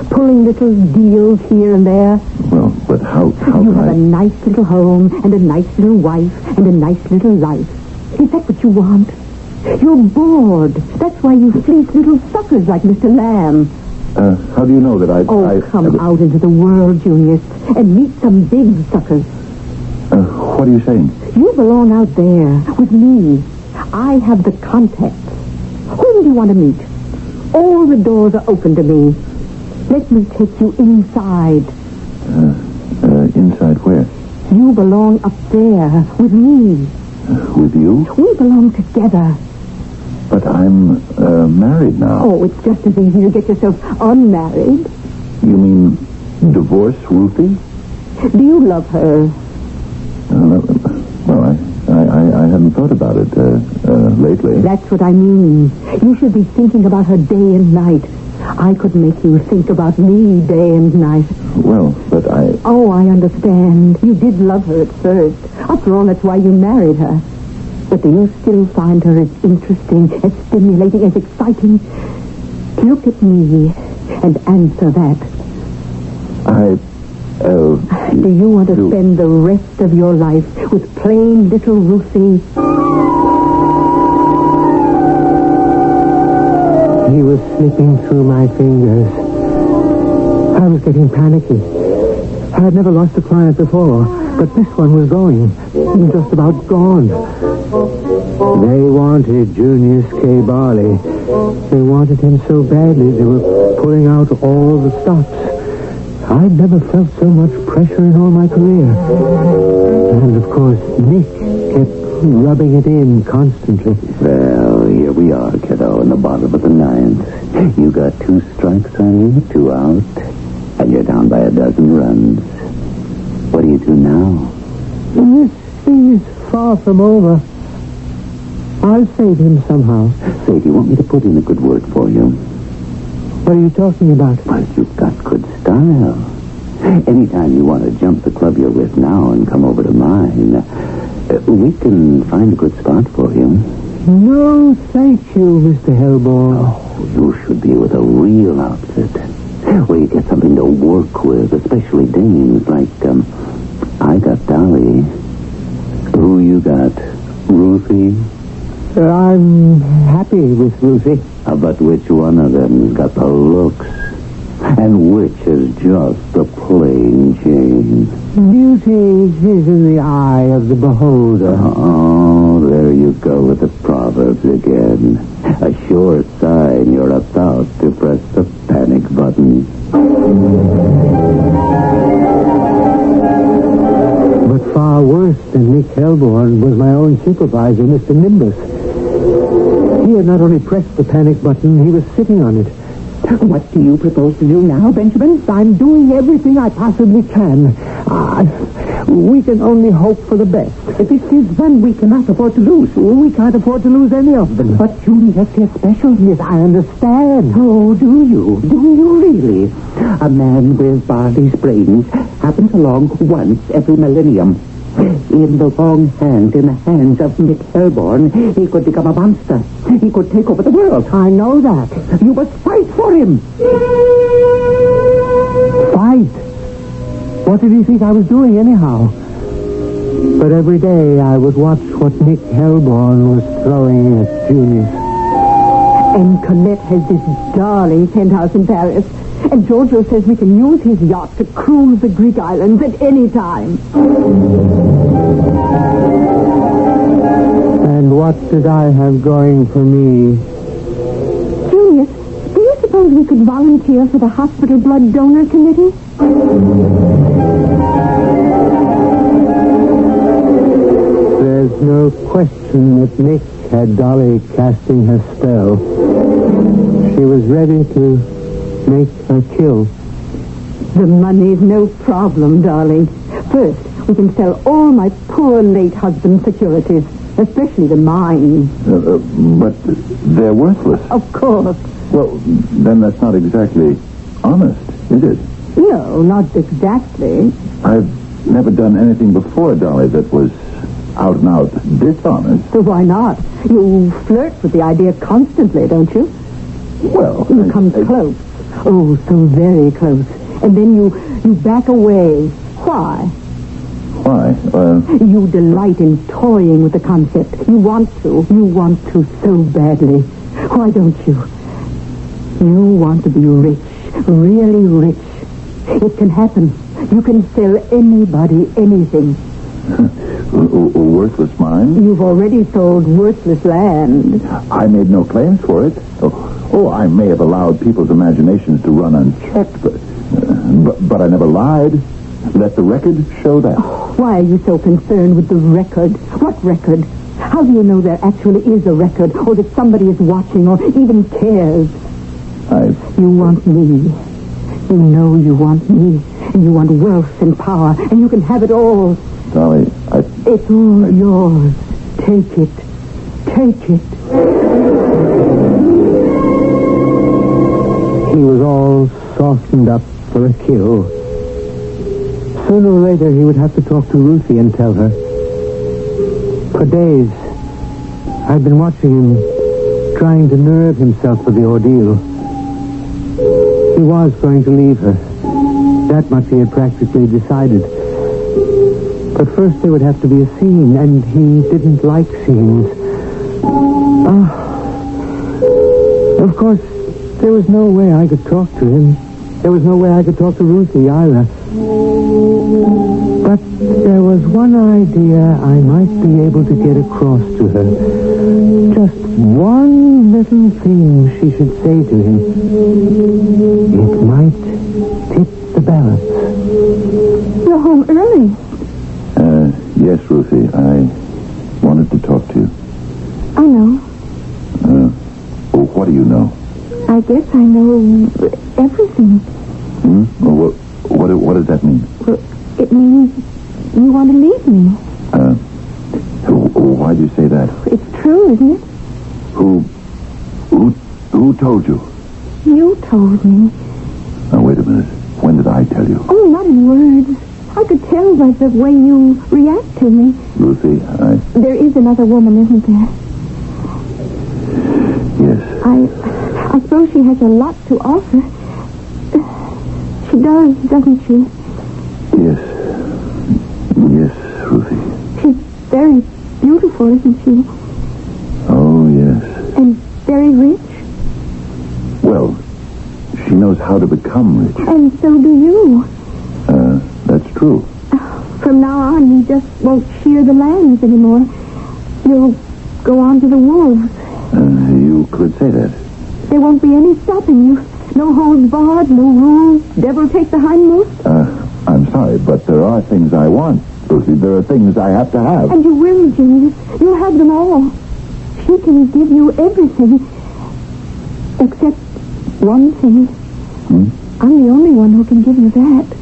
Pulling little deals here and there? Well, but how you have a nice little home and a nice little wife and a nice little life. Is that what you want? You're bored. That's why you fleece little suckers like Mr. Lamb. How do you know that come out into the world, Junius, and meet some big suckers. What are you saying? You belong out there with me. I have the contacts. Whom do you want to meet? All the doors are open to me. Let me take you inside. Inside where? You belong up there with me. With you? We belong together. But I'm married now. Oh, it's just as easy to get yourself unmarried. You mean divorce Ruthie? Do you love her? Well, I hadn't thought about it lately. That's what I mean. You should be thinking about her day and night. I could make you think about me day and night. Well, but I... Oh, I understand. You did love her at first. After all, that's why you married her. But do you still find her as interesting, as stimulating, as exciting? Look at me and answer that. Do you want to spend the rest of your life with plain little Ruthie? He was slipping through my fingers. I was getting panicky. I had never lost a client before, but this one was going. Just about gone. They wanted Junius K. Barley. They wanted him so badly they were pulling out all the stops. I'd never felt so much pressure in all my career. And, of course, Nick kept rubbing it in constantly. Well, here we are, kiddo, in the bottom of the ninth. You got 2 strikes on you, 2 out, and you're down by a dozen runs. What do you do now? thing is far from over. I'll save him somehow. Say, do you want me to put in a good word for you? What are you talking about? Well, you've got good style. Anytime you want to jump the club you're with now and come over to mine, we can find a good spot for you. No, thank you, Mr. Hellborn. Oh, you should be with a real outfit, where you get something to work with, especially dames like, I got Dolly. Who you got? Ruthie? I'm happy with Ruthie. But which one of them's got the looks? And which is just the plain Jane? Beauty is in the eye of the beholder. Oh, there you go with the proverbs again. A sure sign you're about to press the panic button. But far worse than Nick Hellborn was my own supervisor, Mr. Nimbus. He had not only pressed the panic button, he was sitting on it. What do you propose to do now, Benjamin? I'm doing everything I possibly can. We can only hope for the best. This is one we cannot afford to lose. We can't afford to lose any of them. But Julius is special. Yes, I understand. Oh, do you? Do you really? A man with Barley's brains happens along once every millennium. In the wrong hand, in the hands of Nick Hellborn, he could become a monster. He could take over the world. I know that. You must fight for him. Fight? What did he think I was doing anyhow? But every day I would watch what Nick Hellborn was throwing at Junius. And Colette has this darling penthouse in Paris. And Giorgio says we can use his yacht to cruise the Greek islands at any time. And what did I have going for me? Julius, do you suppose we could volunteer for the hospital blood donor committee? There's no question that Nick had Dolly casting her spell. She was ready to make her kill. The money's no problem, darling. First, we can sell all my poor late husband's securities, especially the mine. But they're worthless. Of course. Well, then that's not exactly honest, is it? No, not exactly. I've never done anything before, Dolly, that was out and out dishonest. So why not? You flirt with the idea constantly, don't you? Well, you come close. Oh, so very close. And then you back away. Why? Why? You delight in toying with the concept. You want to. You want to so badly. Why don't you? You want to be rich. Really rich. It can happen. You can sell anybody anything. Worthless mine? You've already sold worthless land. I made no claims for it. Oh, I may have allowed people's imaginations to run unchecked, but I never lied. Let the record show that. Oh, why are you so concerned with the record? What record? How do you know there actually is a record, or that somebody is watching, or even cares? You want me. You know you want me. And you want wealth and power, and you can have it all. Dolly, It's all yours. Take it. Take it. He was all softened up for a kill. Sooner or later, he would have to talk to Ruthie and tell her. For days, I'd been watching him, trying to nerve himself for the ordeal. He was going to leave her. That much he had practically decided. But first there would have to be a scene, and he didn't like scenes. Of course, there was no way I could talk to him. There was no way I could talk to Ruthie either. But there was one idea I might be able to get across to her. Just one little thing she should say to him. It might tip the balance. You're home early. Yes, Ruthie, I wanted to talk to you. I know. What do you know? I guess I know everything. Well, what does that mean? Well, it means you want to leave me. Why'd you say that? It's true, isn't it? Who told you? You told me. Now, wait a minute. When did I tell you? Oh, not in words. I could tell by the way you react to me. Lucy, There is another woman, isn't there? Yes. I suppose she has a lot to offer. She does, doesn't she? Yes. Yes, Ruthie. She's very beautiful, isn't she? Oh, yes. And very rich? Well, she knows how to become rich. And so do you. That's true. From now on, you just won't shear the lambs anymore. You'll go on to the wolves. You could say that. There won't be any stopping you. No holds barred, no rules. Devil take the hindmost. I'm sorry, but there are things I want, Lucy. There are things I have to have. And you will, Junius. You'll have them all. She can give you everything. Except one thing. I'm the only one who can give you that.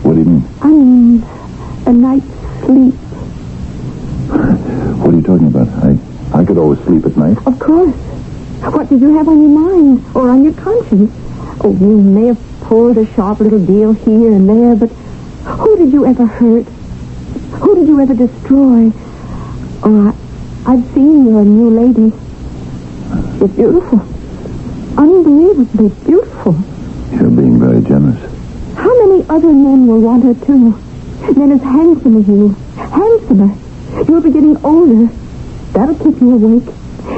What do you mean? I mean, a night's sleep. What are you talking about? I could always sleep at night. Of course. What did you have on your mind or on your conscience? Oh, you may have pulled a sharp little deal here and there, but who did you ever hurt? Who did you ever destroy? Oh, I've seen your new lady. She's beautiful. Unbelievably beautiful. You're being very generous. How many other men will want her, too? Men as handsome as you. Handsomer. You'll be getting older. That'll keep you awake.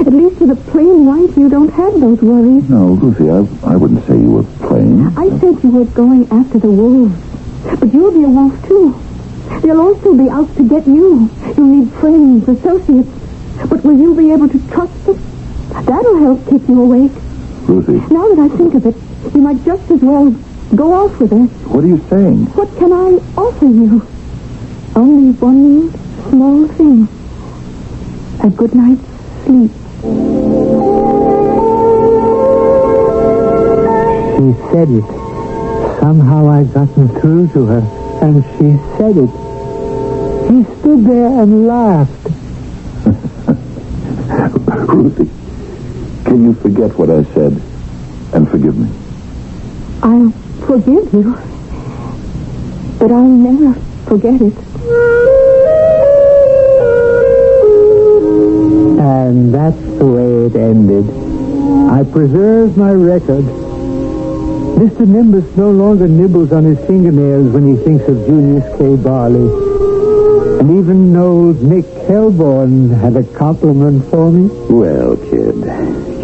At least with a plain wife, you don't have those worries. No, Lucy, I wouldn't say you were plain. I said you were going after the wolves. But you'll be a wolf, too. They'll also be out to get you. You'll need friends, associates. But will you be able to trust them? That'll help keep you awake. Lucy. Now that I think of it, you might just as well go off with her. What are you saying? What can I offer you? Only one small thing. A good night's sleep. She said it. Somehow I'd gotten through to her, and she said it. He stood there and laughed. Ruthie, can you forget what I said and forgive me? I'll forgive you, but I'll never forget it. And that's the way it ended. I preserved my record. Mr. Nimbus no longer nibbles on his fingernails when he thinks of Junius K. Barley. And even old Nick Helborn had a compliment for me. Well, kid,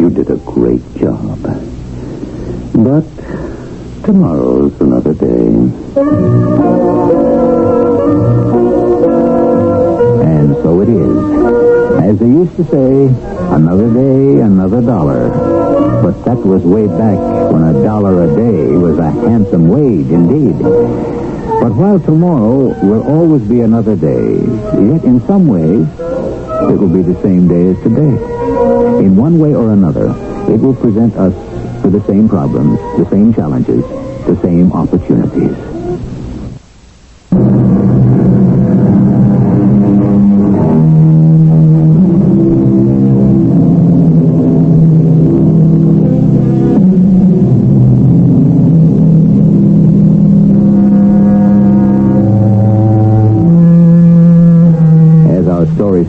you did a great job. But tomorrow's another day. And so it is. As they used to say, another day, another dollar. But that was way back when $1 a day was a handsome wage indeed. But while tomorrow will always be another day, yet in some ways, it will be the same day as today. In one way or another, it will present us with the same problems, the same challenges, the same opportunities.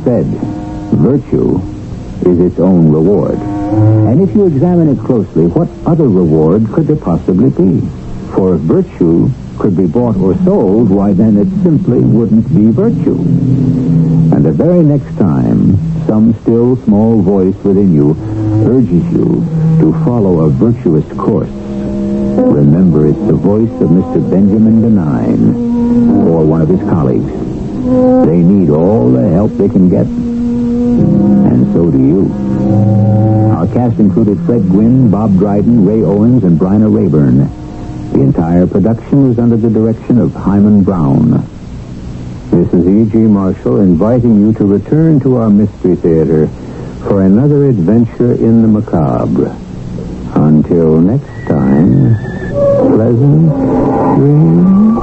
Said, virtue is its own reward. And if you examine it closely, what other reward could there possibly be? For if virtue could be bought or sold, why then it simply wouldn't be virtue. And the very next time some still small voice within you urges you to follow a virtuous course, remember it's the voice of Mr. Benjamin Benign or one of his colleagues. They need all the help they can get. And so do you. Our cast included Fred Gwynn, Bob Dryden, Ray Owens, and Bryna Rayburn. The entire production was under the direction of Hyman Brown. This is E.G. Marshall inviting you to return to our Mystery Theater for another adventure in the macabre. Until next time, pleasant dreams.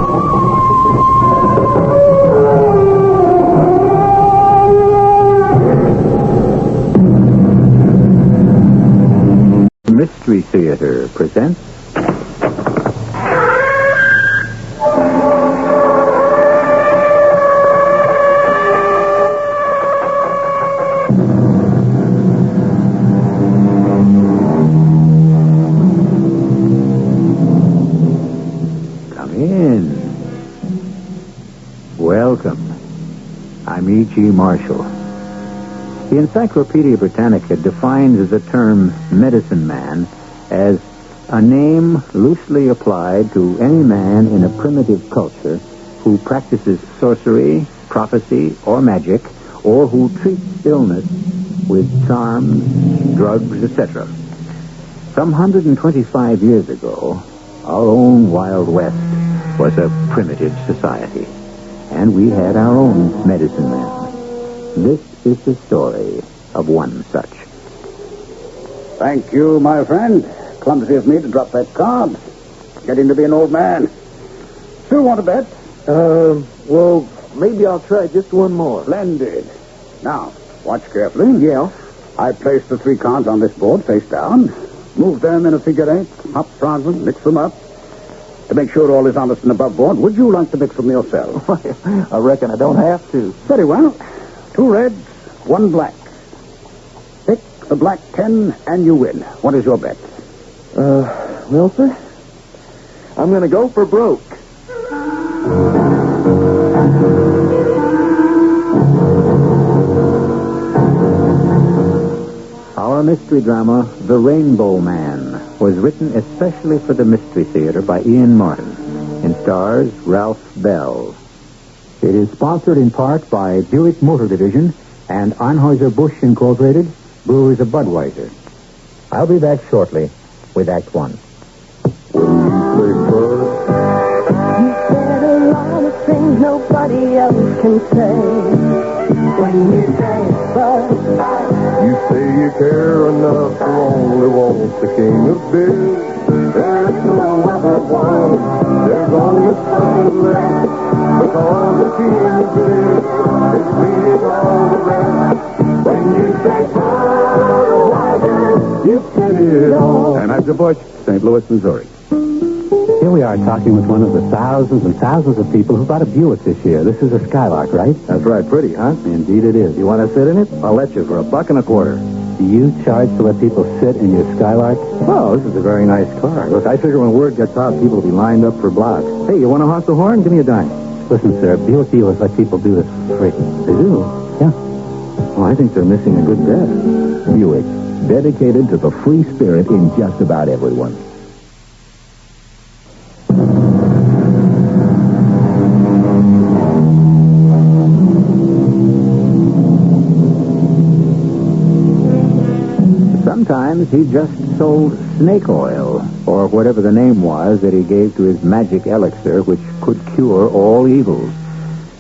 Mystery Theater presents... Come in. Welcome. I'm E.G. Marshall. The Encyclopedia Britannica defines the term medicine man as a name loosely applied to any man in a primitive culture who practices sorcery, prophecy, or magic, or who treats illness with charms, drugs, etc. Some 125 years ago, our own Wild West was a primitive society, and we had our own medicine man. This is the story of one such. Thank you, my friend. Clumsy of me to drop that card. Getting to be an old man. Still want to bet? Well, maybe I'll try just one more. Splendid. Now, watch carefully. Yeah. I place the 3 cards on this board face down. Move them in a figure 8. Hop front them, mix them up. To make sure all is honest and above board, would you like to mix them yourself? I reckon I don't have to. Very well. 2 reds, 1 black. Pick the black 10 and you win. What is your bet? Well, sir, I'm going to go for broke. Our mystery drama, The Rainbow Man, was written especially for the Mystery Theater by Ian Martin and stars Ralph Bell. It is sponsored in part by Buick Motor Division and Anheuser-Busch Incorporated, Brewers of Budweiser. I'll be back shortly with Act 1. You said a lot of things nobody else can say. When you say but you say you care enough to only want the king of biz. There's no other one. There's only something left. Because the king of biz is leading all the rest. When you say but you said it all. Anheuser-Busch, St. Louis, Missouri. Here we are talking with one of the thousands and thousands of people who bought a Buick this year. This is a Skylark, right? That's right. Pretty, huh? Indeed it is. You want to sit in it? I'll let you for $1.25. Do you charge to let people sit in your Skylark? Well, this is a very nice car. Look, I figure when word gets out, people will be lined up for blocks. Hey, you want to honk the horn? Give me a dime. Listen, sir, Buick dealers let people do this for free. They do? Yeah. Well, I think they're missing a good bet. Buick, dedicated to the free spirit in just about everyone. Sometimes he just sold snake oil, or whatever the name was that he gave to his magic elixir, which could cure all evils.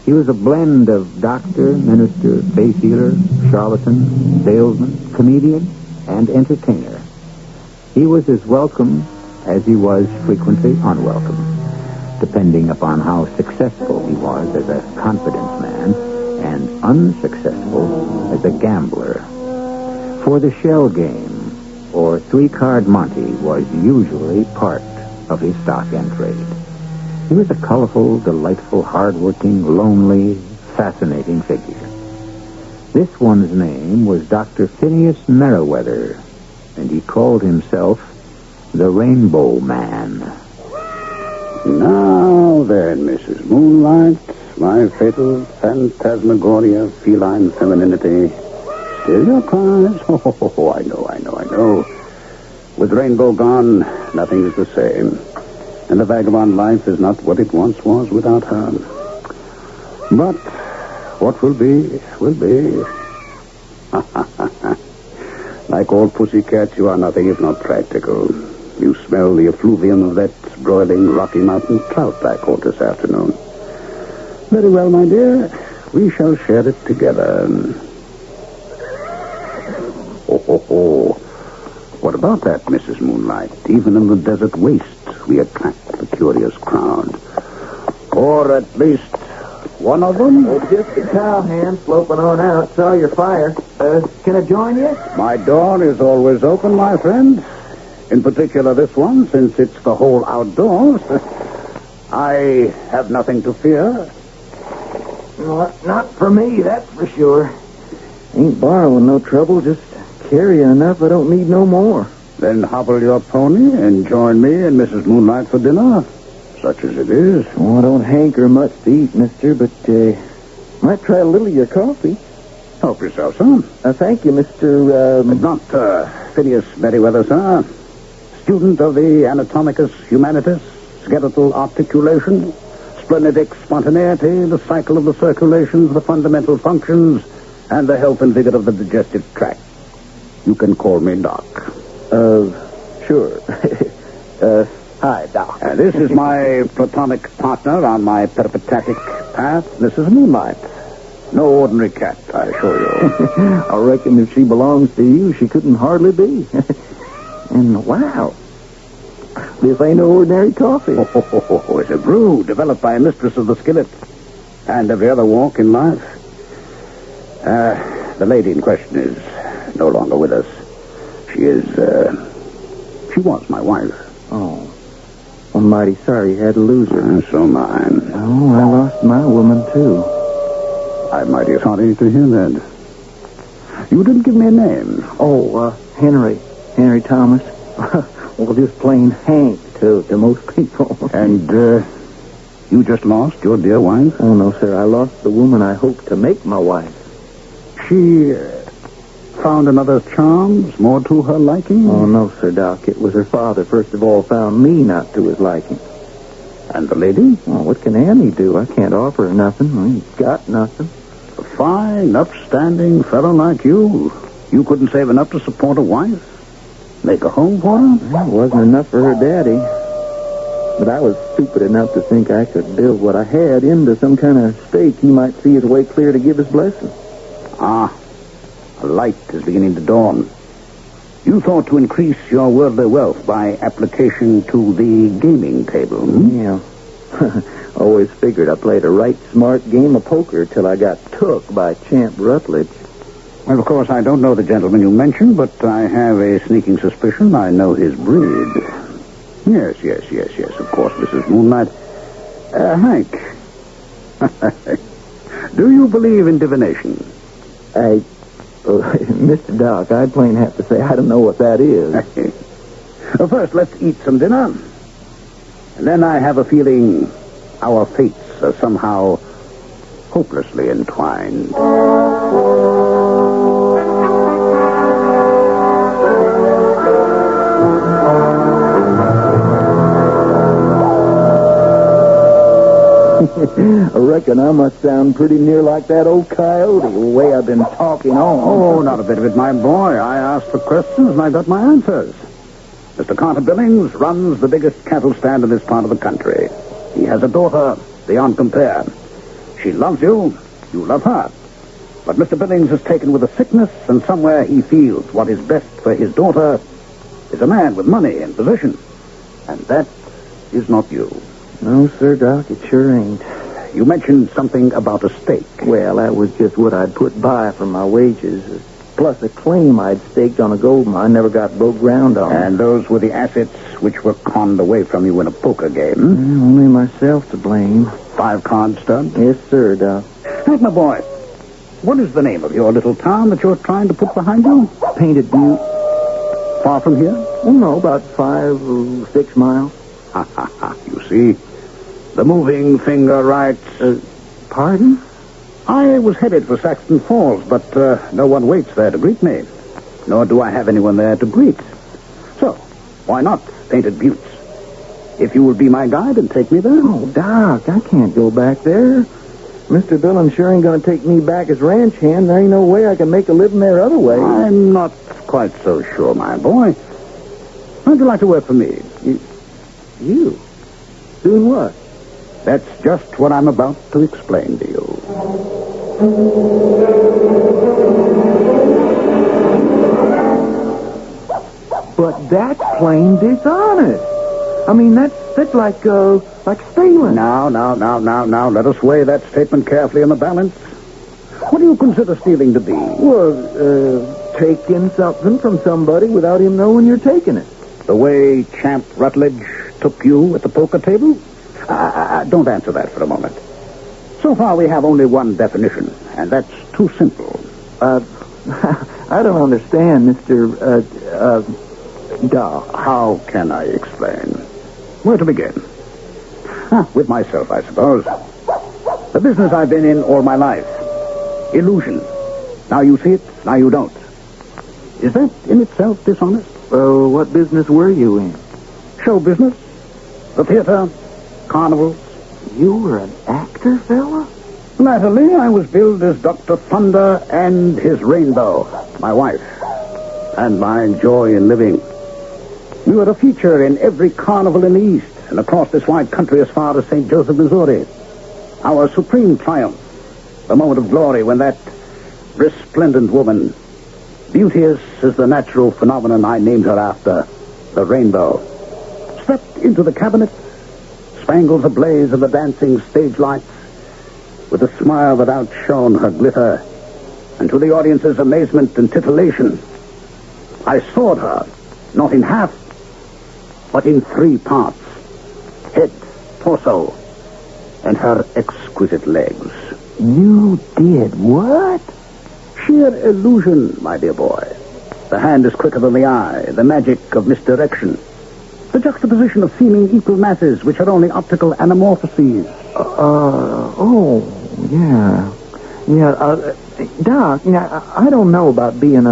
He was a blend of doctor, minister, faith healer, charlatan, salesman, comedian, and entertainer. He was as welcome as he was frequently unwelcome, depending upon how successful he was as a confidence man and unsuccessful as a gambler. For the shell game, or 3-card Monte, was usually part of his stock and trade. He was a colorful, delightful, hard-working, lonely, fascinating figure. This one's name was Dr. Phineas Merriweather, and he called himself the Rainbow Man. Now then, Mrs. Moonlight, my fatal phantasmagoria, feline femininity. Still your prize? Oh, I know. With Rainbow gone, nothing is the same. And the vagabond life is not what it once was without her. But what will be, will be. Like all pussycats, you are nothing if not practical. You smell the effluvium of that broiling Rocky Mountain trout I caught this afternoon. Very well, my dear. We shall share it together. Oh. What about that, Mrs. Moonlight? Even in the desert waste, we attract the curious crowd. Or at least one of them? Oh, just a cowhand sloping on out. Saw your fire. Can I join you? My door is always open, my friend. In particular, this one, since it's the whole outdoors. I have nothing to fear. Not for me, that's for sure. Ain't borrowing no trouble, just carrying enough I don't need no more. Then hobble your pony and join me and Mrs. Moonlight for dinner, such as it is. Oh, I don't hanker much to eat, mister, but might try a little of your coffee. Help yourself, son. Thank you, Mr. Not Phineas Merriweather, sir. Student of the Anatomicus Humanitas, skeletal articulation, splenitic spontaneity, the cycle of the circulations, the fundamental functions, and the health and vigor of the digestive tract. You can call me Doc. Sure. Hi, Doc. This is my platonic partner on my peripatetic path, Mrs. Moonlight. No ordinary cat, I assure you. I reckon if she belongs to you, she couldn't hardly be. And wow, this ain't no ordinary coffee. It's a brew developed by a mistress of the skillet and every other walk in life. The lady in question is no longer with us. She was my wife. Oh, I'm mighty sorry you had to lose her. So mine. Oh, I lost my woman, too. I'm mighty sorry to hear that. You didn't give me a name. Oh, Henry Thomas. Well, just plain Hank to most people. And, you just lost your dear wife? Oh, no, sir. I lost the woman I hoped to make my wife. She found another charms more to her liking? Oh, no, Sir Doc. It was her father, first of all, found me not to his liking. And the lady? Oh, what can Annie do? I can't offer her nothing. I ain't got nothing. A fine, upstanding fellow like you. You couldn't save enough to support a wife? Make a home for her? Well, it wasn't enough for her daddy. But I was stupid enough to think I could build what I had into some kind of stake he might see his way clear to give his blessing. Ah, a light is beginning to dawn. You thought to increase your worldly wealth by application to the gaming table, hmm? Yeah. Always figured I played a right smart game of poker till I got took by Champ Rutledge. Well, of course, I don't know the gentleman you mentioned, but I have a sneaking suspicion I know his breed. Yes, of course, Mrs. Moonlight. Hank, do you believe in divination? Mr. Doc, I'd plain have to say I don't know what that is. Well, first, let's eat some dinner. And then I have a feeling our fates are somehow hopelessly entwined. I reckon I must sound pretty near like that old coyote, the way I've been talking on. Oh, not a bit of it, my boy. I asked the questions and I got my answers. Mr. Carter Billings runs the biggest cattle stand in this part of the country. He has a daughter beyond compare. She loves you, you love her. But Mr. Billings is taken with a sickness, and somewhere he feels what is best for his daughter is a man with money and position. And that is not you. No, Sir Doc, it sure ain't. You mentioned something about a stake. Well, that was just what I'd put by for my wages, plus a claim I'd staked on a gold mine never got broke ground on. And those were the assets which were conned away from you in a poker game? Only myself to blame. 5-card stud? Yes, sir, Doc. Hank, my boy, what is the name of your little town that you're trying to put behind you? Painted Butte. Far from here? Oh, no, about 5 or 6 miles. You see, the moving finger writes... Pardon? I was headed for Saxton Falls, but no one waits there to greet me. Nor do I have anyone there to greet. So, why not Painted Buttes? If you will be my guide and take me there. Oh, Doc, I can't go back there. Mr. Billings sure ain't going to take me back as ranch hand. There ain't no way I can make a living there other way. I'm not quite so sure, my boy. How'd you like to work for me? You? Doing what? That's just what I'm about to explain to you. But that's plain dishonest. I mean, that's like stealing. Now, let us weigh that statement carefully in the balance. What do you consider stealing to be? Well, taking something from somebody without him knowing you're taking it. The way Champ Rutledge took you at the poker table? Don't answer that for a moment. So far, we have only one definition, and that's too simple. I don't understand, Mr. How can I explain? Where to begin? With myself, I suppose. The business I've been in all my life. Illusion. Now you see it, now you don't. Is that in itself dishonest? What business were you in? Show business. The theater. Carnivals. You were an actor, fella? Latterly, I was billed as Dr. Thunder and his Rainbow, my wife, and my joy in living. We were a feature in every carnival in the East and across this wide country as far as St. Joseph, Missouri. Our supreme triumph, the moment of glory when that resplendent woman, beauteous as the natural phenomenon I named her after, the Rainbow, stepped into the cabinet, spangles ablaze in the dancing stage lights, with a smile that outshone her glitter, and to the audience's amazement and titillation, I sawed her, not in half, but in 3 parts, head, torso, and her exquisite legs. You did what? Sheer illusion, my dear boy. The hand is quicker than the eye, the magic of misdirection. The juxtaposition of seeming equal masses, which are only optical anamorphoses. Yeah. Doc, I don't know about being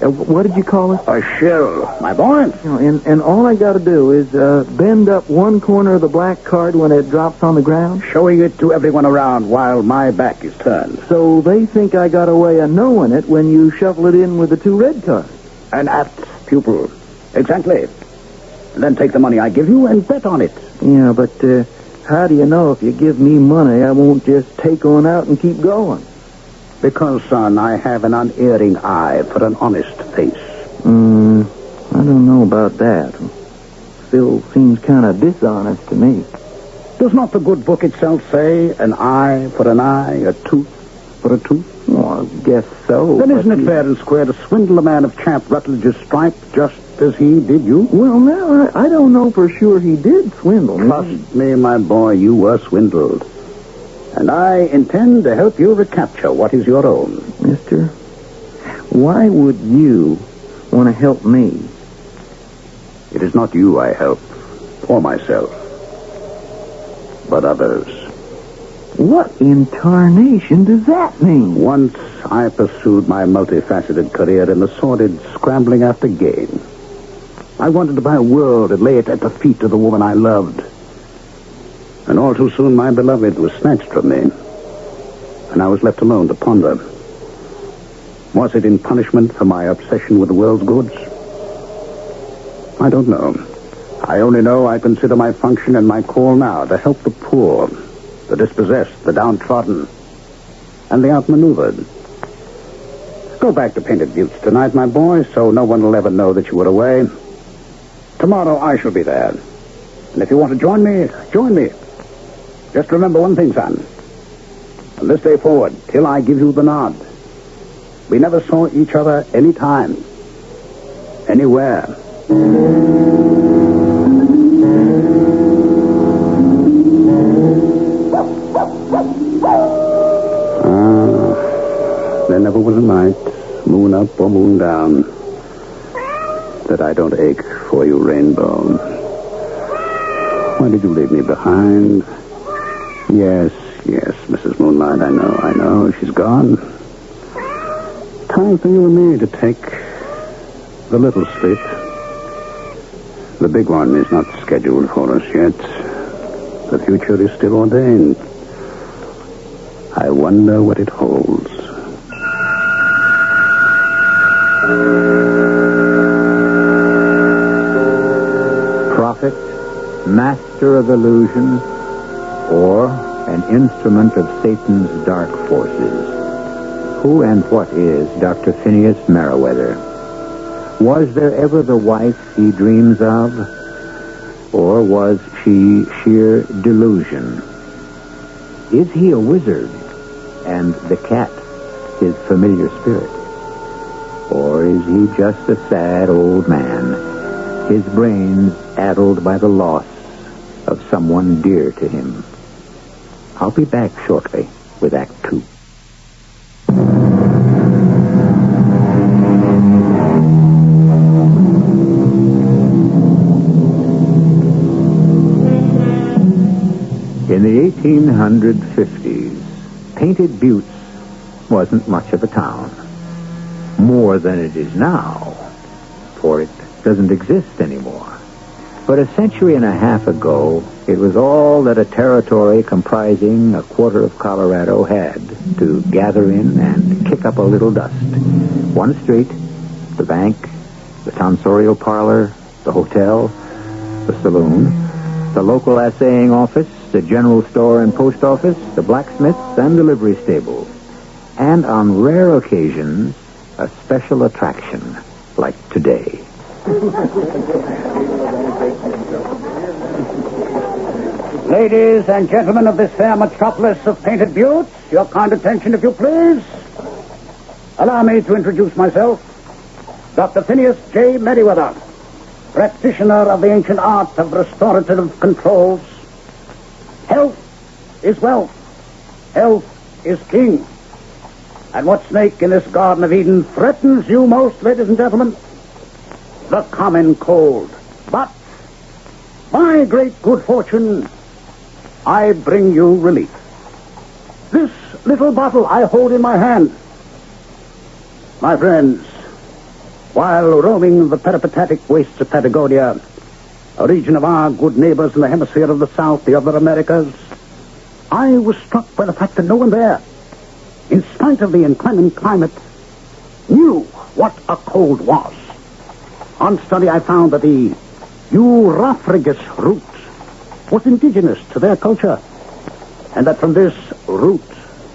what did you call it? A shell, my boy. And all I got to do is bend up one corner of the black card when it drops on the ground. Showing it to everyone around while my back is turned. So they think I got a way of knowing it when you shuffle it in with the 2 red cards. An apt pupil. Exactly. And then take the money I give you and bet on it. Yeah, but how do you know if you give me money I won't just take on out and keep going? Because, son, I have an unerring eye for an honest face. I don't know about that. Still seems kind of dishonest to me. Does not the good book itself say an eye for an eye, a tooth for a tooth? Well, I guess so. Then isn't it fair and square to swindle a man of Champ Rutledge's stripe just as he did you? Well, now, I don't know for sure he did swindle me. Trust me, my boy, you were swindled. And I intend to help you recapture what is your own. Mister, why would you want to help me? It is not you I help, or myself, but others. What in tarnation does that mean? Once I pursued my multifaceted career in the sordid scrambling after gain. I wanted to buy a world and lay it at the feet of the woman I loved. And all too soon my beloved was snatched from me, and I was left alone to ponder. Was it in punishment for my obsession with the world's goods? I don't know. I only know I consider my function and my call now to help the poor, the dispossessed, the downtrodden, and the outmaneuvered. Go back to Painted Buttes tonight, my boy, so no one will ever know that you were away. Tomorrow I shall be there. And if you want to join me, join me. Just remember one thing, son. From this day forward, till I give you the nod, we never saw each other any time, anywhere. There never was a night, moon up or moon down, that I don't ache for you, Rainbow. Why did you leave me behind? Yes, Mrs. Moonlight, I know. She's gone. Time for you and me to take the little sleep. The big one is not scheduled for us yet. The future is still ordained. I wonder what it holds. Prophet, master of illusion, or an instrument of Satan's dark forces. Who and what is Dr. Phineas Merriweather? Was there ever the wife he dreams of? Or was she sheer delusion? Is he a wizard, and the cat his familiar spirit? Or is he just a sad old man, his brains addled by the loss of someone dear to him. I'll be back shortly with Act 2. In the 1850s, Painted Buttes wasn't much of a town. More than it is now, for it doesn't exist anymore. But a century and a half ago, it was all that a territory comprising a quarter of Colorado had to gather in and kick up a little dust. One street, the bank, the tonsorial parlor, the hotel, the saloon, the local assaying office, the general store and post office, the blacksmiths and the livery stable. And on rare occasions, a special attraction like today. Ladies and gentlemen of this fair metropolis of Painted Buttes, your kind attention, if you please. Allow me to introduce myself, Dr. Phineas J. Merriweather, practitioner of the ancient art of restorative controls. Health is wealth. Health is king. And what snake in this Garden of Eden threatens you most, ladies and gentlemen? The common cold. But, by great good fortune, I bring you relief. This little bottle I hold in my hand. My friends, while roaming the peripatetic wastes of Patagonia, a region of our good neighbors in the hemisphere of the South, the other Americas, I was struck by the fact that no one there, in spite of the inclement climate, knew what a cold was. On study, I found that the Europhragis root was indigenous to their culture, and that from this root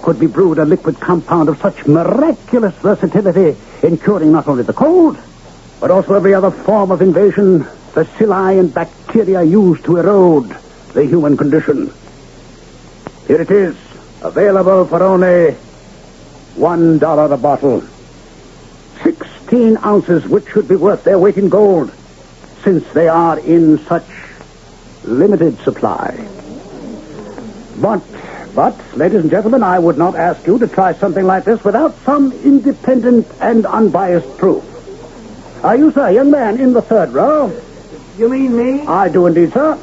could be brewed a liquid compound of such miraculous versatility in curing not only the cold, but also every other form of invasion, bacilli and bacteria used to erode the human condition. Here it is, available for only $1 a bottle. 16 ounces, which should be worth their weight in gold, since they are in such limited supply. But, ladies and gentlemen, I would not ask you to try something like this without some independent and unbiased proof. Are you, sir, young man, in the third row? You mean me? I do indeed, sir.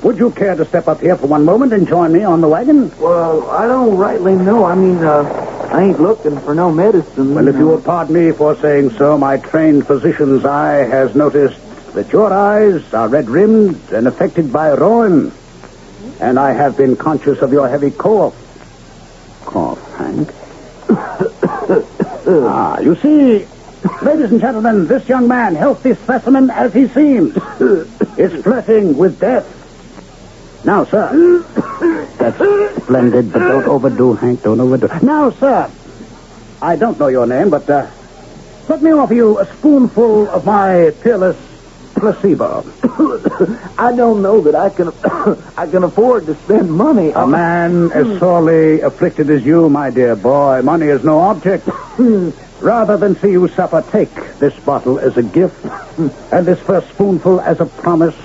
Would you care to step up here for one moment and join me on the wagon? Well, I don't rightly know. I ain't looking for no medicine. Well, if you will pardon me for saying so, my trained physician's eye has noticed that your eyes are red-rimmed and affected by rheum. And I have been conscious of your heavy cough. Cough, Hank. You see, ladies and gentlemen, this young man, healthy specimen as he seems, is flirting with death. Now, sir. That's splendid, but don't overdo, Hank, don't overdo. Now, sir, I don't know your name, but let me offer you a spoonful of my peerless placebo. I don't know that I can afford to spend money. A man as sorely afflicted as you, my dear boy, money is no object. Rather than see you suffer, take this bottle as a gift, and this first spoonful as a promise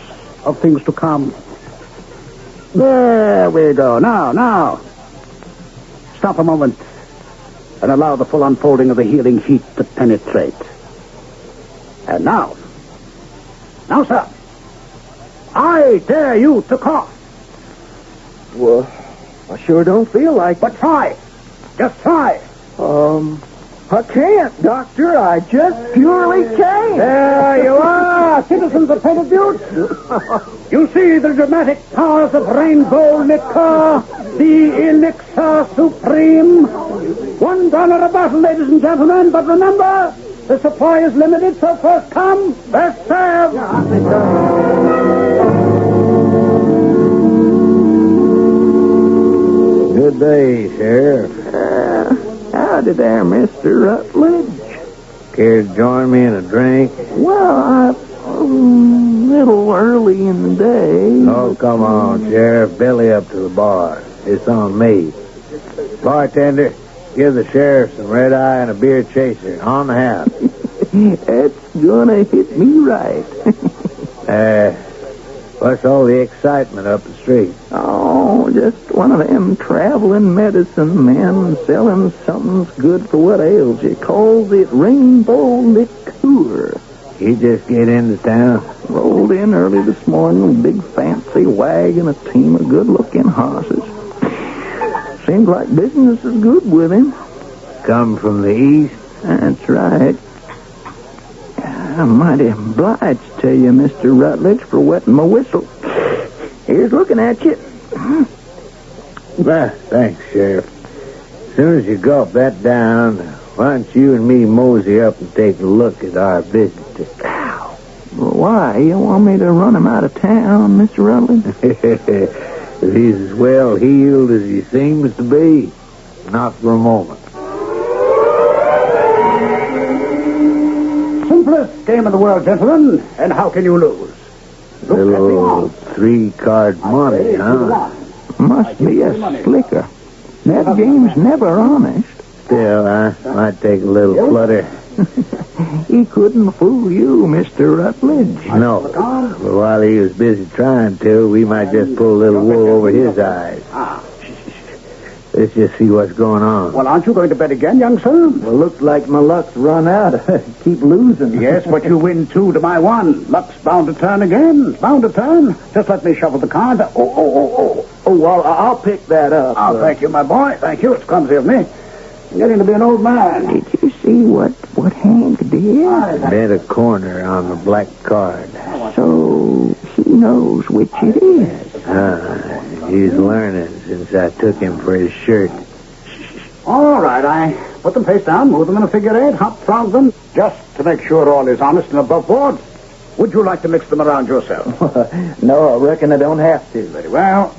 of things to come. There we go. Now. Stop a moment and allow the full unfolding of the healing heat to penetrate. And now, sir, I dare you to cough. Well, I sure don't feel like it. But try. Just try. I can't, Doctor. I just purely can't. There you are, citizens of Painted Buttes. You see the dramatic powers of rainbow liquor, the elixir supreme. $1 a bottle, ladies and gentlemen. But remember, the supply is limited, so first come, first serve. Good day, Sheriff. Howdy there, Mr. Rutledge. Care to join me in a drink? Well, a little early in the day. Oh, come on, Sheriff. Belly up to the bar. It's on me. Bartender, give the sheriff some red eye and a beer chaser on the house. That's gonna hit me right. What's all the excitement up the street? Oh, just one of them traveling medicine men selling something's good for what ails you. Calls it rainbow liqueur. He just get into town? Rolled in early this morning with a big fancy wagon, a team of good-looking horses. Seems like business is good with him. Come from the east? That's right. I'm mighty obliged to you, Mr. Rutledge, for wetting my whistle. Here's looking at you. Thanks, Sheriff. As soon as you gulp that down, why don't you and me mosey up and take a look at our visitor? Why? You want me to run him out of town, Mr. Rutledge? If he's as well healed as he seems to be, not for a moment. Simplest game in the world, gentlemen, and how can you lose? Little 3-card money, huh? Must be a slicker. That game's never honest. Still, I might take a little flutter. He couldn't fool you, Mr. Rutledge. No. But while he was busy trying to, we might just pull a little wool over his eyes. Let's just see what's going on. Well, aren't you going to bet again, young sir? Well, looks like my luck's run out. Keep losing. Yes, but you win 2 to my 1. Luck's bound to turn again. Bound to turn. Just let me shuffle the cards. Oh, well, I'll pick that up. Oh, thank you, my boy. Thank you. It's clumsy of me. I'm getting to be an old man. Did you see what Hank did? Bet a corner on the black card. So he knows which it is. He's learning since I took him for his shirt. All right, I put them face down, move them in a figure 8, hot frog them, just to make sure all is honest and above board. Would you like to mix them around yourself? No, I reckon I don't have to. Very well.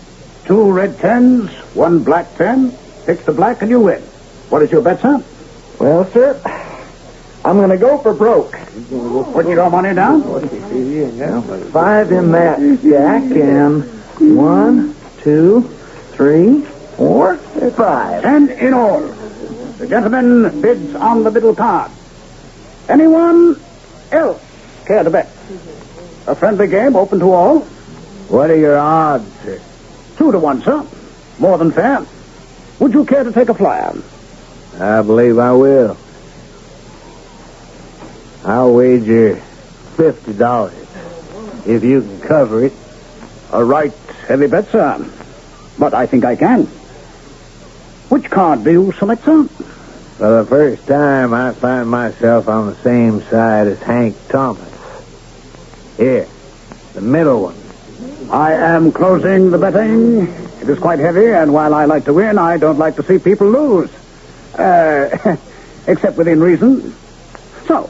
2 red 10s, 1 black 10. Pick the black and you win. What is your bet, sir? Well, sir, I'm going to go for broke. Put your money down. 5 in that stack and 1, 2, 3, 4, 5. 10 in all. The gentleman bids on the middle card. Anyone else care to bet? A friendly game open to all. What are your odds, sir? 2 to 1, sir. More than fair. Would you care to take a flyer? I believe I will. I'll wager $50 if you can cover it. A right heavy bet, sir. But I think I can. Which card do you select, sir? For the first time, I find myself on the same side as Hank Thomas. Here, the middle one. I am closing the betting. It is quite heavy, and while I like to win, I don't like to see people lose. Except within reason. So,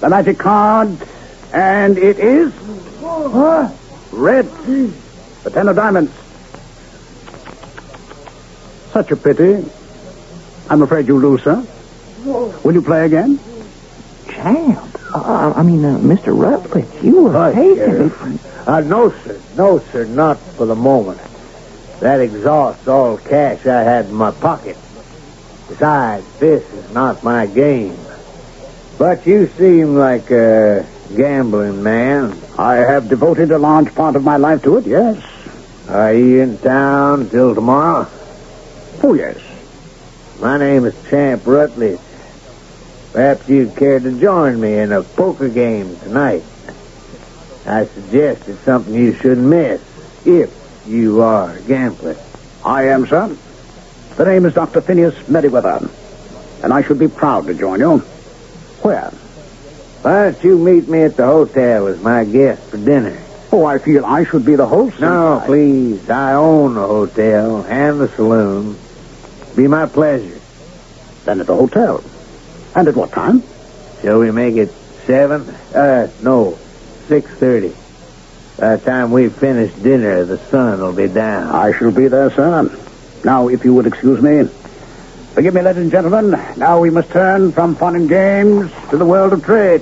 the magic card, and it is... red. The 10 of diamonds. Such a pity. I'm afraid you lose, sir. Will you play again? Champ. Mr. Rutledge, you were taking it. No, sir, not for the moment. That exhausts all cash I had in my pocket. Besides, this is not my game. But you seem like a gambling man. I have devoted a large part of my life to it, yes. Are you in town till tomorrow? Oh, yes. My name is Champ Rutledge. Perhaps you'd care to join me in a poker game tonight. I suggest it's something you shouldn't miss, if you are a gambler. I am, sir. The name is Dr. Phineas Merriweather, and I should be proud to join you. Where? Why don't you meet me at the hotel as my guest for dinner? Oh, I feel I should be the host. No, please. I own the hotel and the saloon. Be my pleasure. Then at the hotel. And at what time? Shall we make it 7? No, 6:30. By the time we've finished dinner, the sun will be down. I shall be there, sir. Now, if you would excuse me. Forgive me, ladies and gentlemen. Now we must turn from fun and games to the world of trade.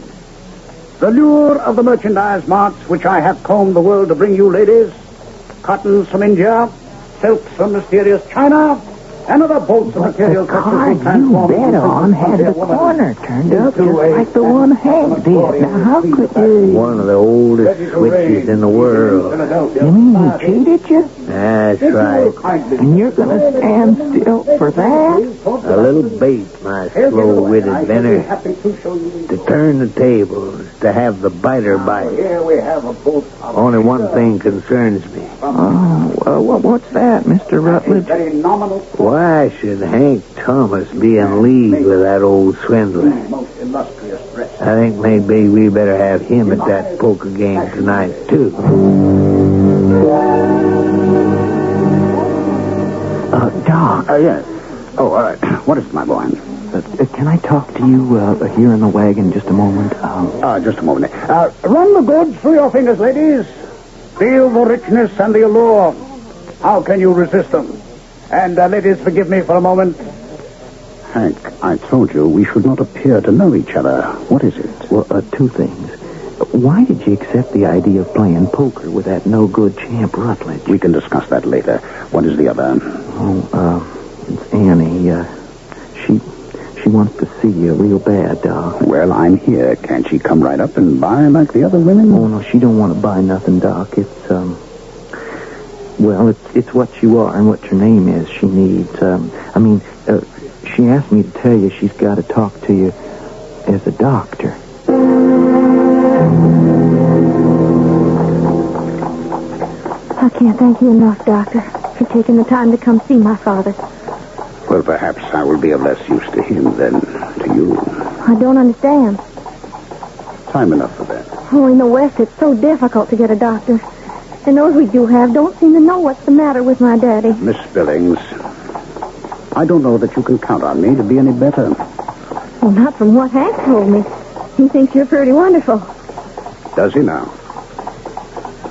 The lure of the merchandise marts which I have combed the world to bring you, ladies. Cottons from India, silks from mysterious China, Another bolt of material The card you bet on had the corner turned up just like the one Hank did. Now, how could you... One of the oldest switches in the world. You mean he cheated you? That's right. And you're going to stand still for that? A little bait, my slow-witted Benner. To turn the tables, to have the biter bite. Only one thing concerns me. Oh, what's that, Mr. Rutledge? Why should Hank Thomas be in league with that old swindler? I think maybe we better have him at that poker game tonight, too. Doc. Yes. Oh, all right. What is it, my boy? Can I talk to you here in the wagon just a moment? Just a moment. Run the goods through your fingers, ladies. Feel the richness and the allure. How can you resist them? And, ladies, forgive me for a moment. Hank, I told you we should not appear to know each other. What is it? Well, two things. Why did you accept the idea of playing poker with that no-good champ Rutledge? We can discuss that later. What is the other? It's Annie. She wants to see you real bad, Doc. Well, I'm here. Can't she come right up and buy like the other women? Oh, no, she don't want to buy nothing, Doc. It's what you are and what your name is she needs. She asked me to tell you she's got to talk to you as a doctor. I can't thank you enough, Doctor, for taking the time to come see my father. Well, perhaps I will be of less use to him than to you. I don't understand. Time enough for that. Oh, in the West, it's so difficult to get a doctor. And those we do have don't seem to know what's the matter with my daddy. Miss Billings, I don't know that you can count on me to be any better. Well, not from what Hank told me. He thinks you're pretty wonderful. Does he now?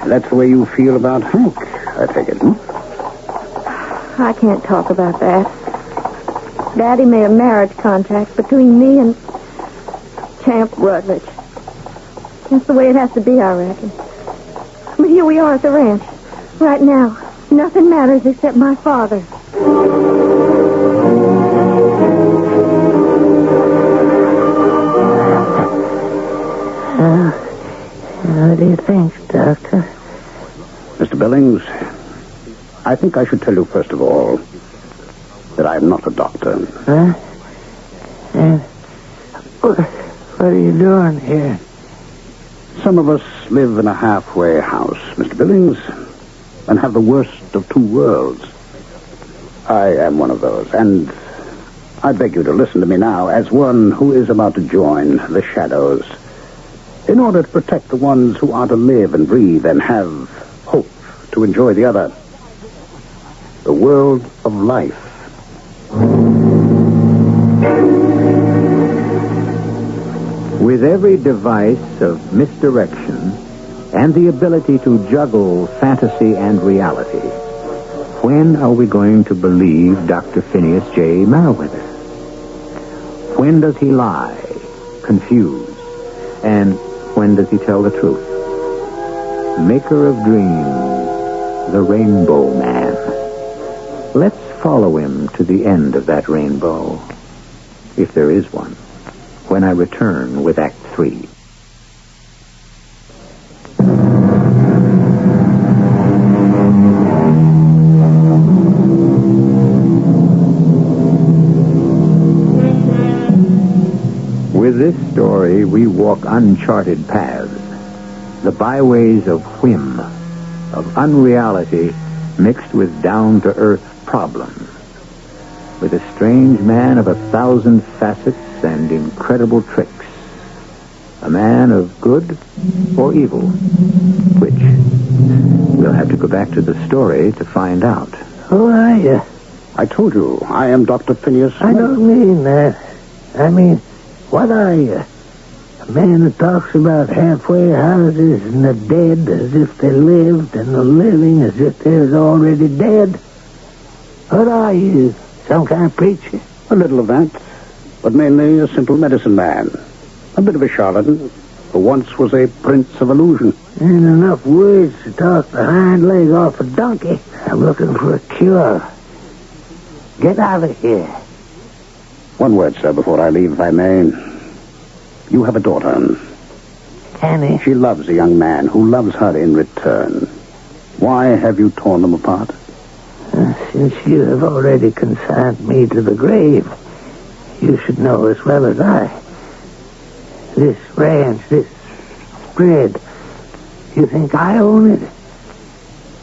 That's the way you feel about Hank, I take it, hmm? I can't talk about that. Daddy made a marriage contract between me and Champ Rutledge. That's the way it has to be, I reckon. But here we are at the ranch. Right now, nothing matters except my father. What do you think, Doctor? Mr. Billings, I think I should tell you first of all that I am not a doctor. Huh? What are you doing here? Some of us live in a halfway house, Mr. Billings, and have the worst of two worlds. I am one of those, and I beg you to listen to me now as one who is about to join the shadows in order to protect the ones who are to live and breathe and have hope to enjoy the other. The world of life. With every device of misdirection and the ability to juggle fantasy and reality, when are we going to believe Dr. Phineas J. Merriweather? When does he lie, confuse, and when does he tell the truth? Maker of dreams, the Rainbow Man. Let's follow him to the end of that rainbow, if there is one, when I return with Act 3. With this story, we walk uncharted paths, the byways of whim, of unreality mixed with down-to-earth problems, with a strange man of 1,000 facets and incredible tricks, a man of good or evil, which we'll have to go back to the story to find out. Who are you? I told you, I am Dr. Phineas. I don't mean that. I mean, what are you? A man that talks about halfway houses and the dead as if they lived and the living as if they was already dead? What are you? Some kind of preacher? A little of that, but mainly a simple medicine man. A bit of a charlatan, who once was a prince of illusion. Ain't enough words to talk the hind leg off a donkey. I'm looking for a cure. Get out of here. One word, sir, before I leave, if I may. You have a daughter. Annie. She loves a young man who loves her in return. Why have you torn them apart? Since you have already consigned me to the grave, you should know as well as I. This ranch, this spread, you think I own it?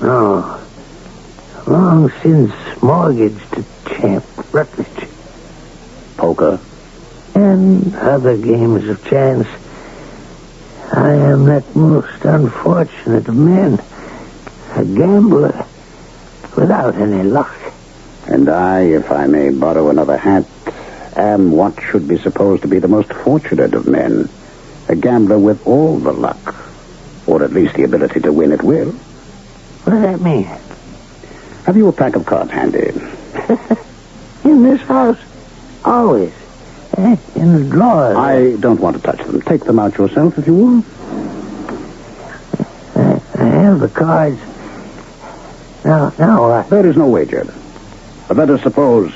No. Long since mortgaged to Champ Rutledge. Poker? And other games of chance. I am that most unfortunate of men. A gambler without any luck. And I, if I may borrow another hat, am what should be supposed to be the most fortunate of men. A gambler with all the luck. Or at least the ability to win at will. What does that mean? Have you a pack of cards handy? In this house? Always. In the drawers. I don't want to touch them. Take them out yourself, if you will. I have the cards. Now what? There is no wager. But let us suppose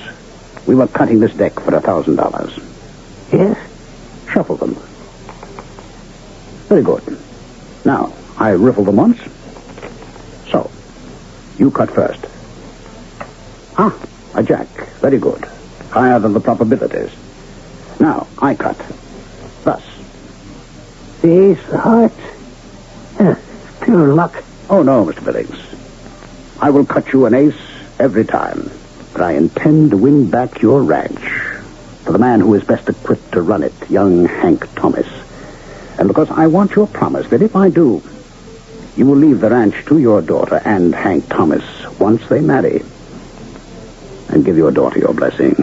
we were cutting this deck for $1,000. Yes? Shuffle them. Very good. Now, I riffle them once. So, you cut first. A jack. Very good. Higher than the probabilities. Now, I cut. Thus. The ace of hearts? Pure luck. Oh, no, Mr. Billings. I will cut you an ace every time. But I intend to win back your ranch. For the man who is best equipped to run it, young Hank Thomas. And because I want your promise that if I do, you will leave the ranch to your daughter and Hank Thomas once they marry. And give your daughter your blessing.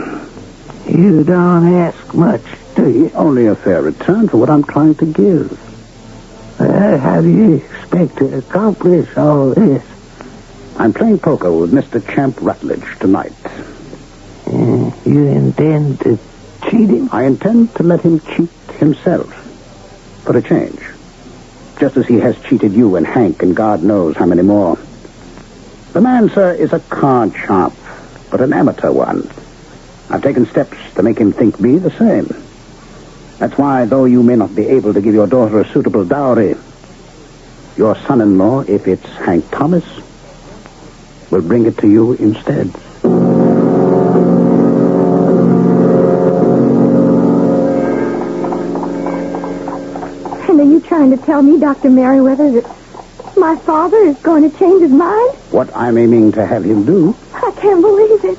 You don't ask much, do you? Only a fair return for what I'm trying to give. How do you expect to accomplish all this? I'm playing poker with Mr. Champ Rutledge tonight. You intend to cheat him? I intend to let him cheat himself. For a change. Just as he has cheated you and Hank and God knows how many more. The man, sir, is a card sharp, but an amateur one. I've taken steps to make him think me the same. That's why, though you may not be able to give your daughter a suitable dowry, your son-in-law, if it's Hank Thomas, will bring it to you instead. And are you trying to tell me, Dr. Merriweather, that my father is going to change his mind? What I'm aiming to have him do. I can't believe it.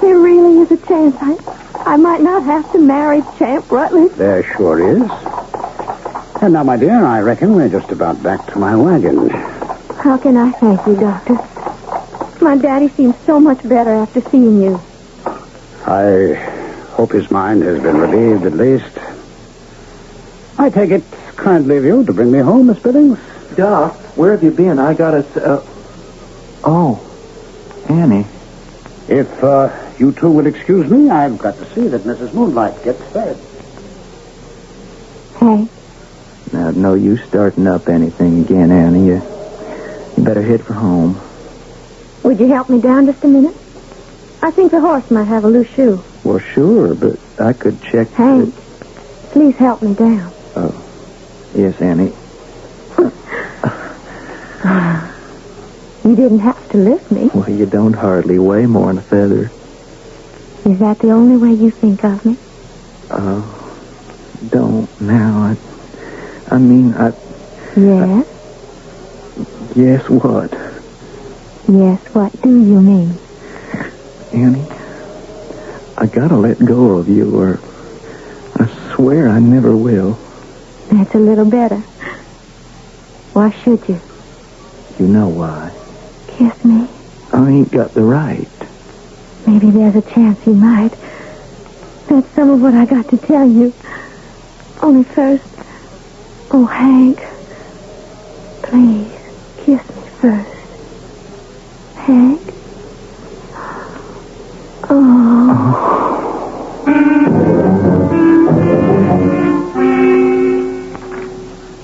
There really is a chance I might not have to marry Champ Rutledge. There sure is. And now, my dear, I reckon we're just about back to my wagon. How can I thank you, Doctor? My daddy seems so much better after seeing you. I hope his mind has been relieved at least. I take it kindly of you to bring me home, Miss Billings. Doc, where have you been? I got a... Oh, Annie. If you two will excuse me, I've got to see that Mrs. Moonlight gets fed. Hey. Now, no use starting up anything again, Annie. You better head for home. Would you help me down just a minute? I think the horse might have a loose shoe. Well, sure, but I could check... Hank, please help me down. Oh, yes, Annie. You didn't have to lift me. Well, you don't hardly weigh more than a feather. Is that the only way you think of me? Don't now. I mean, Yes? Yes, what? Yes, what do you mean? Annie, I gotta let go of you, or I swear I never will. That's a little better. Why should you? You know why. Kiss me. I ain't got the right. Maybe there's a chance you might. That's some of what I got to tell you. Only first... Oh, Hank. Please, kiss me first. Hank?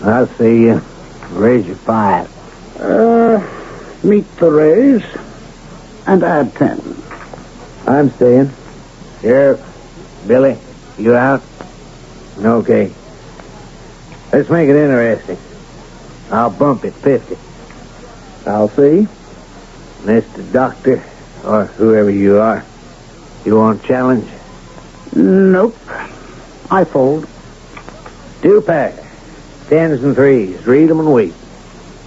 I'll see you. Raise your 5. Meet the raise and add 10. I'm staying. Sheriff, Billy, you out? Okay. Let's make it interesting. I'll bump it 50. I'll see. Mr. Doctor, or whoever you are, you want challenge? Nope. I fold. 2 pack. 10s and 3s. Read them and weep.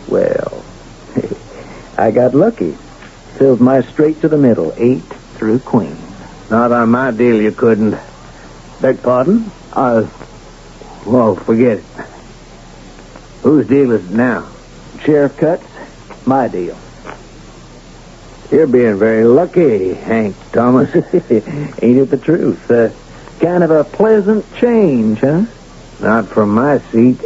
Well, I got lucky. Filled my straight to the middle. 8 through queen. Not on my deal you couldn't. Beg pardon? Well, forget it. Whose deal is it now? Sheriff Cuts, my deal. You're being very lucky, Hank Thomas. Ain't it the truth? Kind of a pleasant change, huh? Not from my seat.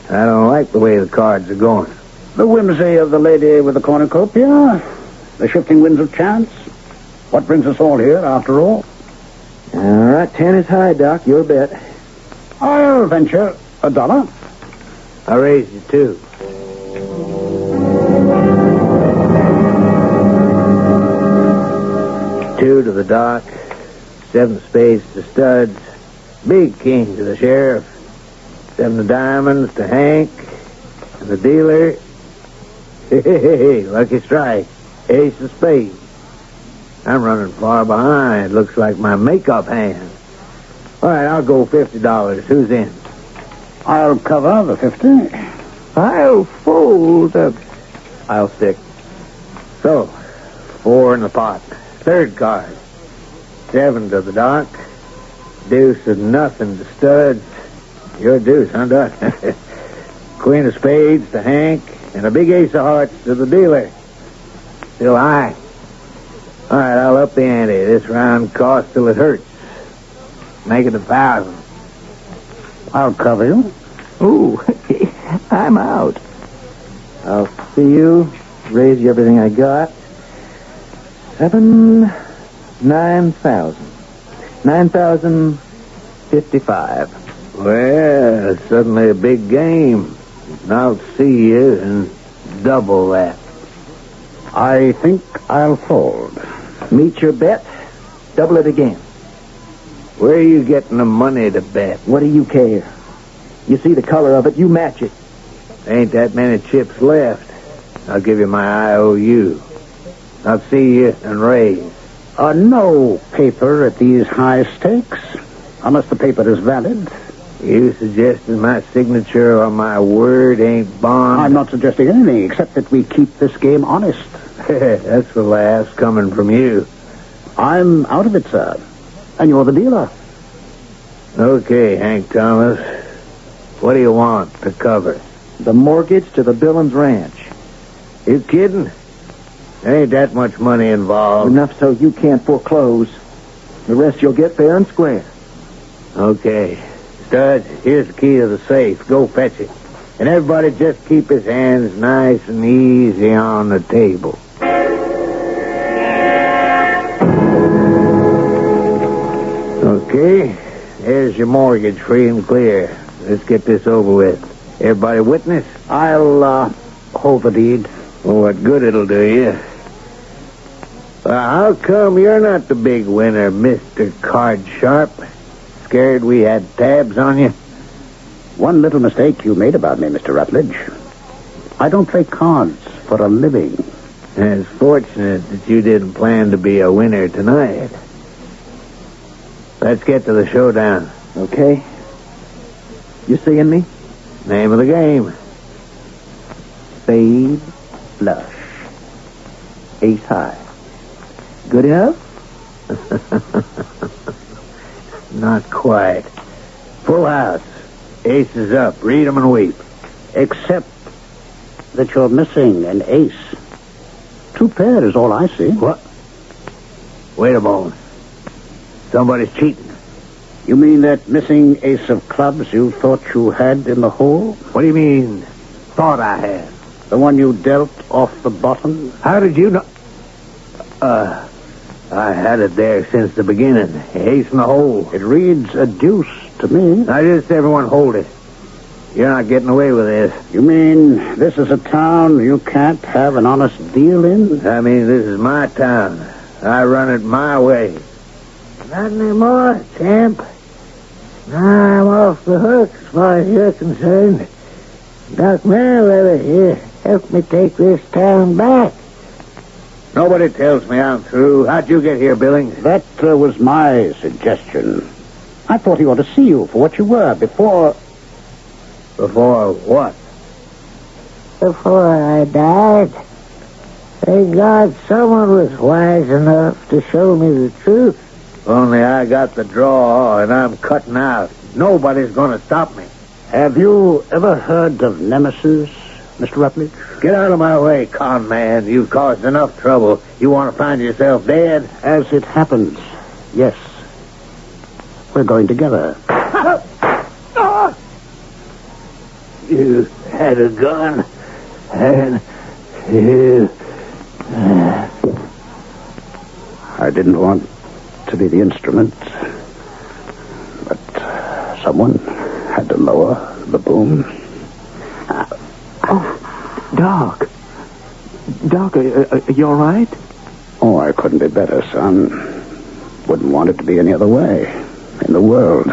I don't like the way the cards are going. The whimsy of the lady with the cornucopia, the shifting winds of chance. What brings us all here, after all? All right, 10 is high, Doc. Your bet. I'll venture $1. I raised you 2. $2 to the Doc, 7 spades to Studs, big king to the sheriff, 7 of diamonds to Hank, and the dealer, hey, lucky strike, ace of spades. I'm running far behind. Looks like my makeup hand. All right, I'll go $50. Who's in? I'll cover the 50. I'll fold. I'll stick. So, 4 in the pot. 3rd card. 7 to the Doc. Deuce of nothing to Studs. Your deuce, huh, Doc? Queen of spades to Hank, and a big ace of hearts to the dealer. Still high. All right, I'll up the ante. This round costs till it hurts. Make it 1,000. I'll cover you. Ooh, I'm out. I'll see you. Raise you everything I got. 9,000. 9,055. Well, it's suddenly a big game. And I'll see you and double that. I think I'll fold. Meet your bet. Double it again. Where are you getting the money to bet? What do you care? You see the color of it, you match it. Ain't that many chips left. I'll give you my IOU. I'll see you and raise. No paper at these high stakes, unless the paper is valid. You suggested my signature or my word ain't bond? I'm not suggesting anything, except that we keep this game honest. That's the last coming from you. I'm out of it, sir. And you're the dealer. Okay, Hank Thomas. What do you want to cover? The mortgage to the Billings Ranch. You kidding? There ain't that much money involved. Enough so you can't foreclose. The rest you'll get fair and square. Okay. Studs, here's the key to the safe. Go fetch it. And everybody just keep his hands nice and easy on the table. Okay. There's your mortgage, free and clear. Let's get this over with. Everybody witness? I'll, hold the deed. Well, what good it'll do you? How come you're not the big winner, Mr. Card Sharp? Scared we had tabs on you? One little mistake you made about me, Mr. Rutledge. I don't play cards for a living. It's fortunate that you didn't plan to be a winner tonight. Let's get to the showdown. Okay. You seeing me? Name of the game. Spade flush. Ace high. Good enough? Not quite. Full house. Ace is up. Read 'em and weep. Except that you're missing an ace. 2 pair is all I see. What? Wait a moment. Somebody's cheating. You mean that missing ace of clubs you thought you had in the hole? What do you mean, thought I had? The one you dealt off the bottom? How did you know? I had it there since the beginning. Ace in the hole. It reads a deuce to me. Now just everyone hold it. You're not getting away with this. You mean this is a town you can't have an honest deal in? I mean, this is my town. I run it my way. Not anymore, champ. Now I'm off the hook as far as you're concerned. Doc Merriweather here helped me take this town back. Nobody tells me I'm through. How'd you get here, Billings? That was my suggestion. I thought he ought to see you for what you were before... Before what? Before I died. Thank God someone was wise enough to show me the truth. Only I got the draw, and I'm cutting out. Nobody's going to stop me. Have you ever heard of Nemesis, Mr. Rutledge? Get out of my way, con man. You've caused enough trouble. You want to find yourself dead? As it happens, yes. We're going together. You had a gun, and you... I didn't want to be the instrument, but someone had to lower the boom. Doc. Doc, are you all right? Oh, I couldn't be better, son. Wouldn't want it to be any other way in the world.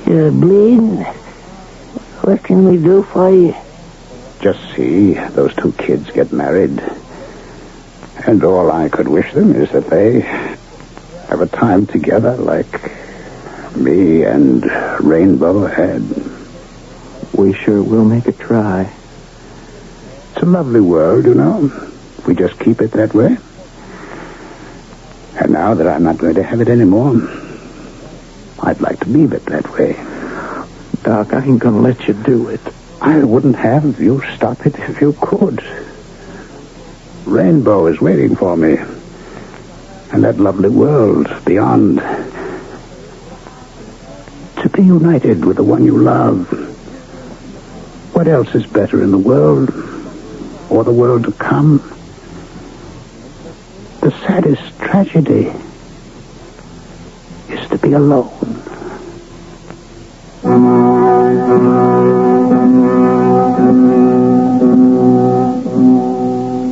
You're bleeding? What can we do for you? Just see those two kids get married. And all I could wish them is that they have a time together like me and Rainbow had. We sure will make a try. It's a lovely world, you know. We just keep it that way. And now that I'm not going to have it anymore, I'd like to leave it that way. Doc, I ain't gonna let you do it. I wouldn't have you stop it if you could. Rainbow is waiting for me. And that lovely world beyond. To be united with the one you love. What else is better in the world? Or the world to come? The saddest tragedy is to be alone.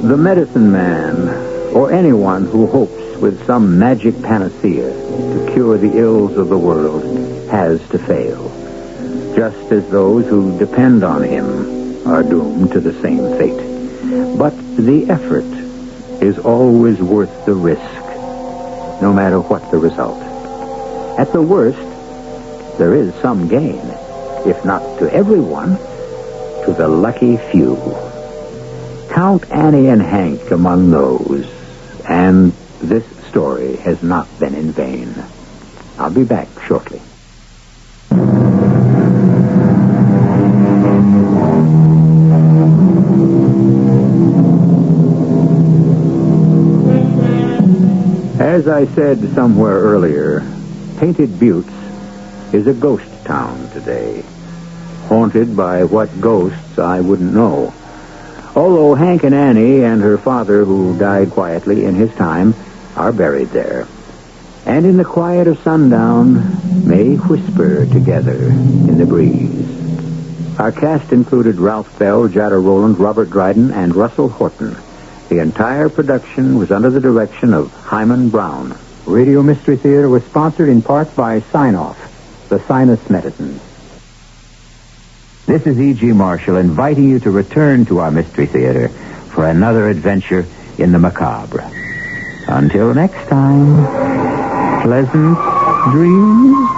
The medicine man, or anyone who hopes with some magic panacea to cure the ills of the world, has to fail. Just as those who depend on him are doomed to the same fate. But the effort is always worth the risk, no matter what the result. At the worst, there is some gain, if not to everyone, to the lucky few. Count Annie and Hank among those, and this story has not been in vain. I'll be back shortly. As I said somewhere earlier, Painted Buttes is a ghost town today, haunted by what ghosts I wouldn't know. Although Hank and Annie and her father, who died quietly in his time, are buried there. And in the quiet of sundown, may whisper together in the breeze. Our cast included Ralph Bell, Jada Rowland, Robert Dryden, and Russell Horton. The entire production was under the direction of Hyman Brown. Radio Mystery Theater was sponsored in part by Sign-Off, the sinus medicine. This is E.G. Marshall inviting you to return to our Mystery Theater for another adventure in the macabre. Until next time, pleasant dreams.